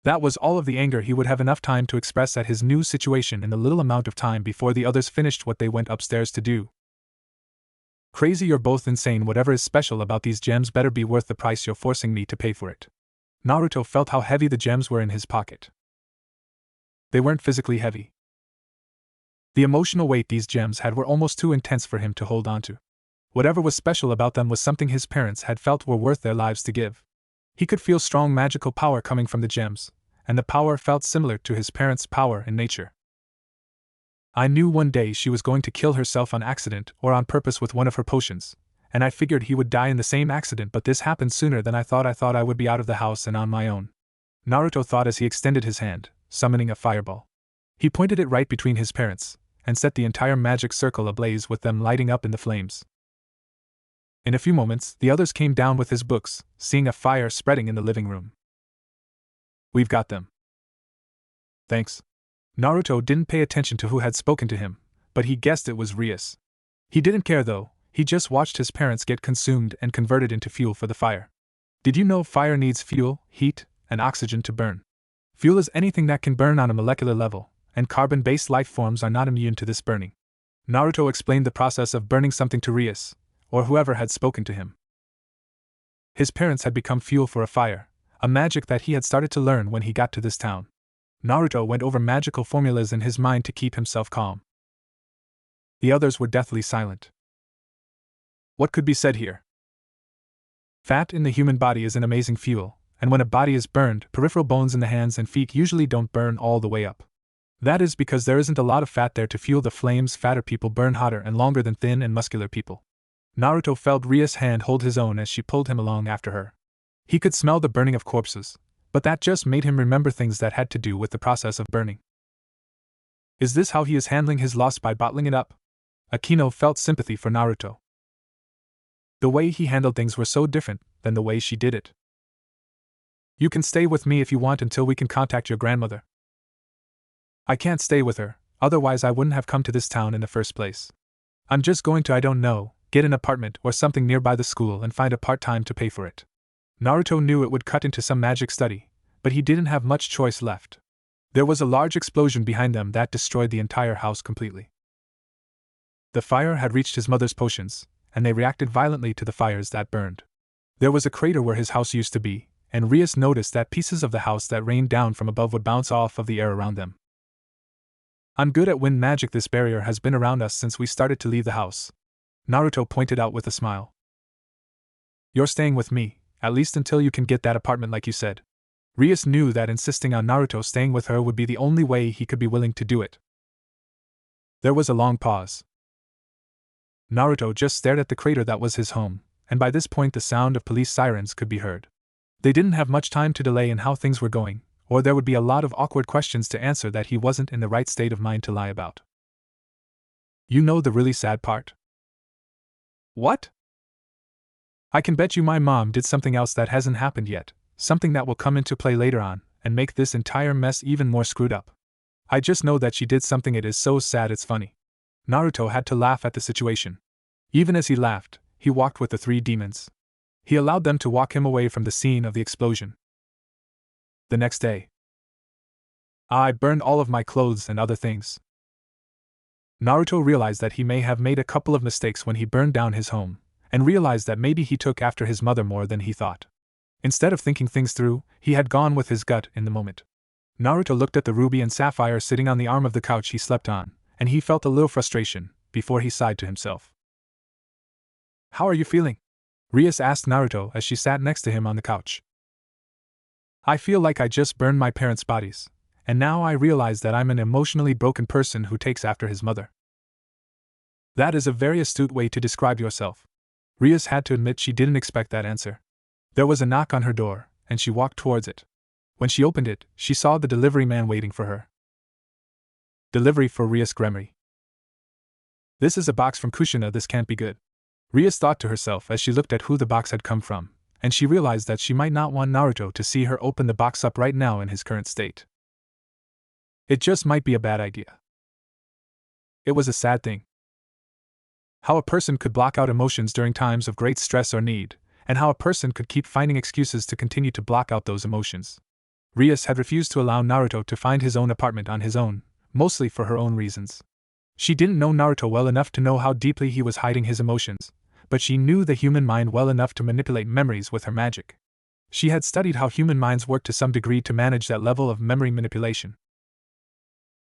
That was all of the anger he would have enough time to express at his new situation in the little amount of time before the others finished what they went upstairs to do. Crazy, you're both insane. Whatever is special about these gems better be worth the price you're forcing me to pay for it. Naruto felt how heavy the gems were in his pocket. They weren't physically heavy. The emotional weight these gems had were almost too intense for him to hold on to. Whatever was special about them was something his parents had felt were worth their lives to give. He could feel strong magical power coming from the gems, and the power felt similar to his parents' power in nature. I knew one day she was going to kill herself on accident or on purpose with one of her potions, and I figured he would die in the same accident, but this happened sooner than I thought. I thought I would be out of the house and on my own. Naruto thought as he extended his hand, summoning a fireball. He pointed it right between his parents, and set the entire magic circle ablaze with them lighting up in the flames. In a few moments, the others came down with his books, seeing a fire spreading in the living room. We've got them. Thanks. Naruto didn't pay attention to who had spoken to him, but he guessed it was Rias. He didn't care though, he just watched his parents get consumed and converted into fuel for the fire. Did you know fire needs fuel, heat, and oxygen to burn? Fuel is anything that can burn on a molecular level, and carbon-based life forms are not immune to this burning. Naruto explained the process of burning something to Rias, or whoever had spoken to him. His parents had become fuel for a fire, a magic that he had started to learn when he got to this town. Naruto went over magical formulas in his mind to keep himself calm. The others were deathly silent. What could be said here? Fat in the human body is an amazing fuel, and when a body is burned, peripheral bones in the hands and feet usually don't burn all the way up. That is because there isn't a lot of fat there to fuel the flames. Fatter people burn hotter and longer than thin and muscular people. Naruto felt Ria's hand hold his own as she pulled him along after her. He could smell the burning of corpses, but that just made him remember things that had to do with the process of burning. Is this how he is handling his loss, by bottling it up? Akino felt sympathy for Naruto. The way he handled things were so different than the way she did it. You can stay with me if you want until we can contact your grandmother. I can't stay with her, otherwise I wouldn't have come to this town in the first place. I'm just going to, I don't know, get an apartment or something nearby the school and find a part-time to pay for it. Naruto knew it would cut into some magic study, but he didn't have much choice left. There was a large explosion behind them that destroyed the entire house completely. The fire had reached his mother's potions, and they reacted violently to the fires that burned. There was a crater where his house used to be, and Rias noticed that pieces of the house that rained down from above would bounce off of the air around them. I'm good at wind magic. This barrier has been around us since we started to leave the house, Naruto pointed out with a smile. You're staying with me, at least until you can get that apartment like you said. Rias knew that insisting on Naruto staying with her would be the only way he could be willing to do it. There was a long pause. Naruto just stared at the crater that was his home, and by this point the sound of police sirens could be heard. They didn't have much time to delay in how things were going, or there would be a lot of awkward questions to answer that he wasn't in the right state of mind to lie about. You know the really sad part? What? I can bet you my mom did something else that hasn't happened yet, something that will come into play later on, and make this entire mess even more screwed up. I just know that she did something. It is so sad it's funny. Naruto had to laugh at the situation. Even as he laughed, he walked with the three demons. He allowed them to walk him away from the scene of the explosion. The next day, I burned all of my clothes and other things. Naruto realized that he may have made a couple of mistakes when he burned down his home, and realized that maybe he took after his mother more than he thought. Instead of thinking things through, he had gone with his gut in the moment. Naruto looked at the ruby and sapphire sitting on the arm of the couch he slept on, and he felt a little frustration, before he sighed to himself. How are you feeling? Rias asked Naruto as she sat next to him on the couch. I feel like I just burned my parents' bodies, and now I realize that I'm an emotionally broken person who takes after his mother. That is a very astute way to describe yourself. Rias had to admit she didn't expect that answer. There was a knock on her door, and she walked towards it. When she opened it, she saw the delivery man waiting for her. Delivery for Rias Gremory. This is a box from Kushina. This can't be good. Rias thought to herself as she looked at who the box had come from, and she realized that she might not want Naruto to see her open the box up right now in his current state. It just might be a bad idea. It was a sad thing. How a person could block out emotions during times of great stress or need, and how a person could keep finding excuses to continue to block out those emotions. Rias had refused to allow Naruto to find his own apartment on his own, mostly for her own reasons. She didn't know Naruto well enough to know how deeply he was hiding his emotions, but she knew the human mind well enough to manipulate memories with her magic. She had studied how human minds work to some degree to manage that level of memory manipulation.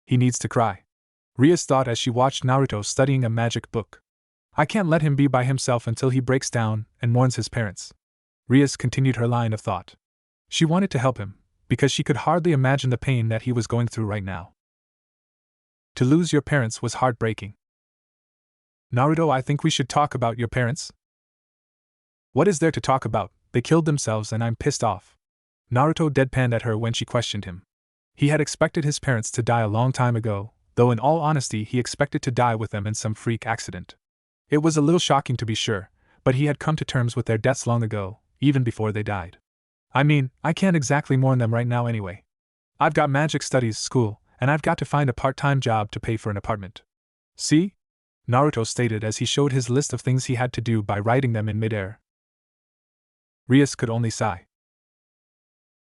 He needs to cry, Rias thought as she watched Naruto studying a magic book. I can't let him be by himself until he breaks down and mourns his parents. Rias continued her line of thought. She wanted to help him, because she could hardly imagine the pain that he was going through right now. To lose your parents was heartbreaking. Naruto, I think we should talk about your parents. What is there to talk about? They killed themselves and I'm pissed off. Naruto deadpanned at her when she questioned him. He had expected his parents to die a long time ago, though in all honesty he expected to die with them in some freak accident. It was a little shocking to be sure, but he had come to terms with their deaths long ago, even before they died. I mean, I can't exactly mourn them right now anyway. I've got magic studies, school, and I've got to find a part-time job to pay for an apartment. See? Naruto stated as he showed his list of things he had to do by writing them in midair. Rias could only sigh.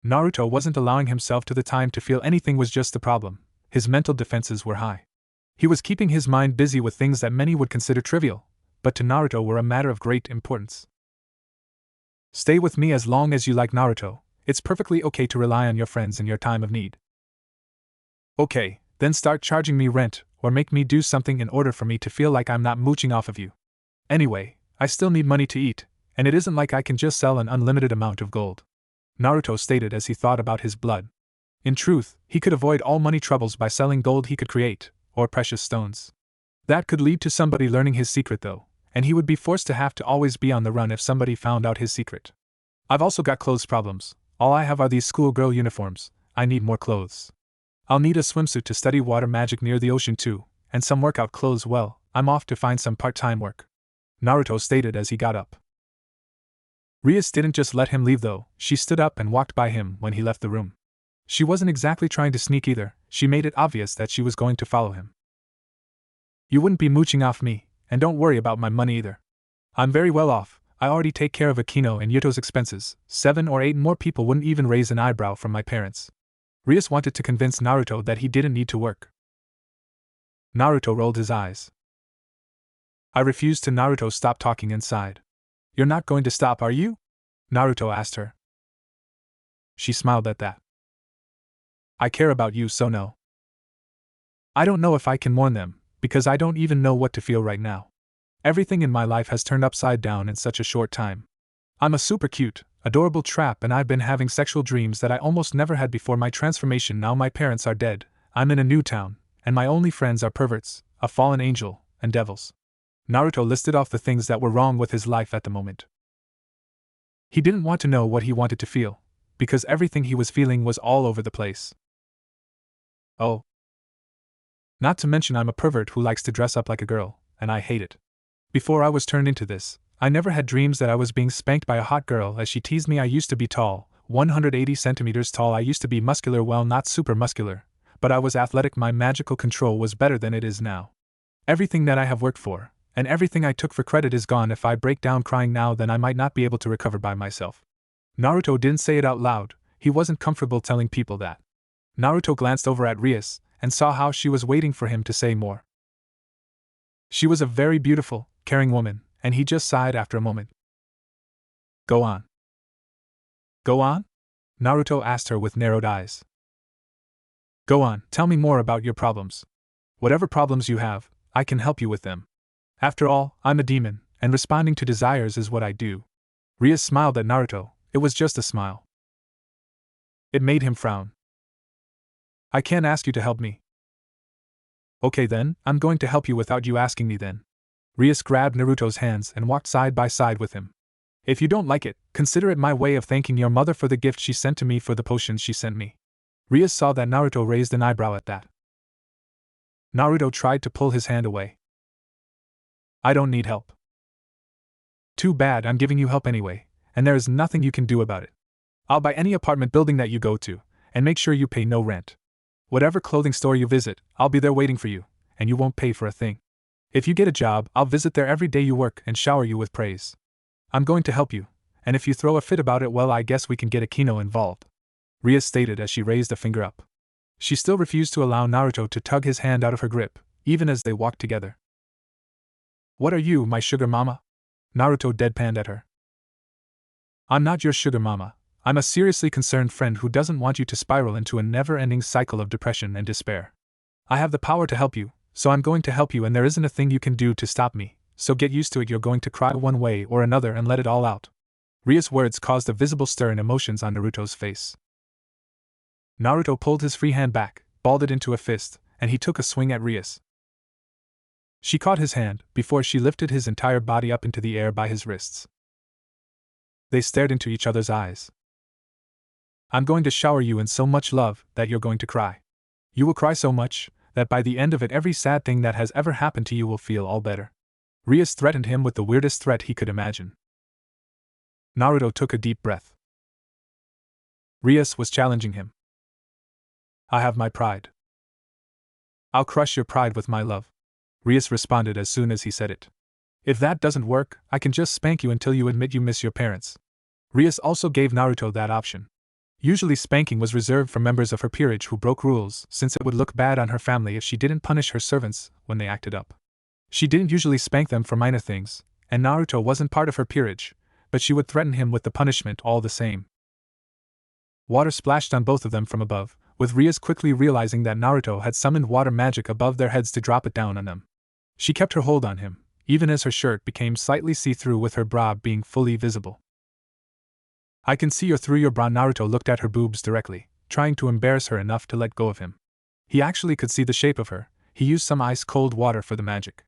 Naruto wasn't allowing himself to the time to feel anything was just the problem. His mental defenses were high. He was keeping his mind busy with things that many would consider trivial, but to Naruto were a matter of great importance. Stay with me as long as you like, Naruto. It's perfectly okay to rely on your friends in your time of need. Okay, then start charging me rent, or make me do something in order for me to feel like I'm not mooching off of you. Anyway, I still need money to eat, and it isn't like I can just sell an unlimited amount of gold. Naruto stated as he thought about his blood. In truth, he could avoid all money troubles by selling gold he could create, or precious stones. That could lead to somebody learning his secret though, and he would be forced to have to always be on the run if somebody found out his secret. I've also got clothes problems. All I have are these schoolgirl uniforms. I need more clothes. I'll need a swimsuit to study water magic near the ocean too, and some workout clothes. Well, I'm off to find some part-time work. Naruto stated as he got up. Rias didn't just let him leave though, she stood up and walked by him when he left the room. She wasn't exactly trying to sneak either, she made it obvious that she was going to follow him. You wouldn't be mooching off me, and don't worry about my money either. I'm very well off, I already take care of Akino and Yuto's expenses. 7 or 8 more people wouldn't even raise an eyebrow from my parents. Rias wanted to convince Naruto that he didn't need to work. Naruto rolled his eyes. I refused to. Naruto stopped talking and sighed. You're not going to stop, are you? Naruto asked her. She smiled at that. I care about you, so no. I don't know if I can mourn them, because I don't even know what to feel right now. Everything in my life has turned upside down in such a short time. I'm a super cute, adorable trap, and I've been having sexual dreams that I almost never had before my transformation. Now my parents are dead, I'm in a new town, and my only friends are perverts, a fallen angel, and devils. Naruto listed off the things that were wrong with his life at the moment. He didn't want to know what he wanted to feel, because everything he was feeling was all over the place. Oh. Not to mention I'm a pervert who likes to dress up like a girl, and I hate it. Before I was turned into this, I never had dreams that I was being spanked by a hot girl as she teased me. I used to be tall, 180 centimeters tall. I used to be muscular, well, not super muscular, but I was athletic. My magical control was better than it is now. Everything that I have worked for, and everything I took for credit is gone. If I break down crying now, then I might not be able to recover by myself. Naruto didn't say it out loud, he wasn't comfortable telling people that. Naruto glanced over at Rias, and saw how she was waiting for him to say more. She was a very beautiful, caring woman, and he just sighed after a moment. Go on. Go on? Naruto asked her with narrowed eyes. Go on, tell me more about your problems. Whatever problems you have, I can help you with them. After all, I'm a demon, and responding to desires is what I do. Rias smiled at Naruto. It was just a smile. It made him frown. I can't ask you to help me. Okay then, I'm going to help you without you asking me then. Rias grabbed Naruto's hands and walked side by side with him. If you don't like it, consider it my way of thanking your mother for the gift she sent to me, for the potions she sent me. Rias saw that Naruto raised an eyebrow at that. Naruto tried to pull his hand away. I don't need help. Too bad, I'm giving you help anyway, and there is nothing you can do about it. I'll buy any apartment building that you go to, and make sure you pay no rent. Whatever clothing store you visit, I'll be there waiting for you, and you won't pay for a thing. If you get a job, I'll visit there every day you work and shower you with praise. I'm going to help you, and if you throw a fit about it, well, I guess we can get Akino involved. Rias stated as she raised a finger up. She still refused to allow Naruto to tug his hand out of her grip, even as they walked together. What are you, my sugar mama? Naruto deadpanned at her. I'm not your sugar mama. I'm a seriously concerned friend who doesn't want you to spiral into a never-ending cycle of depression and despair. I have the power to help you, so I'm going to help you, and there isn't a thing you can do to stop me, so get used to it. You're going to cry one way or another and let it all out. Rias' words caused a visible stir in emotions on Naruto's face. Naruto pulled his free hand back, balled it into a fist, and he took a swing at Rias. She caught his hand before she lifted his entire body up into the air by his wrists. They stared into each other's eyes. I'm going to shower you in so much love that you're going to cry. You will cry so much that by the end of it, every sad thing that has ever happened to you will feel all better. Rias threatened him with the weirdest threat he could imagine. Naruto took a deep breath. Rias was challenging him. I have my pride. I'll crush your pride with my love. Rias responded as soon as he said it. If that doesn't work, I can just spank you until you admit you miss your parents. Rias also gave Naruto that option. Usually spanking was reserved for members of her peerage who broke rules, since it would look bad on her family if she didn't punish her servants when they acted up. She didn't usually spank them for minor things, and Naruto wasn't part of her peerage, but she would threaten him with the punishment all the same. Water splashed on both of them from above, with Rias quickly realizing that Naruto had summoned water magic above their heads to drop it down on them. She kept her hold on him, even as her shirt became slightly see-through with her bra being fully visible. I can see you're through your bra. Naruto looked at her boobs directly, trying to embarrass her enough to let go of him. He actually could see the shape of her. He used some ice-cold water for the magic.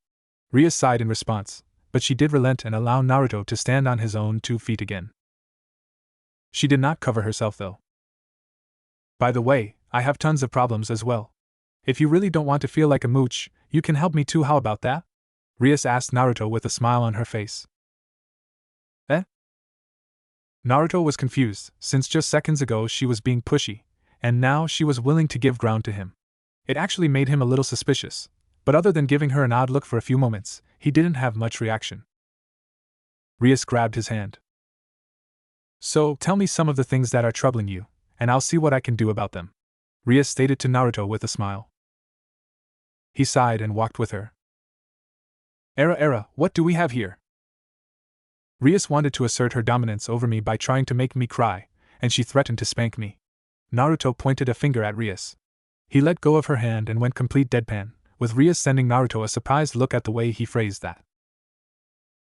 Rias sighed in response, but she did relent and allow Naruto to stand on his own 2 feet again. She did not cover herself though. By the way, I have tons of problems as well. If you really don't want to feel like a mooch, you can help me too. How about that? Rias asked Naruto with a smile on her face. Eh? Naruto was confused, since just seconds ago she was being pushy, and now she was willing to give ground to him. It actually made him a little suspicious, but other than giving her an odd look for a few moments, he didn't have much reaction. Rias grabbed his hand. So, tell me some of the things that are troubling you, and I'll see what I can do about them. Rias stated to Naruto with a smile. He sighed and walked with her. What do we have here? Rias wanted to assert her dominance over me by trying to make me cry, and she threatened to spank me. Naruto pointed a finger at Rias. He let go of her hand and went complete deadpan, with Rias sending Naruto a surprised look at the way he phrased that.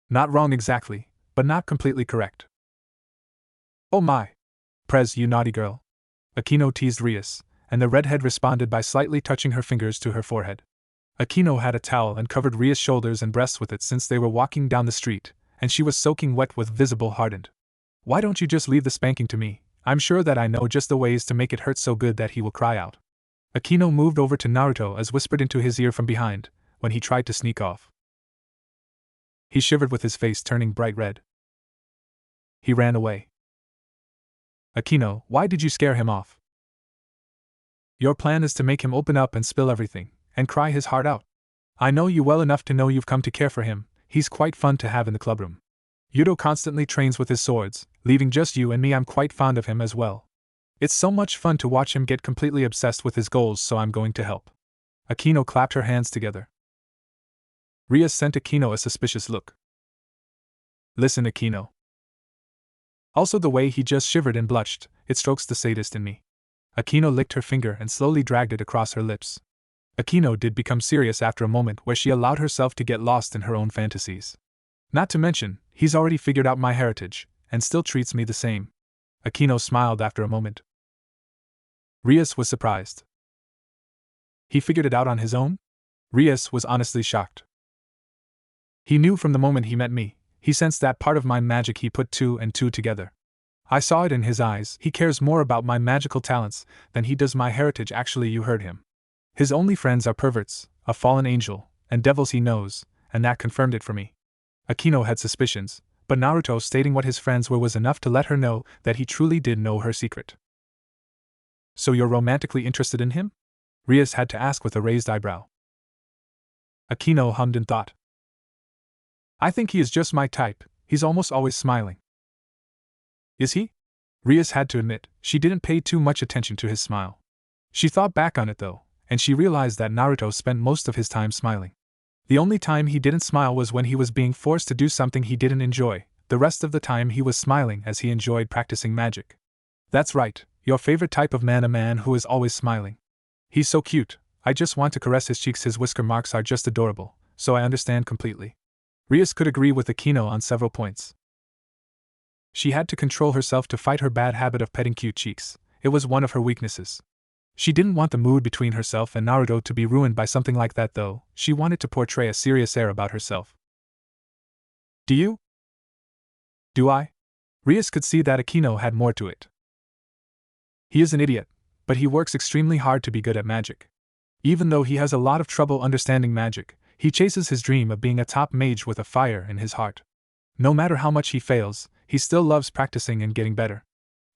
Not wrong exactly, but not completely correct. Oh my! Prez, you naughty girl. Akino teased Rias, and the redhead responded by slightly touching her fingers to her forehead. Akino had a towel and covered Rias' shoulders and breasts with it since they were walking down the street, and she was soaking wet with visible hardened. Why don't you just leave the spanking to me? I'm sure that I know just the ways to make it hurt so good that he will cry out. Akino moved over to Naruto as whispered into his ear from behind, when he tried to sneak off. He shivered with his face turning bright red. He ran away. Akino, why did you scare him off? Your plan is to make him open up and spill everything, and cry his heart out. I know you well enough to know you've come to care for him. He's quite fun to have in the clubroom. Yuto constantly trains with his swords, leaving just you and me. I'm quite fond of him as well. It's so much fun to watch him get completely obsessed with his goals, so I'm going to help. Akino clapped her hands together. Rias sent Akino a suspicious look. Listen, Akino. Also the way he just shivered and blushed, it strokes the sadist in me. Akino licked her finger and slowly dragged it across her lips. Akino did become serious after a moment where she allowed herself to get lost in her own fantasies. Not to mention, he's already figured out my heritage, and still treats me the same. Akino smiled after a moment. Rias was surprised. He figured it out on his own? Rias was honestly shocked. He knew from the moment he met me, he sensed that part of my magic. He put two and two together. I saw it in his eyes. He cares more about my magical talents than he does my heritage. Actually, you heard him. His only friends are perverts, a fallen angel, and devils he knows, and that confirmed it for me. Akino had suspicions, but Naruto stating what his friends were was enough to let her know that he truly did know her secret. So you're romantically interested in him? Rias had to ask with a raised eyebrow. Akino hummed in thought. I think he is just my type. He's almost always smiling. Is he? Rias had to admit, she didn't pay too much attention to his smile. She thought back on it though, and she realized that Naruto spent most of his time smiling. The only time he didn't smile was when he was being forced to do something he didn't enjoy. The rest of the time he was smiling as he enjoyed practicing magic. That's right, your favorite type of man, a man who is always smiling. He's so cute, I just want to caress his cheeks. His whisker marks are just adorable, so I understand completely. Rias could agree with Akino on several points. She had to control herself to fight her bad habit of petting cute cheeks. It was one of her weaknesses. She didn't want the mood between herself and Naruto to be ruined by something like that though. She wanted to portray a serious air about herself. Do you? Do I? Rias could see that Akino had more to it. He is an idiot, but he works extremely hard to be good at magic. Even though he has a lot of trouble understanding magic, he chases his dream of being a top mage with a fire in his heart. No matter how much he fails, he still loves practicing and getting better.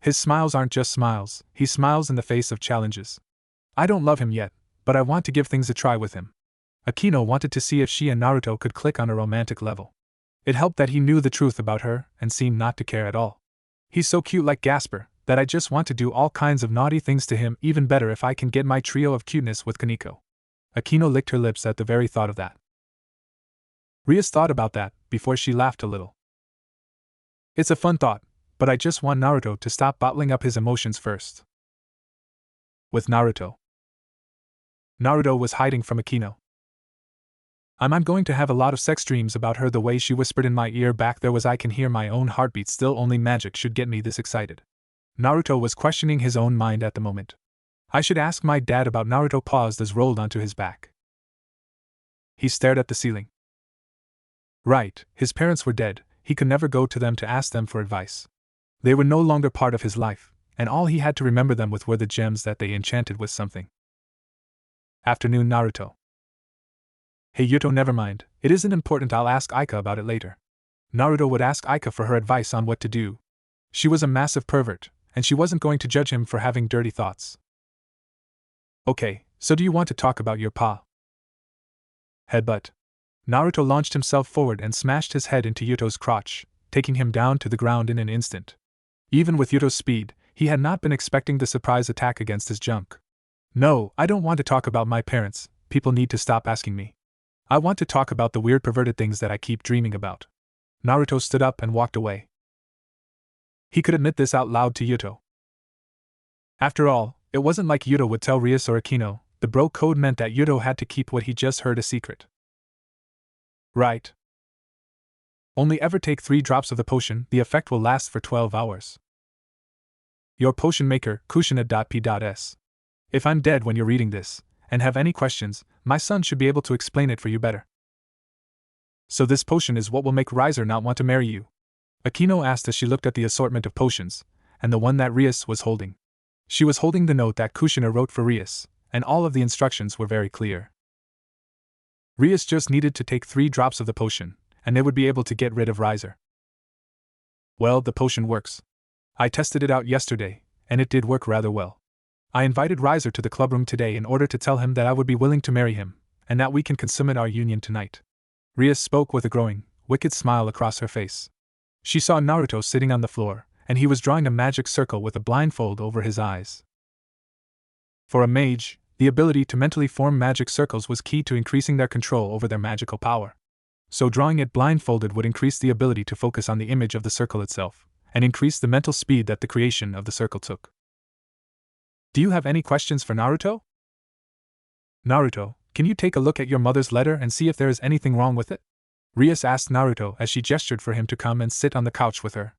His smiles aren't just smiles, he smiles in the face of challenges. I don't love him yet, but I want to give things a try with him. Akino wanted to see if she and Naruto could click on a romantic level. It helped that he knew the truth about her and seemed not to care at all. He's so cute like Gasper, that I just want to do all kinds of naughty things to him. Even better if I can get my trio of cuteness with Kaneko. Akino licked her lips at the very thought of that. Rias thought about that before she laughed a little. It's a fun thought, but I just want Naruto to stop bottling up his emotions first. With Naruto. Naruto was hiding from Akino. I'm going to have a lot of sex dreams about her. The way she whispered in my ear back there was I can hear my own heartbeat. Still, only magic should get me this excited. Naruto was questioning his own mind at the moment. I should ask my dad about. Naruto paused as rolled onto his back. He stared at the ceiling. Right, his parents were dead. He could never go to them to ask them for advice. They were no longer part of his life, and all he had to remember them with were the gems that they enchanted with something. Afternoon, Naruto. Hey Yuto, never mind, it isn't important. I'll ask Aika about it later. Naruto would ask Aika for her advice on what to do. She was a massive pervert, and she wasn't going to judge him for having dirty thoughts. Okay, so do you want to talk about your pa? Headbutt. Naruto launched himself forward and smashed his head into Yuto's crotch, taking him down to the ground in an instant. Even with Yuto's speed, he had not been expecting the surprise attack against his junk. No, I don't want to talk about my parents. People need to stop asking me. I want to talk about the weird perverted things that I keep dreaming about. Naruto stood up and walked away. He could admit this out loud to Yuto. After all, it wasn't like Yuto would tell Rias or Akino. The bro code meant that Yuto had to keep what he just heard a secret. Right. Only ever take 3 drops of the potion, the effect will last for 12 hours. Your potion maker, Kushina.P.S. If I'm dead when you're reading this, and have any questions, my son should be able to explain it for you better. So this potion is what will make Riser not want to marry you? Akino asked as she looked at the assortment of potions, and the one that Rias was holding. She was holding the note that Kushina wrote for Rias, and all of the instructions were very clear. Rias just needed to take 3 drops of the potion, and they would be able to get rid of Riser. Well, the potion works. I tested it out yesterday, and it did work rather well. I invited Riser to the clubroom today in order to tell him that I would be willing to marry him, and that we can consummate our union tonight. Rias spoke with a growing, wicked smile across her face. She saw Naruto sitting on the floor, and he was drawing a magic circle with a blindfold over his eyes. For a mage, the ability to mentally form magic circles was key to increasing their control over their magical power. So drawing it blindfolded would increase the ability to focus on the image of the circle itself, and increase the mental speed that the creation of the circle took. Do you have any questions for Naruto? Naruto, can you take a look at your mother's letter and see if there is anything wrong with it? Rias asked Naruto as she gestured for him to come and sit on the couch with her.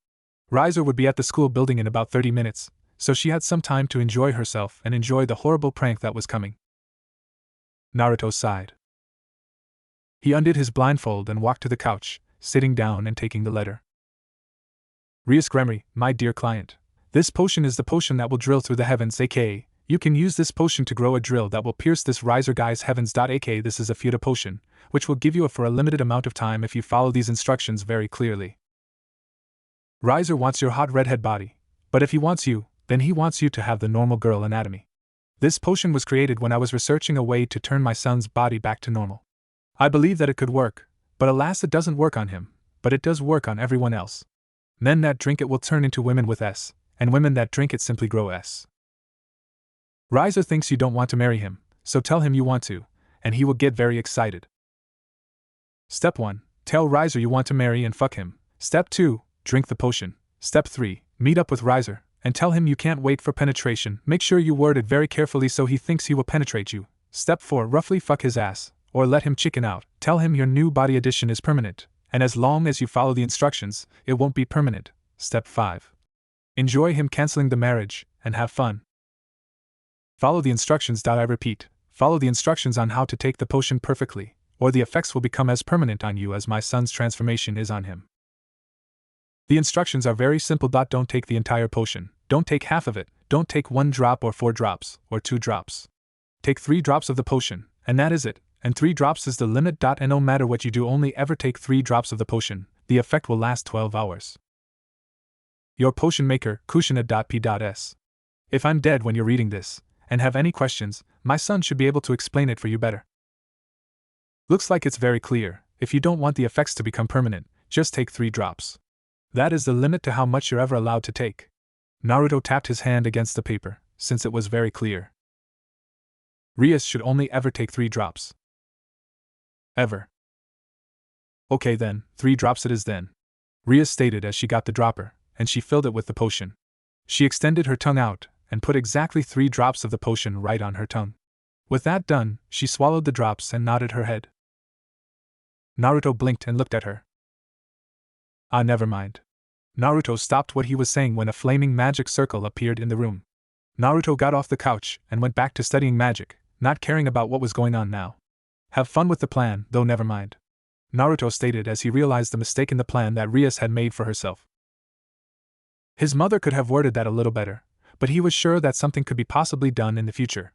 Riser would be at the school building in about 30 minutes, so she had some time to enjoy herself and enjoy the horrible prank that was coming. Naruto sighed. He undid his blindfold and walked to the couch, sitting down and taking the letter. Rias Gremory, my dear client. This potion is the potion that will drill through the heavens, aka, you can use this potion to grow a drill that will pierce this Riser guy's heavens. Aka, this is a Futa potion, which will give you for a limited amount of time if you follow these instructions very clearly. Riser wants your hot redhead body, but if he wants you, then he wants you to have the normal girl anatomy. This potion was created when I was researching a way to turn my son's body back to normal. I believe that it could work, but alas it doesn't work on him, but it does work on everyone else. Men that drink it will turn into women with S, and women that drink it simply grow S. Riser thinks you don't want to marry him, so tell him you want to, and he will get very excited. Step 1. Tell Riser you want to marry and fuck him. Step 2. Drink the potion. Step 3. Meet up with Riser, and tell him you can't wait for penetration. Make sure you word it very carefully so he thinks he will penetrate you. Step 4. Roughly fuck his ass, or let him chicken out. Tell him your new body addition is permanent, and as long as you follow the instructions, it won't be permanent. Step 5. Enjoy him canceling the marriage, and have fun. Follow the instructions. I repeat, follow the instructions on how to take the potion perfectly, or the effects will become as permanent on you as my son's transformation is on him. The instructions are very simple. Don't take the entire potion, don't take half of it, don't take 1 drop or 4 drops, or 2 drops. Take 3 drops of the potion, and that is it, and 3 drops is the limit. And no matter what you do, only ever take 3 drops of the potion, the effect will last 12 hours. Your potion maker, Kushina.P.S. If I'm dead when you're reading this, and have any questions, my son should be able to explain it for you better. Looks like it's very clear. If you don't want the effects to become permanent, just take 3 drops. That is the limit to how much you're ever allowed to take. Naruto tapped his hand against the paper, since it was very clear. Rias should only ever take 3 drops. Ever. Okay then, 3 drops it is then. Rias stated as she got the dropper, and she filled it with the potion. She extended her tongue out, and put exactly 3 drops of the potion right on her tongue. With that done, she swallowed the drops and nodded her head. Naruto blinked and looked at her. Ah, never mind. Naruto stopped what he was saying when a flaming magic circle appeared in the room. Naruto got off the couch and went back to studying magic, not caring about what was going on now. Have fun with the plan, though never mind. Naruto stated as he realized the mistake in the plan that Rias had made for herself. His mother could have worded that a little better, but he was sure that something could be possibly done in the future.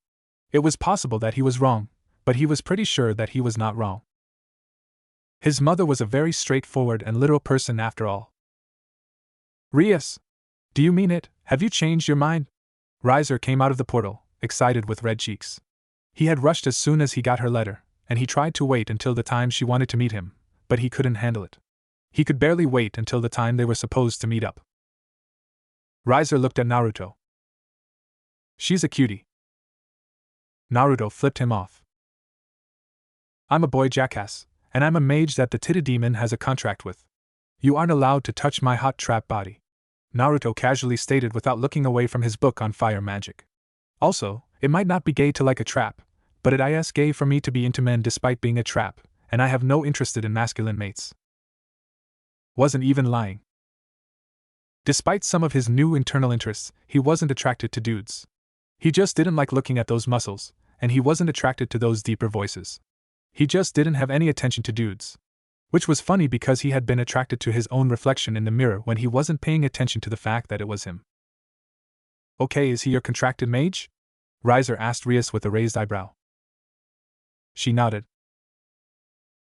It was possible that he was wrong, but he was pretty sure that he was not wrong. His mother was a very straightforward and literal person after all. Rias! Do you mean it? Have you changed your mind? Riser came out of the portal, excited with red cheeks. He had rushed as soon as he got her letter, and he tried to wait until the time she wanted to meet him, but he couldn't handle it. He could barely wait until the time they were supposed to meet up. Riser looked at Naruto. She's a cutie. Naruto flipped him off. I'm a boy jackass, and I'm a mage that the Tita Demon has a contract with. You aren't allowed to touch my hot trap body," Naruto casually stated without looking away from his book on fire magic. Also, it might not be gay to like a trap, but it is gay for me to be into men despite being a trap, and I have no interest in masculine mates. Wasn't even lying. Despite some of his new internal interests, he wasn't attracted to dudes. He just didn't like looking at those muscles, and he wasn't attracted to those deeper voices. He just didn't have any attention to dudes. Which was funny because he had been attracted to his own reflection in the mirror when he wasn't paying attention to the fact that it was him. "Okay, is he your contracted mage?" Riser asked Rias with a raised eyebrow. She nodded.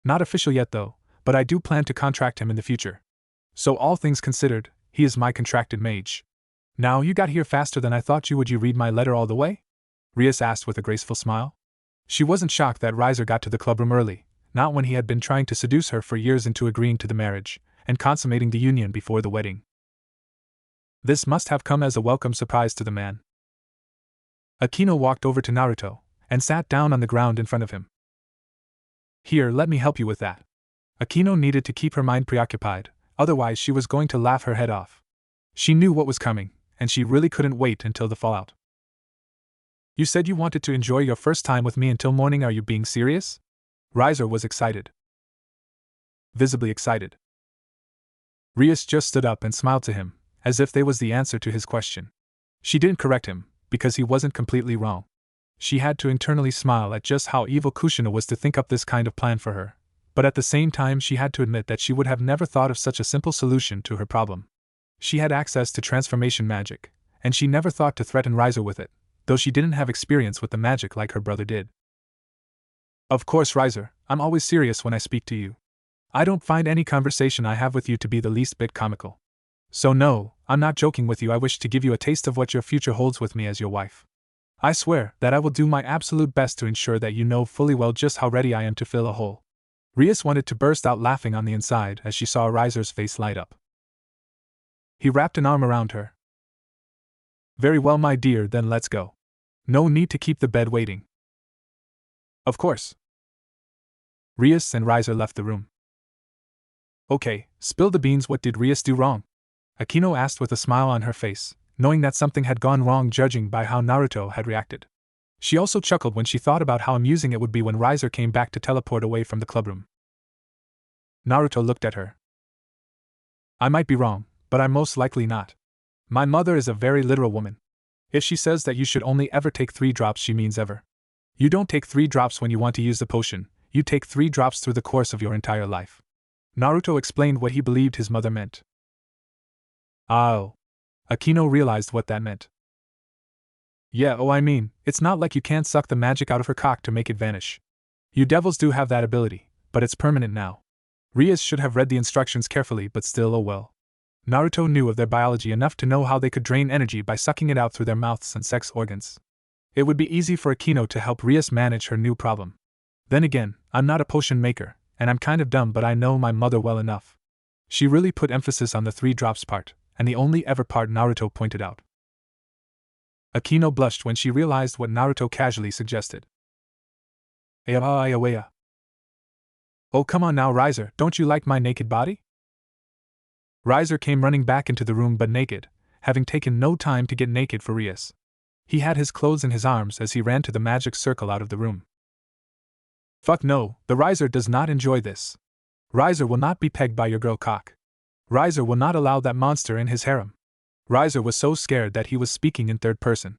"Not official yet though, but I do plan to contract him in the future. So all things considered, he is my contracted mage." "Now you got here faster than I thought you would. You read my letter all the way?" Rias asked with a graceful smile. She wasn't shocked that Riser got to the clubroom early, not when he had been trying to seduce her for years into agreeing to the marriage, and consummating the union before the wedding. This must have come as a welcome surprise to the man. Akino walked over to Naruto, and sat down on the ground in front of him. "Here, let me help you with that." Akino needed to keep her mind preoccupied, otherwise she was going to laugh her head off. She knew what was coming, and she really couldn't wait until the fallout. "You said you wanted to enjoy your first time with me until morning. Are you being serious?" Riser was excited. Visibly excited. Rias just stood up and smiled to him, as if they was the answer to his question. She didn't correct him, because he wasn't completely wrong. She had to internally smile at just how evil Kushina was to think up this kind of plan for her, but at the same time she had to admit that she would have never thought of such a simple solution to her problem. She had access to transformation magic, and she never thought to threaten Riser with it, though she didn't have experience with the magic like her brother did. "Of course, Riser, I'm always serious when I speak to you. I don't find any conversation I have with you to be the least bit comical. So no, I'm not joking with you. I wish to give you a taste of what your future holds with me as your wife. I swear that I will do my absolute best to ensure that you know fully well just how ready I am to fill a hole." Rias wanted to burst out laughing on the inside as she saw Riser's face light up. He wrapped an arm around her. "Very well, my dear, then let's go. No need to keep the bed waiting." "Of course." Rias and Riser left the room. "Okay, spill the beans. What did Rias do wrong?" Akino asked with a smile on her face, knowing that something had gone wrong judging by how Naruto had reacted. She also chuckled when she thought about how amusing it would be when Riser came back to teleport away from the clubroom. Naruto looked at her. "I might be wrong, but I'm most likely not. My mother is a very literal woman. If she says that you should only ever take 3 drops, she means ever. You don't take 3 drops when you want to use the potion, you take 3 drops through the course of your entire life." Naruto explained what he believed his mother meant. Oh. Akino realized what that meant. "Yeah, I mean, it's not like you can't suck the magic out of her cock to make it vanish. You devils do have that ability, but it's permanent now." Rias should have read the instructions carefully, but still, oh well. Naruto knew of their biology enough to know how they could drain energy by sucking it out through their mouths and sex organs. It would be easy for Akino to help Rias manage her new problem. Then again, I'm not a potion maker, and I'm kind of dumb, but I know my mother well enough. She really put emphasis on the 3 drops part, and the only ever part Naruto pointed out. Akino blushed when she realized what Naruto casually suggested. "Aya. Oh, come on now, Riser, don't you like my naked body?" Riser came running back into the room but naked, having taken no time to get naked for Rias. He had his clothes in his arms as he ran to the magic circle out of the room. "Fuck no, the Riser does not enjoy this. Riser will not be pegged by your girl cock. Riser will not allow that monster in his harem." Riser was so scared that he was speaking in third person.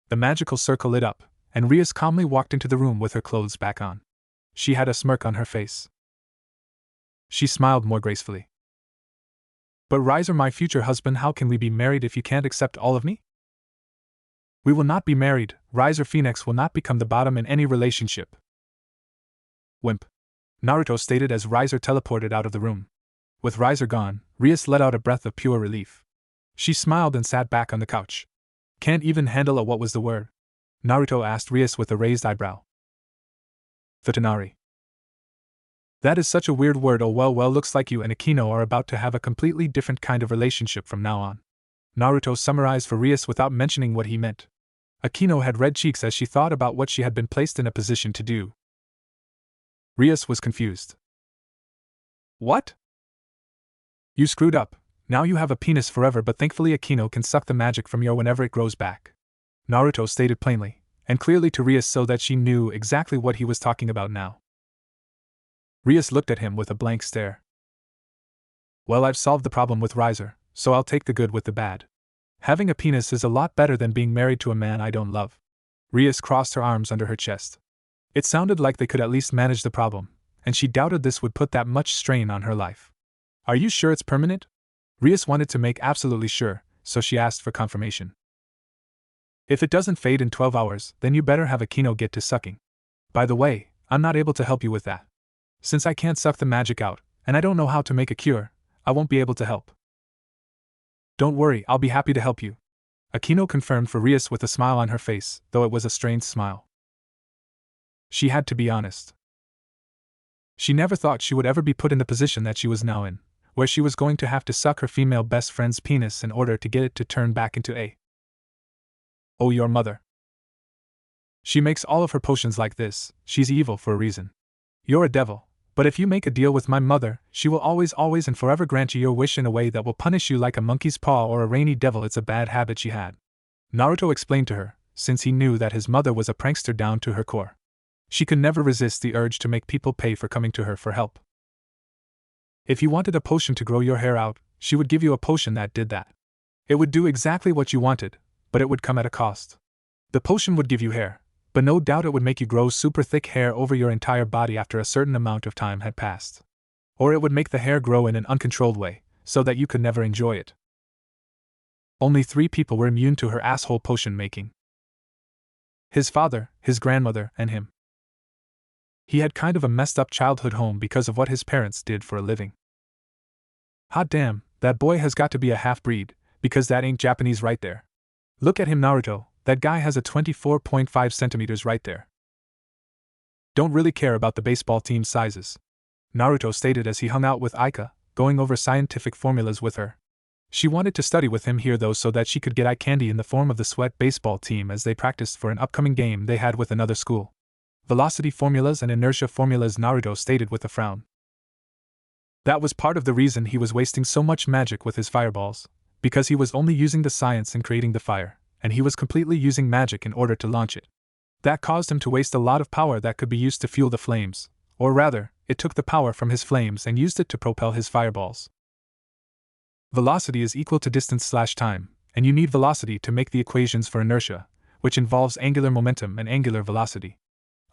The magical circle lit up, and Rias calmly walked into the room with her clothes back on. She had a smirk on her face. She smiled more gracefully. "But Riser, my future husband, how can we be married if you can't accept all of me?" "We will not be married. Riser Phoenix will not become the bottom in any relationship." "Wimp," Naruto stated as Riser teleported out of the room. With Riser gone, Rias let out a breath of pure relief. She smiled and sat back on the couch. "Can't even handle a what was the word?" Naruto asked Rias with a raised eyebrow. "Futanari." "That is such a weird word. Oh well, looks like you and Akino are about to have a completely different kind of relationship from now on." Naruto summarized for Rias without mentioning what he meant. Akino had red cheeks as she thought about what she had been placed in a position to do. Rias was confused. What? You screwed up. Now you have a penis forever, but thankfully Akino can suck the magic from you whenever it grows back. Naruto stated plainly, and clearly to Rias so that she knew exactly what he was talking about now. Rias looked at him with a blank stare. Well, I've solved the problem with Riser, so I'll take the good with the bad. Having a penis is a lot better than being married to a man I don't love. Rias crossed her arms under her chest. It sounded like they could at least manage the problem, and she doubted this would put that much strain on her life. Are you sure it's permanent? Rias wanted to make absolutely sure, so she asked for confirmation. If it doesn't fade in 12 hours, then you better have Akino get to sucking. By the way, I'm not able to help you with that. Since I can't suck the magic out, and I don't know how to make a cure, I won't be able to help. Don't worry, I'll be happy to help you. Akino confirmed for Rias with a smile on her face, though it was a strained smile. She had to be honest. She never thought she would ever be put in the position that she was now in, where she was going to have to suck her female best friend's penis in order to get it to turn back into a. Oh, your mother. She makes all of her potions like this. She's evil for a reason. You're a devil, but if you make a deal with my mother, she will always and forever grant you your wish in a way that will punish you like a monkey's paw or a rainy devil. It's a bad habit she had. Naruto explained to her, since he knew that his mother was a prankster down to her core. She could never resist the urge to make people pay for coming to her for help. If you wanted a potion to grow your hair out, she would give you a potion that did that. It would do exactly what you wanted, but it would come at a cost. The potion would give you hair, but no doubt it would make you grow super thick hair over your entire body after a certain amount of time had passed. Or it would make the hair grow in an uncontrolled way, so that you could never enjoy it. Only 3 people were immune to her asshole potion making. His father, his grandmother, and him. He had kind of a messed up childhood home because of what his parents did for a living. Hot damn, that boy has got to be a half-breed, because that ain't Japanese right there. Look at him, Naruto, that guy has a 24.5 centimeters right there. Don't really care about the baseball team sizes, Naruto stated as he hung out with Aika, going over scientific formulas with her. She wanted to study with him here though so that she could get eye candy in the form of the sweat baseball team as they practiced for an upcoming game they had with another school. Velocity formulas and inertia formulas, Naruto stated with a frown. That was part of the reason he was wasting so much magic with his fireballs, because he was only using the science in creating the fire, and he was completely using magic in order to launch it. That caused him to waste a lot of power that could be used to fuel the flames, or rather, it took the power from his flames and used it to propel his fireballs. Velocity is equal to distance/time, and you need velocity to make the equations for inertia, which involves angular momentum and angular velocity.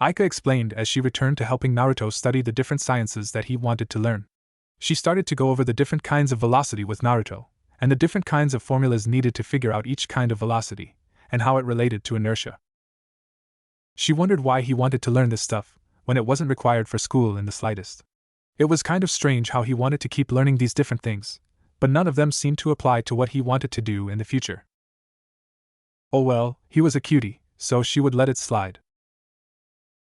Aika explained as she returned to helping Naruto study the different sciences that he wanted to learn. She started to go over the different kinds of velocity with Naruto, and the different kinds of formulas needed to figure out each kind of velocity, and how it related to inertia. She wondered why he wanted to learn this stuff, when it wasn't required for school in the slightest. It was kind of strange how he wanted to keep learning these different things, but none of them seemed to apply to what he wanted to do in the future. Oh well, he was a cutie, so she would let it slide.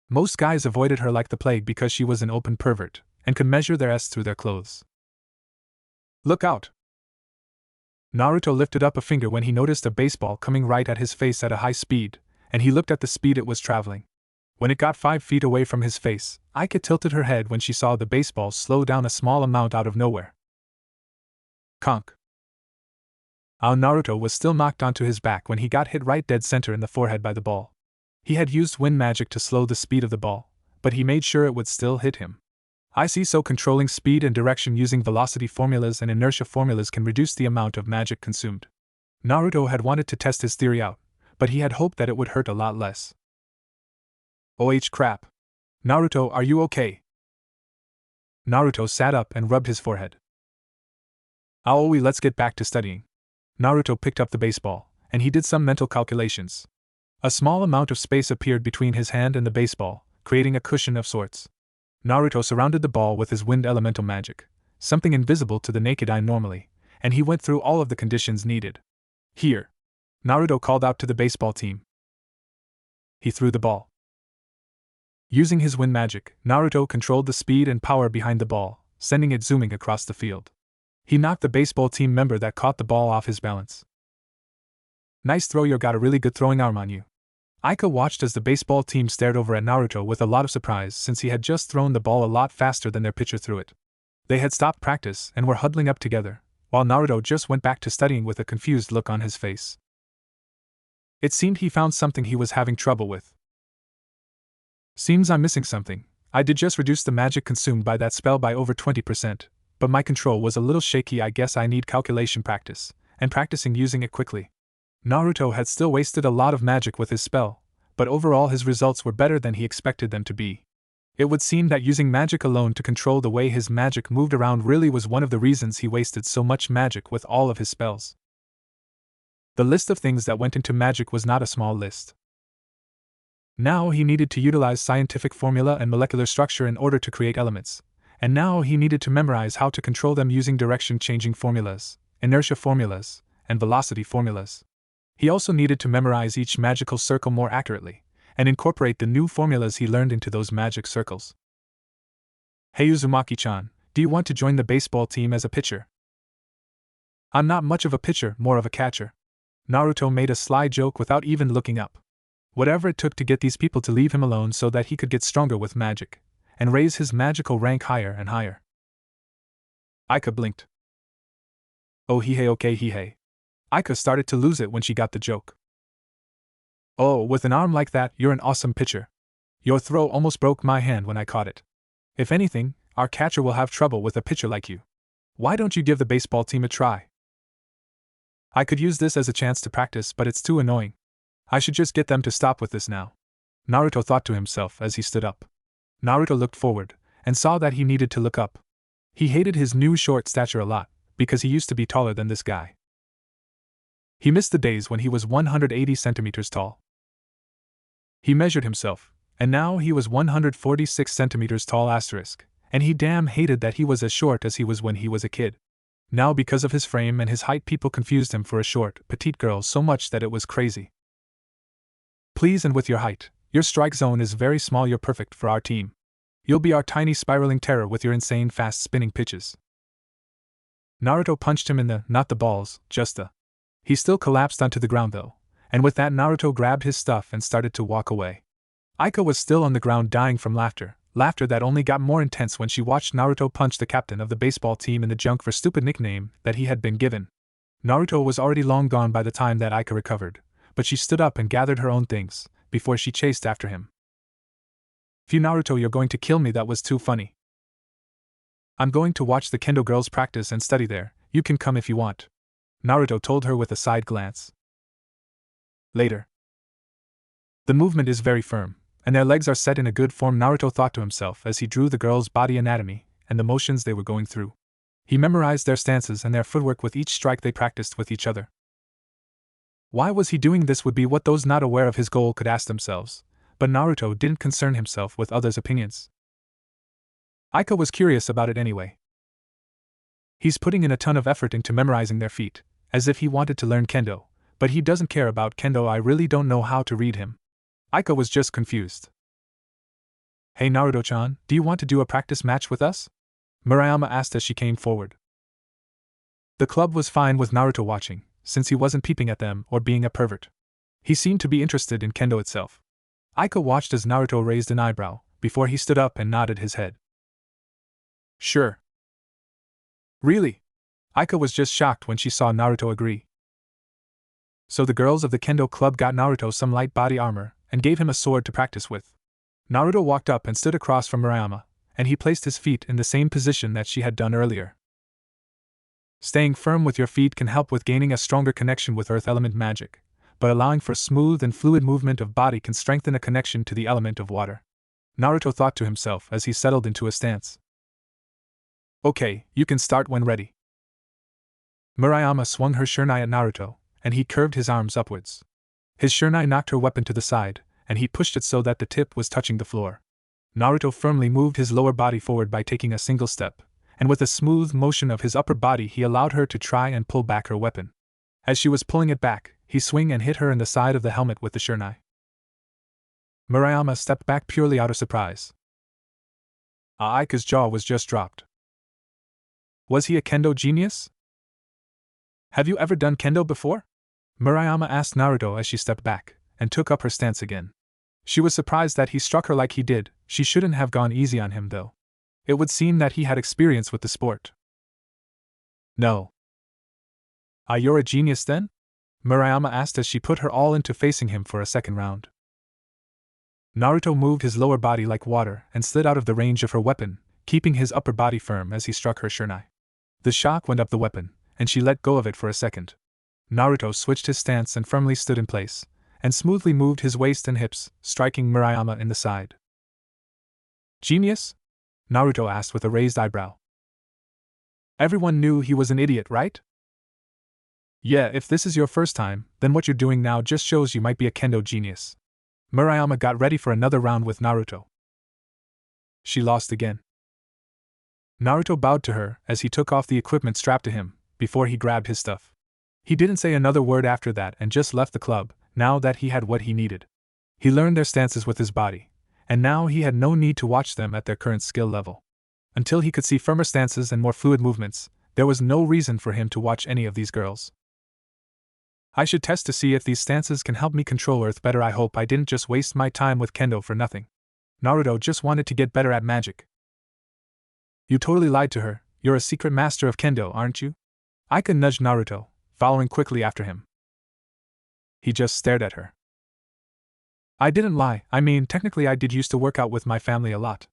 Most guys avoided her like the plague because she was an open pervert, and could measure their s through their clothes. Look out! Naruto lifted up a finger when he noticed a baseball coming right at his face at a high speed, and he looked at the speed it was traveling. When it got 5 feet away from his face, Aika tilted her head when she saw the baseball slow down a small amount out of nowhere. Conk. Naruto was still knocked onto his back when he got hit right dead center in the forehead by the ball. He had used wind magic to slow the speed of the ball, but he made sure it would still hit him. I see, so controlling speed and direction using velocity formulas and inertia formulas can reduce the amount of magic consumed. Naruto had wanted to test his theory out, but he had hoped that it would hurt a lot less. Oh crap. Naruto, are you okay? Naruto sat up and rubbed his forehead. Aoi, let's get back to studying. Naruto picked up the baseball, and he did some mental calculations. A small amount of space appeared between his hand and the baseball, creating a cushion of sorts. Naruto surrounded the ball with his wind elemental magic, something invisible to the naked eye normally, and he went through all of the conditions needed. Here! Naruto called out to the baseball team. He threw the ball. Using his wind magic, Naruto controlled the speed and power behind the ball, sending it zooming across the field. He knocked the baseball team member that caught the ball off his balance. Nice throw, you got a really good throwing arm on you. Aika watched as the baseball team stared over at Naruto with a lot of surprise since he had just thrown the ball a lot faster than their pitcher threw it. They had stopped practice and were huddling up together, while Naruto just went back to studying with a confused look on his face. It seemed he found something he was having trouble with. Seems I'm missing something. I did just reduce the magic consumed by that spell by over 20%, but my control was a little shaky. I guess I need calculation practice, and practicing using it quickly. Naruto had still wasted a lot of magic with his spell, but overall his results were better than he expected them to be. It would seem that using magic alone to control the way his magic moved around really was one of the reasons he wasted so much magic with all of his spells. The list of things that went into magic was not a small list. Now he needed to utilize scientific formula and molecular structure in order to create elements, and now he needed to memorize how to control them using direction-changing formulas, inertia formulas, and velocity formulas. He also needed to memorize each magical circle more accurately, and incorporate the new formulas he learned into those magic circles. Hey Uzumaki-chan, do you want to join the baseball team as a pitcher? I'm not much of a pitcher, more of a catcher. Naruto made a sly joke without even looking up. Whatever it took to get these people to leave him alone so that he could get stronger with magic, and raise his magical rank higher and higher. Aika blinked. Oh hihei okay hihei. Aika started to lose it when she got the joke. Oh, with an arm like that, you're an awesome pitcher. Your throw almost broke my hand when I caught it. If anything, our catcher will have trouble with a pitcher like you. Why don't you give the baseball team a try? I could use this as a chance to practice, but it's too annoying. I should just get them to stop with this now. Naruto thought to himself as he stood up. Naruto looked forward, and saw that he needed to look up. He hated his new short stature a lot, because he used to be taller than this guy. He missed the days when he was 180 centimeters tall. He measured himself, and now he was 146 centimeters tall asterisk, and he damn hated that he was as short as he was when he was a kid. Now because of his frame and his height people confused him for a short, petite girl so much that it was crazy. Please, and with your height, your strike zone is very small, you're perfect for our team. You'll be our tiny spiraling terror with your insane fast spinning pitches. Naruto punched him in the, not the balls, just the. He still collapsed onto the ground though, and with that Naruto grabbed his stuff and started to walk away. Aika was still on the ground dying from laughter that only got more intense when she watched Naruto punch the captain of the baseball team in the junk for stupid nickname that he had been given. Naruto was already long gone by the time that Aika recovered, but she stood up and gathered her own things, before she chased after him. Phew Naruto, you're going to kill me, that was too funny. I'm going to watch the kendo girls practice and study there, you can come if you want. Naruto told her with a side glance. Later. The movement is very firm, and their legs are set in a good form, Naruto thought to himself as he drew the girls' body anatomy and the motions they were going through. He memorized their stances and their footwork with each strike they practiced with each other. Why was he doing this would be what those not aware of his goal could ask themselves, but Naruto didn't concern himself with others' opinions. Aika was curious about it anyway. He's putting in a ton of effort into memorizing their feet, as if he wanted to learn kendo, but he doesn't care about kendo. I really don't know how to read him. Aika was just confused. Hey Naruto-chan, do you want to do a practice match with us? Murayama asked as she came forward. The club was fine with Naruto watching, since he wasn't peeping at them or being a pervert. He seemed to be interested in kendo itself. Aika watched as Naruto raised an eyebrow, before he stood up and nodded his head. Sure. Really? Aika was just shocked when she saw Naruto agree. So the girls of the kendo club got Naruto some light body armor, and gave him a sword to practice with. Naruto walked up and stood across from Murayama, and he placed his feet in the same position that she had done earlier. Staying firm with your feet can help with gaining a stronger connection with earth element magic, but allowing for smooth and fluid movement of body can strengthen a connection to the element of water. Naruto thought to himself as he settled into a stance. Okay, you can start when ready. Murayama swung her shurnai at Naruto, and he curved his arms upwards. His shurnai knocked her weapon to the side, and he pushed it so that the tip was touching the floor. Naruto firmly moved his lower body forward by taking a single step, and with a smooth motion of his upper body he allowed her to try and pull back her weapon. As she was pulling it back, he swung and hit her in the side of the helmet with the shurnai. Murayama stepped back purely out of surprise. Aika's jaw was just dropped. Was he a kendo genius? Have you ever done kendo before? Murayama asked Naruto as she stepped back, and took up her stance again. She was surprised that he struck her like he did. She shouldn't have gone easy on him, though. It would seem that he had experience with the sport. No. Ah, you're a genius then? Murayama asked as she put her all into facing him for a second round. Naruto moved his lower body like water and slid out of the range of her weapon, keeping his upper body firm as he struck her shunai. The shock went up the weapon, and she let go of it for a second. Naruto switched his stance and firmly stood in place, and smoothly moved his waist and hips, striking Murayama in the side. Genius? Naruto asked with a raised eyebrow. Everyone knew he was an idiot, right? Yeah, if this is your first time, then what you're doing now just shows you might be a kendo genius. Murayama got ready for another round with Naruto. She lost again. Naruto bowed to her as he took off the equipment strapped to him, before he grabbed his stuff. He didn't say another word after that and just left the club, now that he had what he needed. He learned their stances with his body, and now he had no need to watch them at their current skill level. Until he could see firmer stances and more fluid movements, there was no reason for him to watch any of these girls. I should test to see if these stances can help me control Earth better. I hope I didn't just waste my time with kendo for nothing. Naruto just wanted to get better at magic. You totally lied to her. You're a secret master of kendo, aren't you? Aika nudged Naruto, following quickly after him. He just stared at her. I didn't lie. I mean, technically I did used to work out with my family a lot,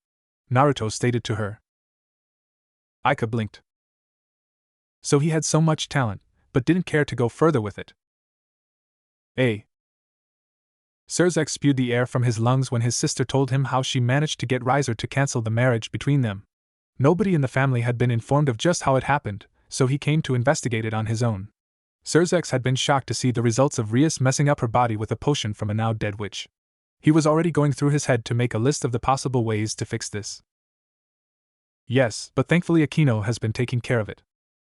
Naruto stated to her. Aika blinked. So he had so much talent, but didn't care to go further with it. Surzek spewed the air from his lungs when his sister told him how she managed to get Riser to cancel the marriage between them. Nobody in the family had been informed of just how it happened, so he came to investigate it on his own. Surzek had been shocked to see the results of Rias messing up her body with a potion from a now-dead witch. He was already going through his head to make a list of the possible ways to fix this. Yes, but thankfully Akino has been taking care of it.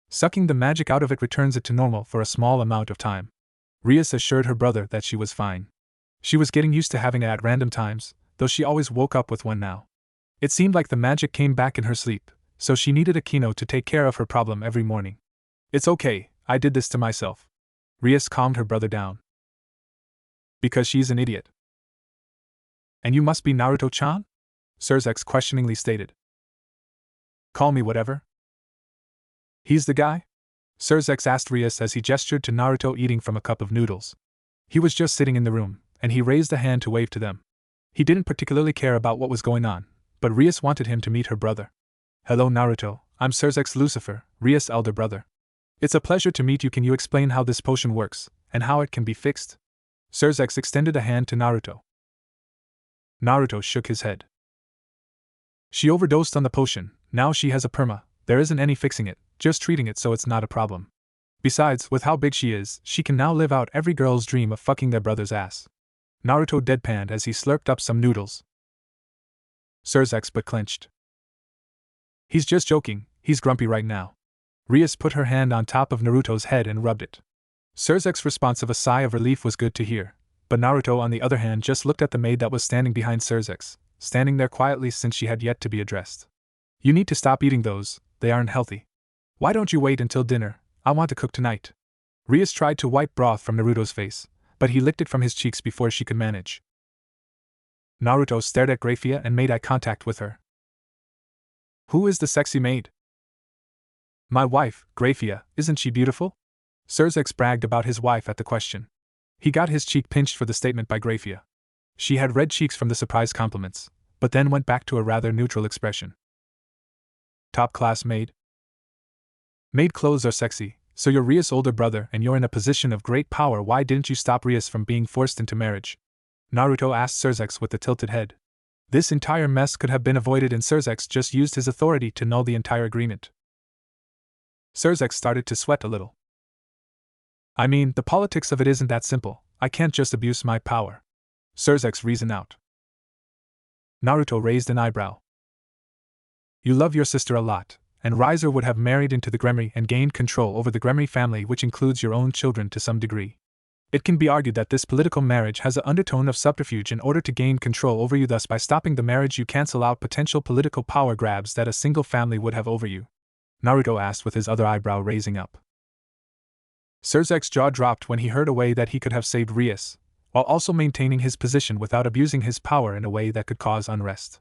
Sucking the magic out of it returns it to normal for a small amount of time. Rias assured her brother that she was fine. She was getting used to having it at random times, though she always woke up with one now. It seemed like the magic came back in her sleep, so she needed Akino to take care of her problem every morning. It's okay, I did this to myself. Rias calmed her brother down. Because she's an idiot. And you must be Naruto-chan? Surzek questioningly stated. Call me whatever. He's the guy? Surzek asked Rias as he gestured to Naruto eating from a cup of noodles. He was just sitting in the room, and he raised a hand to wave to them. He didn't particularly care about what was going on, but Rias wanted him to meet her brother. Hello Naruto, I'm Surzek's Lucifer, Rias' elder brother. It's a pleasure to meet you. Can you explain how this potion works, and how it can be fixed? Surzek extended a hand to Naruto. Naruto shook his head. She overdosed on the potion, now she has a perma, there isn't any fixing it, just treating it so it's not a problem. Besides, with how big she is, she can now live out every girl's dream of fucking their brother's ass. Naruto deadpanned as he slurped up some noodles. Surzek but clenched. He's just joking, he's grumpy right now. Rias put her hand on top of Naruto's head and rubbed it. Surzek's response of a sigh of relief was good to hear, but Naruto on the other hand just looked at the maid that was standing behind Surzek, standing there quietly since she had yet to be addressed. You need to stop eating those, they aren't healthy. Why don't you wait until dinner? I want to cook tonight. Rias tried to wipe broth from Naruto's face, but he licked it from his cheeks before she could manage. Naruto stared at Grafia and made eye contact with her. Who is the sexy maid? My wife, Grafia, isn't she beautiful? Surzek bragged about his wife at the question. He got his cheek pinched for the statement by Grafia. She had red cheeks from the surprise compliments, but then went back to a rather neutral expression. Top-class maid? Maid clothes are sexy, so you're Rias' older brother and you're in a position of great power. Why didn't you stop Rias from being forced into marriage? Naruto asked Surzek with a tilted head. This entire mess could have been avoided and Surzek just used his authority to null the entire agreement. Surzek started to sweat a little. I mean, the politics of it isn't that simple. I can't just abuse my power. Surzek reasoned out. Naruto raised an eyebrow. You love your sister a lot, and Riser would have married into the Gremry and gained control over the Gremry family, which includes your own children to some degree. It can be argued that this political marriage has an undertone of subterfuge in order to gain control over you. Thus, by stopping the marriage you cancel out potential political power grabs that a single family would have over you. Naruto asked with his other eyebrow raising up. Surzek's jaw dropped when he heard a way that he could have saved Rias, while also maintaining his position without abusing his power in a way that could cause unrest.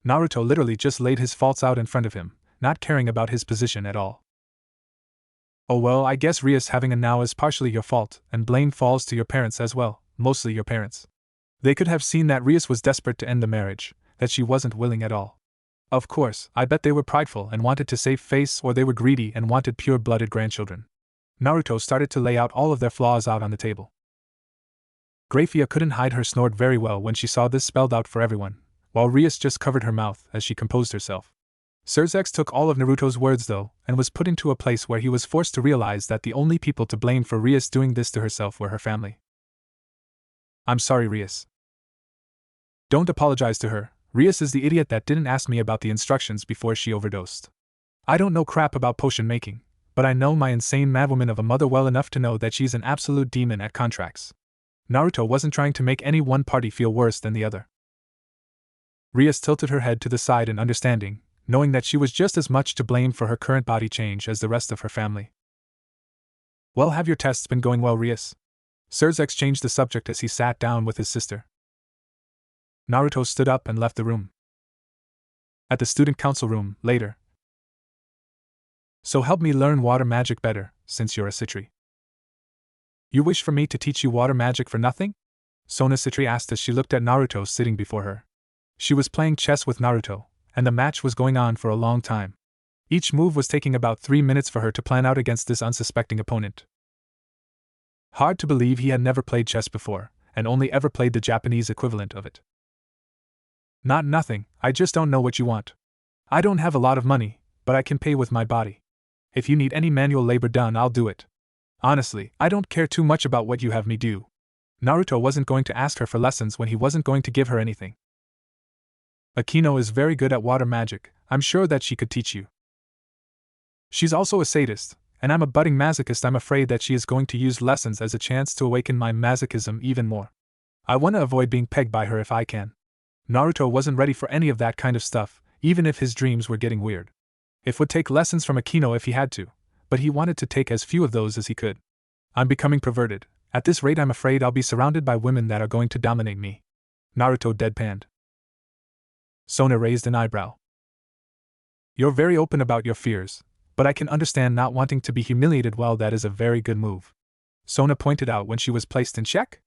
Naruto literally just laid his faults out in front of him, not caring about his position at all. Oh well, I guess Rias having a now is partially your fault, and blame falls to your parents as well, mostly your parents. They could have seen that Rias was desperate to end the marriage, that she wasn't willing at all. Of course, I bet they were prideful and wanted to save face, or they were greedy and wanted pure-blooded grandchildren. Naruto started to lay out all of their flaws out on the table. Graphia couldn't hide her snort very well when she saw this spelled out for everyone, while Rias just covered her mouth as she composed herself. Xerxes took all of Naruto's words though, and was put into a place where he was forced to realize that the only people to blame for Rias doing this to herself were her family. I'm sorry, Rias. Don't apologize to her. Rias is the idiot that didn't ask me about the instructions before she overdosed. I don't know crap about potion making, but I know my insane madwoman of a mother well enough to know that she's an absolute demon at contracts. Naruto wasn't trying to make any one party feel worse than the other. Rias tilted her head to the side in understanding, knowing that she was just as much to blame for her current body change as the rest of her family. Well, have your tests been going well, Rias? Xerxes changed the subject as he sat down with his sister. Naruto stood up and left the room. At the student council room, later. So help me learn water magic better, since you're a Citri. You wish for me to teach you water magic for nothing? Sona Citri asked as she looked at Naruto sitting before her. She was playing chess with Naruto, and the match was going on for a long time. Each move was taking about 3 minutes for her to plan out against this unsuspecting opponent. Hard to believe he had never played chess before, and only ever played the Japanese equivalent of it. Nothing, I just don't know what you want. I don't have a lot of money, but I can pay with my body. If you need any manual labor done, I'll do it. Honestly, I don't care too much about what you have me do. Naruto wasn't going to ask her for lessons when he wasn't going to give her anything. Akino is very good at water magic, I'm sure that she could teach you. She's also a sadist, and I'm a budding masochist. I'm afraid that she is going to use lessons as a chance to awaken my masochism even more. I want to avoid being pegged by her if I can. Naruto wasn't ready for any of that kind of stuff, even if his dreams were getting weird. It would take lessons from Akino if he had to, but he wanted to take as few of those as he could. I'm becoming perverted. At this rate, I'm afraid I'll be surrounded by women that are going to dominate me. Naruto deadpanned. Sona raised an eyebrow. You're very open about your fears, but I can understand not wanting to be humiliated. Well, that is a very good move. Sona pointed out when she was placed in check.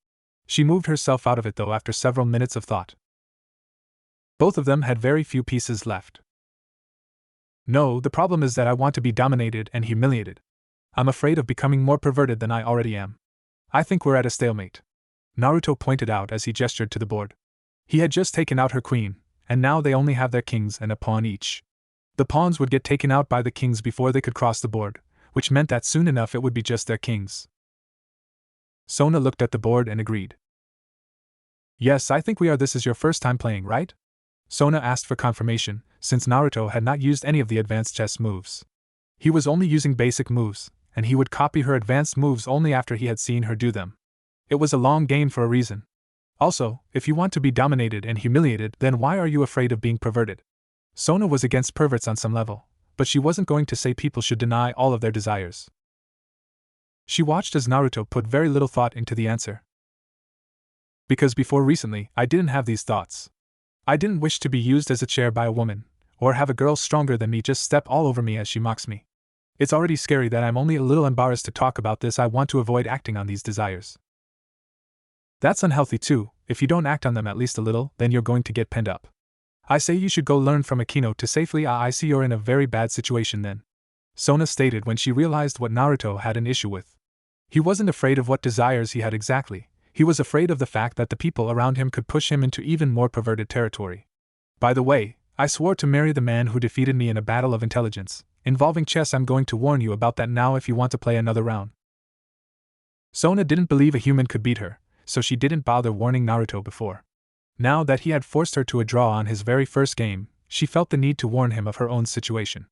She moved herself out of it though after several minutes of thought. Both of them had very few pieces left. No, the problem is that I want to be dominated and humiliated. I'm afraid of becoming more perverted than I already am. I think we're at a stalemate. Naruto pointed out as he gestured to the board. He had just taken out her queen, and now they only have their kings and a pawn each. The pawns would get taken out by the kings before they could cross the board, which meant that soon enough it would be just their kings. Sona looked at the board and agreed. Yes, I think we are. This is your first time playing, right? Sona asked for confirmation, since Naruto had not used any of the advanced chess moves. He was only using basic moves, and he would copy her advanced moves only after he had seen her do them. It was a long game for a reason. Also, if you want to be dominated and humiliated, then why are you afraid of being perverted? Sona was against perverts on some level, but she wasn't going to say people should deny all of their desires. She watched as Naruto put very little thought into the answer. Because before recently, I didn't have these thoughts. I didn't wish to be used as a chair by a woman, or have a girl stronger than me just step all over me as she mocks me. It's already scary that I'm only a little embarrassed to talk about this. I want to avoid acting on these desires. That's unhealthy too. If you don't act on them at least a little, then you're going to get penned up. I say you should go learn from Akino to safely. I see you're in a very bad situation then. Sona stated when she realized what Naruto had an issue with. He wasn't afraid of what desires he had exactly. He was afraid of the fact that the people around him could push him into even more perverted territory. By the way, I swore to marry the man who defeated me in a battle of intelligence. Involving chess, I'm going to warn you about that now if you want to play another round. Sona didn't believe a human could beat her, so she didn't bother warning Naruto before. Now that he had forced her to a draw on his very first game, she felt the need to warn him of her own situation.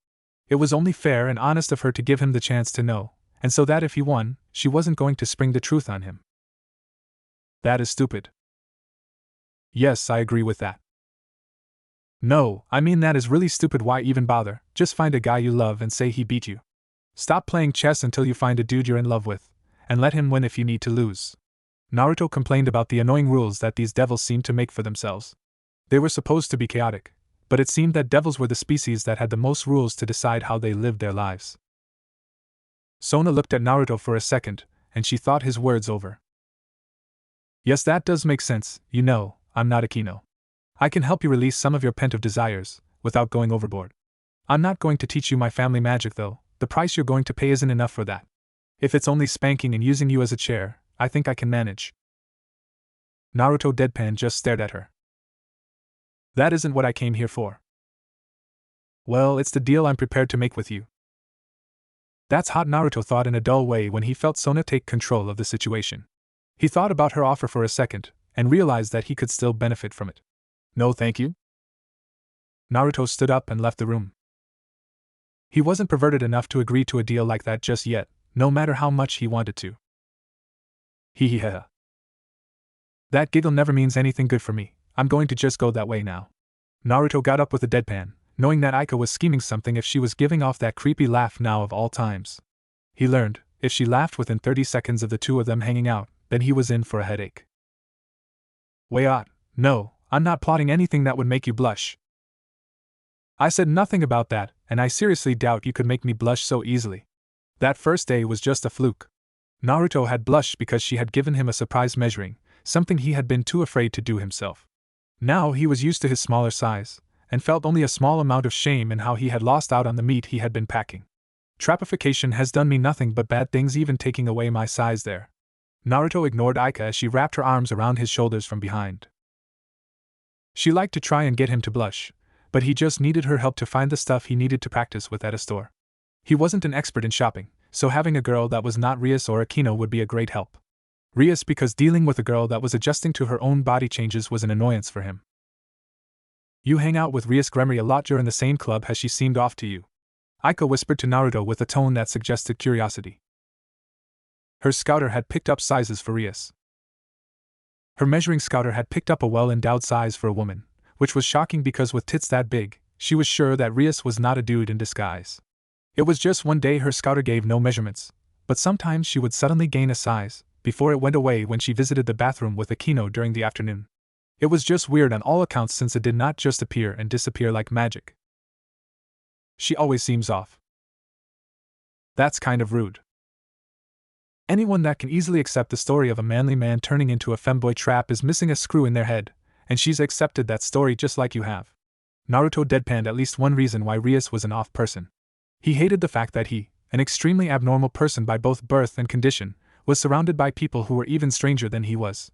It was only fair and honest of her to give him the chance to know, and so that if he won, she wasn't going to spring the truth on him. That is stupid. Yes, I agree with that. No, I mean that is really stupid. Why even bother? Just find a guy you love and say he beat you. Stop playing chess until you find a dude you're in love with, and let him win if you need to lose. Naruto complained about the annoying rules that these devils seemed to make for themselves. They were supposed to be chaotic, but it seemed that devils were the species that had the most rules to decide how they lived their lives. Sona looked at Naruto for a second, and she thought his words over. Yes, that does make sense. You know, I'm not a Kino. I can help you release some of your pent-up desires, without going overboard. I'm not going to teach you my family magic though, the price you're going to pay isn't enough for that. If it's only spanking and using you as a chair, I think I can manage. Naruto deadpan just stared at her. That isn't what I came here for. Well, it's the deal I'm prepared to make with you. That's hot, Naruto thought in a dull way when he felt Sona take control of the situation. He thought about her offer for a second, and realized that he could still benefit from it. No thank you? Naruto stood up and left the room. He wasn't perverted enough to agree to a deal like that just yet, no matter how much he wanted to. Hehehe. That giggle never means anything good for me. I'm going to just go that way now. Naruto got up with a deadpan, knowing that Aika was scheming something if she was giving off that creepy laugh now of all times. He learned, if she laughed within 30 seconds of the two of them hanging out, then he was in for a headache. Wait, no, I'm not plotting anything that would make you blush. I said nothing about that, and I seriously doubt you could make me blush so easily. That first day was just a fluke. Naruto had blushed because she had given him a surprise measuring, something he had been too afraid to do himself. Now he was used to his smaller size, and felt only a small amount of shame in how he had lost out on the meat he had been packing. Trapification has done me nothing but bad things, even taking away my size there. Naruto ignored Aika as she wrapped her arms around his shoulders from behind. She liked to try and get him to blush, but he just needed her help to find the stuff he needed to practice with at a store. He wasn't an expert in shopping, so having a girl that was not Rias or Akino would be a great help. Rias because dealing with a girl that was adjusting to her own body changes was an annoyance for him. You hang out with Rias Gremory a lot. You're in the same club. Has she seemed off to you? Aika whispered to Naruto with a tone that suggested curiosity. Her scouter had picked up sizes for Rias. Her measuring scouter had picked up a well-endowed size for a woman, which was shocking because with tits that big, she was sure that Rias was not a dude in disguise. It was just one day her scouter gave no measurements, but sometimes she would suddenly gain a size, before it went away when she visited the bathroom with Akino during the afternoon. It was just weird on all accounts since it did not just appear and disappear like magic. She always seems off. That's kind of rude. Anyone that can easily accept the story of a manly man turning into a femboy trap is missing a screw in their head, and she's accepted that story just like you have. Naruto deadpanned at least one reason why Rias was an off person. He hated the fact that he, an extremely abnormal person by both birth and condition, was surrounded by people who were even stranger than he was.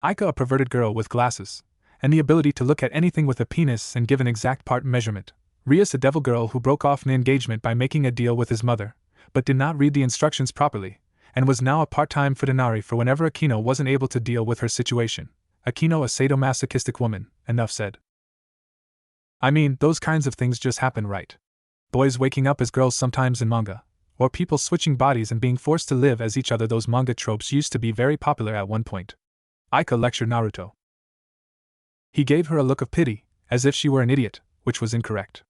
Aika, a perverted girl with glasses, and the ability to look at anything with a penis and give an exact part measurement. Rias, a devil girl who broke off an engagement by making a deal with his mother, but did not read the instructions properly, and was now a part-time futanari for whenever Akino wasn't able to deal with her situation. Akino, a sadomasochistic woman, enough said. I mean, those kinds of things just happen, right? Boys waking up as girls sometimes in manga, or people switching bodies and being forced to live as each other. Those manga tropes used to be very popular at one point. Aika lectured Naruto. He gave her a look of pity, as if she were an idiot, which was incorrect.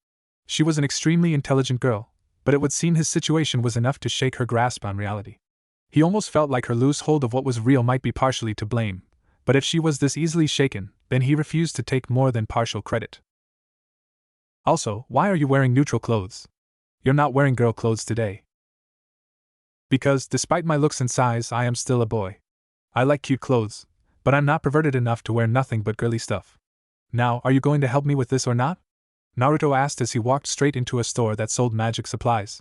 She was an extremely intelligent girl, but it would seem his situation was enough to shake her grasp on reality. He almost felt like her loose hold of what was real might be partially to blame, but if she was this easily shaken, then he refused to take more than partial credit. Also, why are you wearing neutral clothes? You're not wearing girl clothes today. Because, despite my looks and size, I am still a boy. I like cute clothes, but I'm not perverted enough to wear nothing but girly stuff. Now, are you going to help me with this or not? Naruto asked as he walked straight into a store that sold magic supplies.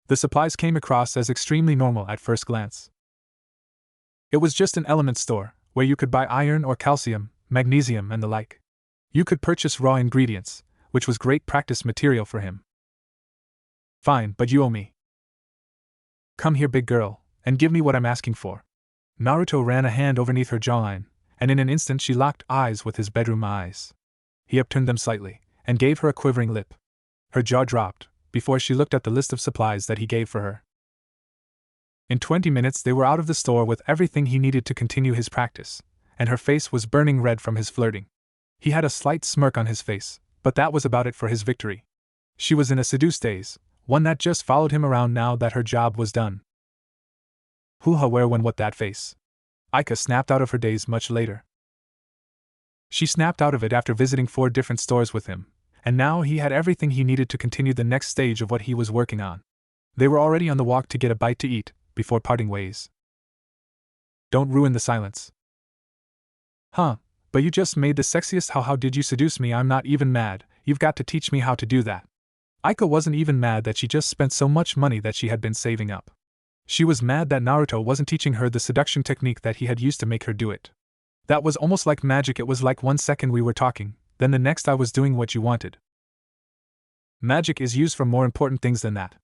The supplies came across as extremely normal at first glance. It was just an element store, where you could buy iron or calcium, magnesium and the like. You could purchase raw ingredients, which was great practice material for him. Fine, but you owe me. Come here, big girl, and give me what I'm asking for. Naruto ran a hand underneath her jawline, and in an instant she locked eyes with his bedroom eyes. He upturned them slightly, and gave her a quivering lip. Her jaw dropped, before she looked at the list of supplies that he gave for her. In 20 minutes they were out of the store with everything he needed to continue his practice, and her face was burning red from his flirting. He had a slight smirk on his face, but that was about it for his victory. She was in a seduced daze, one that just followed him around now that her job was done. Hoo-ha, where when what that face? Aika snapped out of her daze much later. She snapped out of it after visiting 4 different stores with him, and now he had everything he needed to continue the next stage of what he was working on. They were already on the walk to get a bite to eat, before parting ways. Don't ruin the silence. Huh, but you just made the sexiest how did you seduce me? I'm not even mad, you've got to teach me how to do that. Aika wasn't even mad that she just spent so much money that she had been saving up. She was mad that Naruto wasn't teaching her the seduction technique that he had used to make her do it. That was almost like magic. It was like 1 second we were talking, then the next I was doing what you wanted. Magic is used for more important things than that.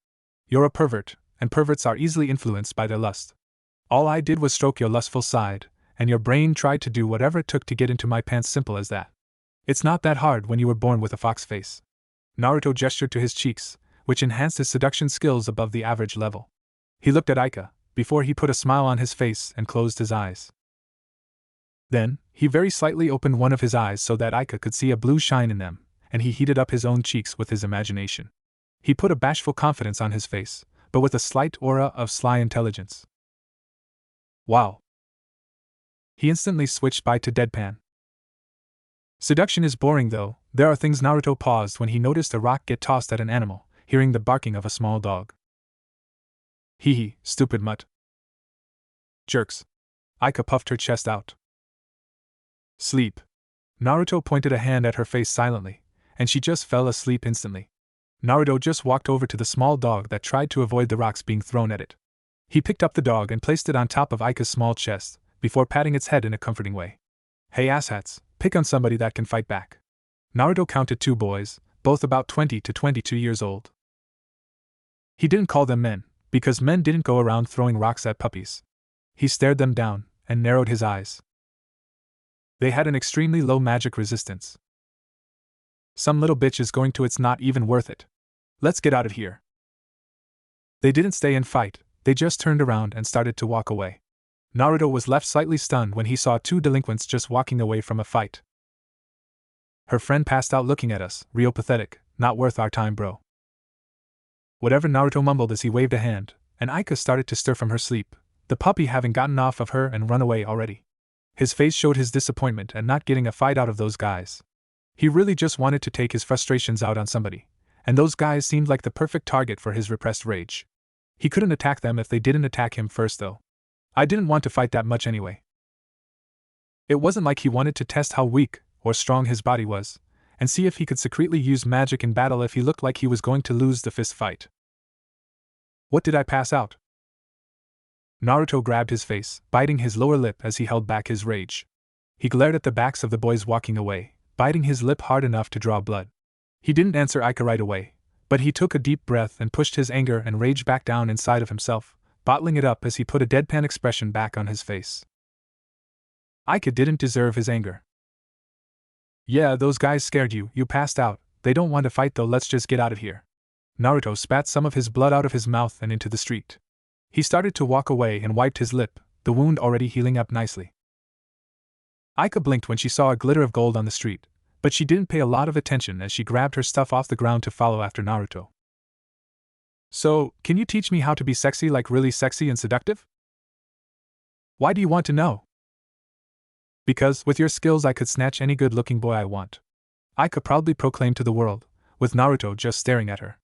You're a pervert, and perverts are easily influenced by their lust. All I did was stroke your lustful side, and your brain tried to do whatever it took to get into my pants. Simple as that. It's not that hard when you were born with a fox face. Naruto gestured to his cheeks, which enhanced his seduction skills above the average level. He looked at Aika, before he put a smile on his face and closed his eyes. Then, he very slightly opened one of his eyes so that Aika could see a blue shine in them, and he heated up his own cheeks with his imagination. He put a bashful confidence on his face, but with a slight aura of sly intelligence. Wow. He instantly switched by to deadpan. Seduction is boring though. There are things. Naruto paused when he noticed a rock get tossed at an animal, hearing the barking of a small dog. Hee hee, stupid mutt. Jerks. Aika puffed her chest out. Sleep. Naruto pointed a hand at her face silently, and she just fell asleep instantly. Naruto just walked over to the small dog that tried to avoid the rocks being thrown at it. He picked up the dog and placed it on top of Aika's small chest, before patting its head in a comforting way. Hey asshats, pick on somebody that can fight back. Naruto counted 2 boys, both about 20 to 22 years old. He didn't call them men, because men didn't go around throwing rocks at puppies. He stared them down, and narrowed his eyes. They had an extremely low magic resistance. Some little bitch is going to. It's not even worth it. Let's get out of here. They didn't stay and fight, they just turned around and started to walk away. Naruto was left slightly stunned when he saw 2 delinquents just walking away from a fight. Her friend passed out looking at us, real pathetic, not worth our time, bro. Whatever, Naruto mumbled as he waved a hand, and Aika started to stir from her sleep, the puppy having gotten off of her and run away already. His face showed his disappointment at not getting a fight out of those guys. He really just wanted to take his frustrations out on somebody, and those guys seemed like the perfect target for his repressed rage. He couldn't attack them if they didn't attack him first though. I didn't want to fight that much anyway. It wasn't like he wanted to test how weak or strong his body was, and see if he could secretly use magic in battle if he looked like he was going to lose the fist fight. What did I pass out? Naruto grabbed his face, biting his lower lip as he held back his rage. He glared at the backs of the boys walking away, biting his lip hard enough to draw blood. He didn't answer Aika right away, but he took a deep breath and pushed his anger and rage back down inside of himself, bottling it up as he put a deadpan expression back on his face. Aika didn't deserve his anger. Yeah, those guys scared you, you passed out, they don't want to fight though, let's just get out of here. Naruto spat some of his blood out of his mouth and into the street. He started to walk away and wiped his lip, the wound already healing up nicely. Aika blinked when she saw a glitter of gold on the street, but she didn't pay a lot of attention as she grabbed her stuff off the ground to follow after Naruto. So, can you teach me how to be sexy, like really sexy and seductive? Why do you want to know? Because, with your skills I could snatch any good-looking boy I want. Aika proudly proclaimed to the world, with Naruto just staring at her.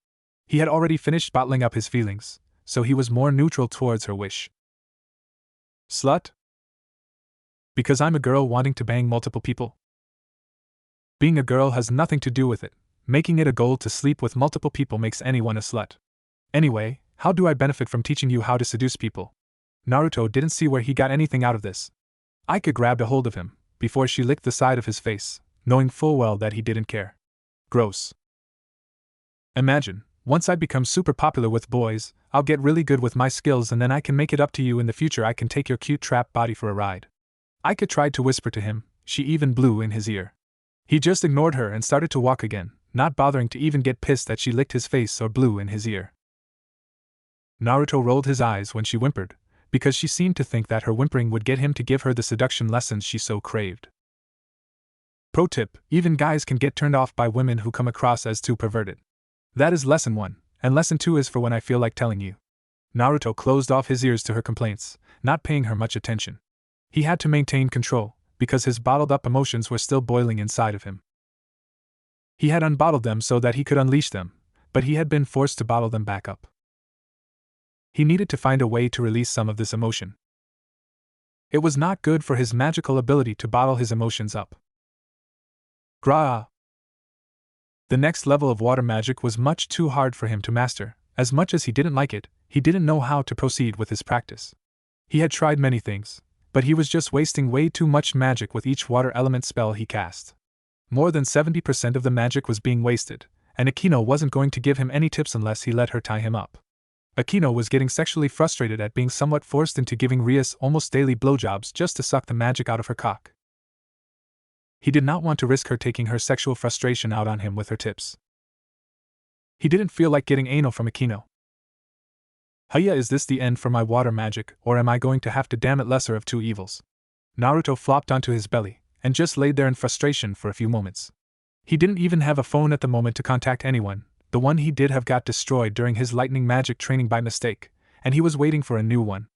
He had already finished bottling up his feelings, so he was more neutral towards her wish. Slut? Because I'm a girl wanting to bang multiple people? Being a girl has nothing to do with it. Making it a goal to sleep with multiple people makes anyone a slut. Anyway, how do I benefit from teaching you how to seduce people? Naruto didn't see where he got anything out of this. Aika grabbed a hold of him, before she licked the side of his face, knowing full well that he didn't care. Gross. Imagine, once I become super popular with boys, I'll get really good with my skills and then I can make it up to you in the future. I can take your cute trap body for a ride. Aika tried to whisper to him, she even blew in his ear. He just ignored her and started to walk again, not bothering to even get pissed that she licked his face or blew in his ear. Naruto rolled his eyes when she whimpered, because she seemed to think that her whimpering would get him to give her the seduction lessons she so craved. Pro tip, even guys can get turned off by women who come across as too perverted. That is lesson 1, and lesson 2 is for when I feel like telling you. Naruto closed off his ears to her complaints, not paying her much attention. He had to maintain control, because his bottled-up emotions were still boiling inside of him. He had unbottled them so that he could unleash them, but he had been forced to bottle them back up. He needed to find a way to release some of this emotion. It was not good for his magical ability to bottle his emotions up. Gra! The next level of water magic was much too hard for him to master. As much as he didn't like it, he didn't know how to proceed with his practice. He had tried many things, but he was just wasting way too much magic with each water element spell he cast. More than 70% of the magic was being wasted, and Akino wasn't going to give him any tips unless he let her tie him up. Akino was getting sexually frustrated at being somewhat forced into giving Rias almost daily blowjobs just to suck the magic out of her cock. He did not want to risk her taking her sexual frustration out on him with her tips. He didn't feel like getting anal from Akino. Hiya, is this the end for my water magic, or am I going to have to damn it lesser of two evils? Naruto flopped onto his belly, and just laid there in frustration for a few moments. He didn't even have a phone at the moment to contact anyone. The one he did have got destroyed during his lightning magic training by mistake, and he was waiting for a new one.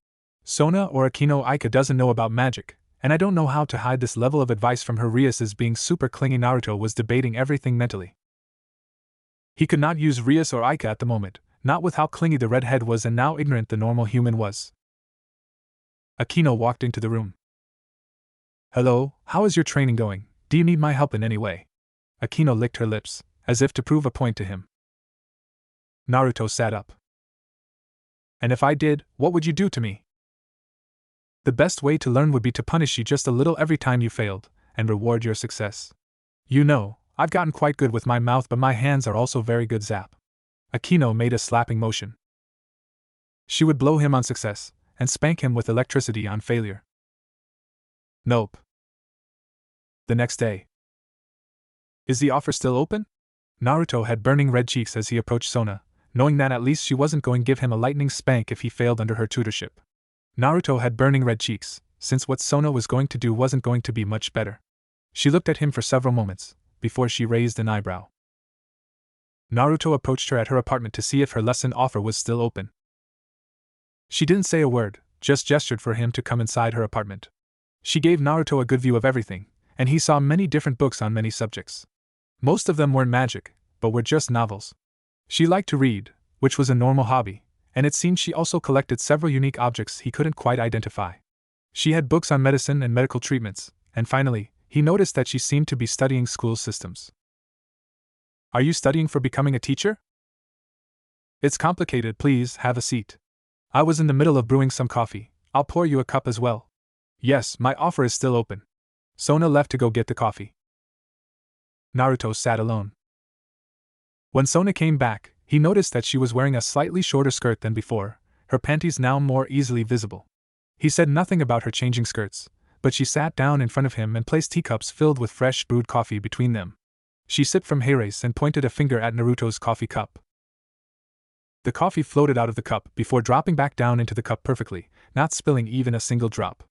Sona or Akino Aika doesn't know about magic, and I don't know how to hide this level of advice from her. Rias's being super clingy. Naruto was debating everything mentally. He could not use Rias or Aika at the moment, not with how clingy the redhead was and how ignorant the normal human was. Akino walked into the room. Hello, how is your training going? Do you need my help in any way? Akino licked her lips, as if to prove a point to him. Naruto sat up. And if I did, what would you do to me? The best way to learn would be to punish you just a little every time you failed, and reward your success. You know, I've gotten quite good with my mouth, but my hands are also very good. Zap. Akino made a slapping motion. She would blow him on success, and spank him with electricity on failure. Nope. The next day. Is the offer still open? Naruto had burning red cheeks as he approached Sona, knowing that at least she wasn't going to give him a lightning spank if he failed under her tutorship. Naruto had burning red cheeks, since what Sona was going to do wasn't going to be much better. She looked at him for several moments, before she raised an eyebrow. Naruto approached her at her apartment to see if her lesson offer was still open. She didn't say a word, just gestured for him to come inside her apartment. She gave Naruto a good view of everything, and he saw many different books on many subjects. Most of them weren't magic, but were just novels. She liked to read, which was a normal hobby, and it seemed she also collected several unique objects he couldn't quite identify. She had books on medicine and medical treatments, and finally, he noticed that she seemed to be studying school systems. Are you studying for becoming a teacher? It's complicated. Please have a seat. I was in the middle of brewing some coffee. I'll pour you a cup as well. Yes, my offer is still open. Sona left to go get the coffee. Naruto sat alone. When Sona came back, he noticed that she was wearing a slightly shorter skirt than before, her panties now more easily visible. He said nothing about her changing skirts, but she sat down in front of him and placed teacups filled with fresh brewed coffee between them. She sipped from Hiras and pointed a finger at Naruto's coffee cup. The coffee floated out of the cup before dropping back down into the cup perfectly, not spilling even a single drop.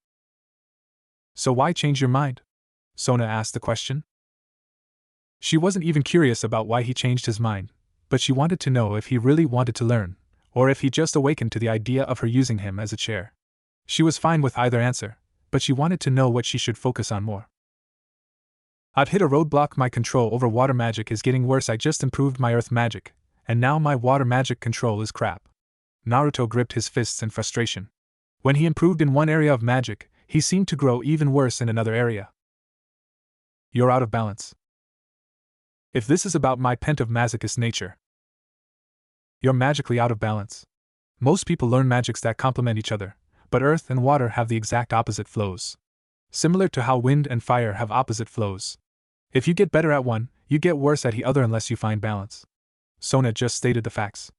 So why change your mind? Sona asked the question. She wasn't even curious about why he changed his mind, but she wanted to know if he really wanted to learn, or if he just awakened to the idea of her using him as a chair. She was fine with either answer, but she wanted to know what she should focus on more. I've hit a roadblock. My control over water magic is getting worse. I just improved my earth magic, and now my water magic control is crap. Naruto gripped his fists in frustration. When he improved in one area of magic, he seemed to grow even worse in another area. You're out of balance. If this is about my pent-of-masochist nature, you're magically out of balance. Most people learn magics that complement each other, but earth and water have the exact opposite flows. Similar to how wind and fire have opposite flows. If you get better at one, you get worse at the other unless you find balance. Sona just stated the facts.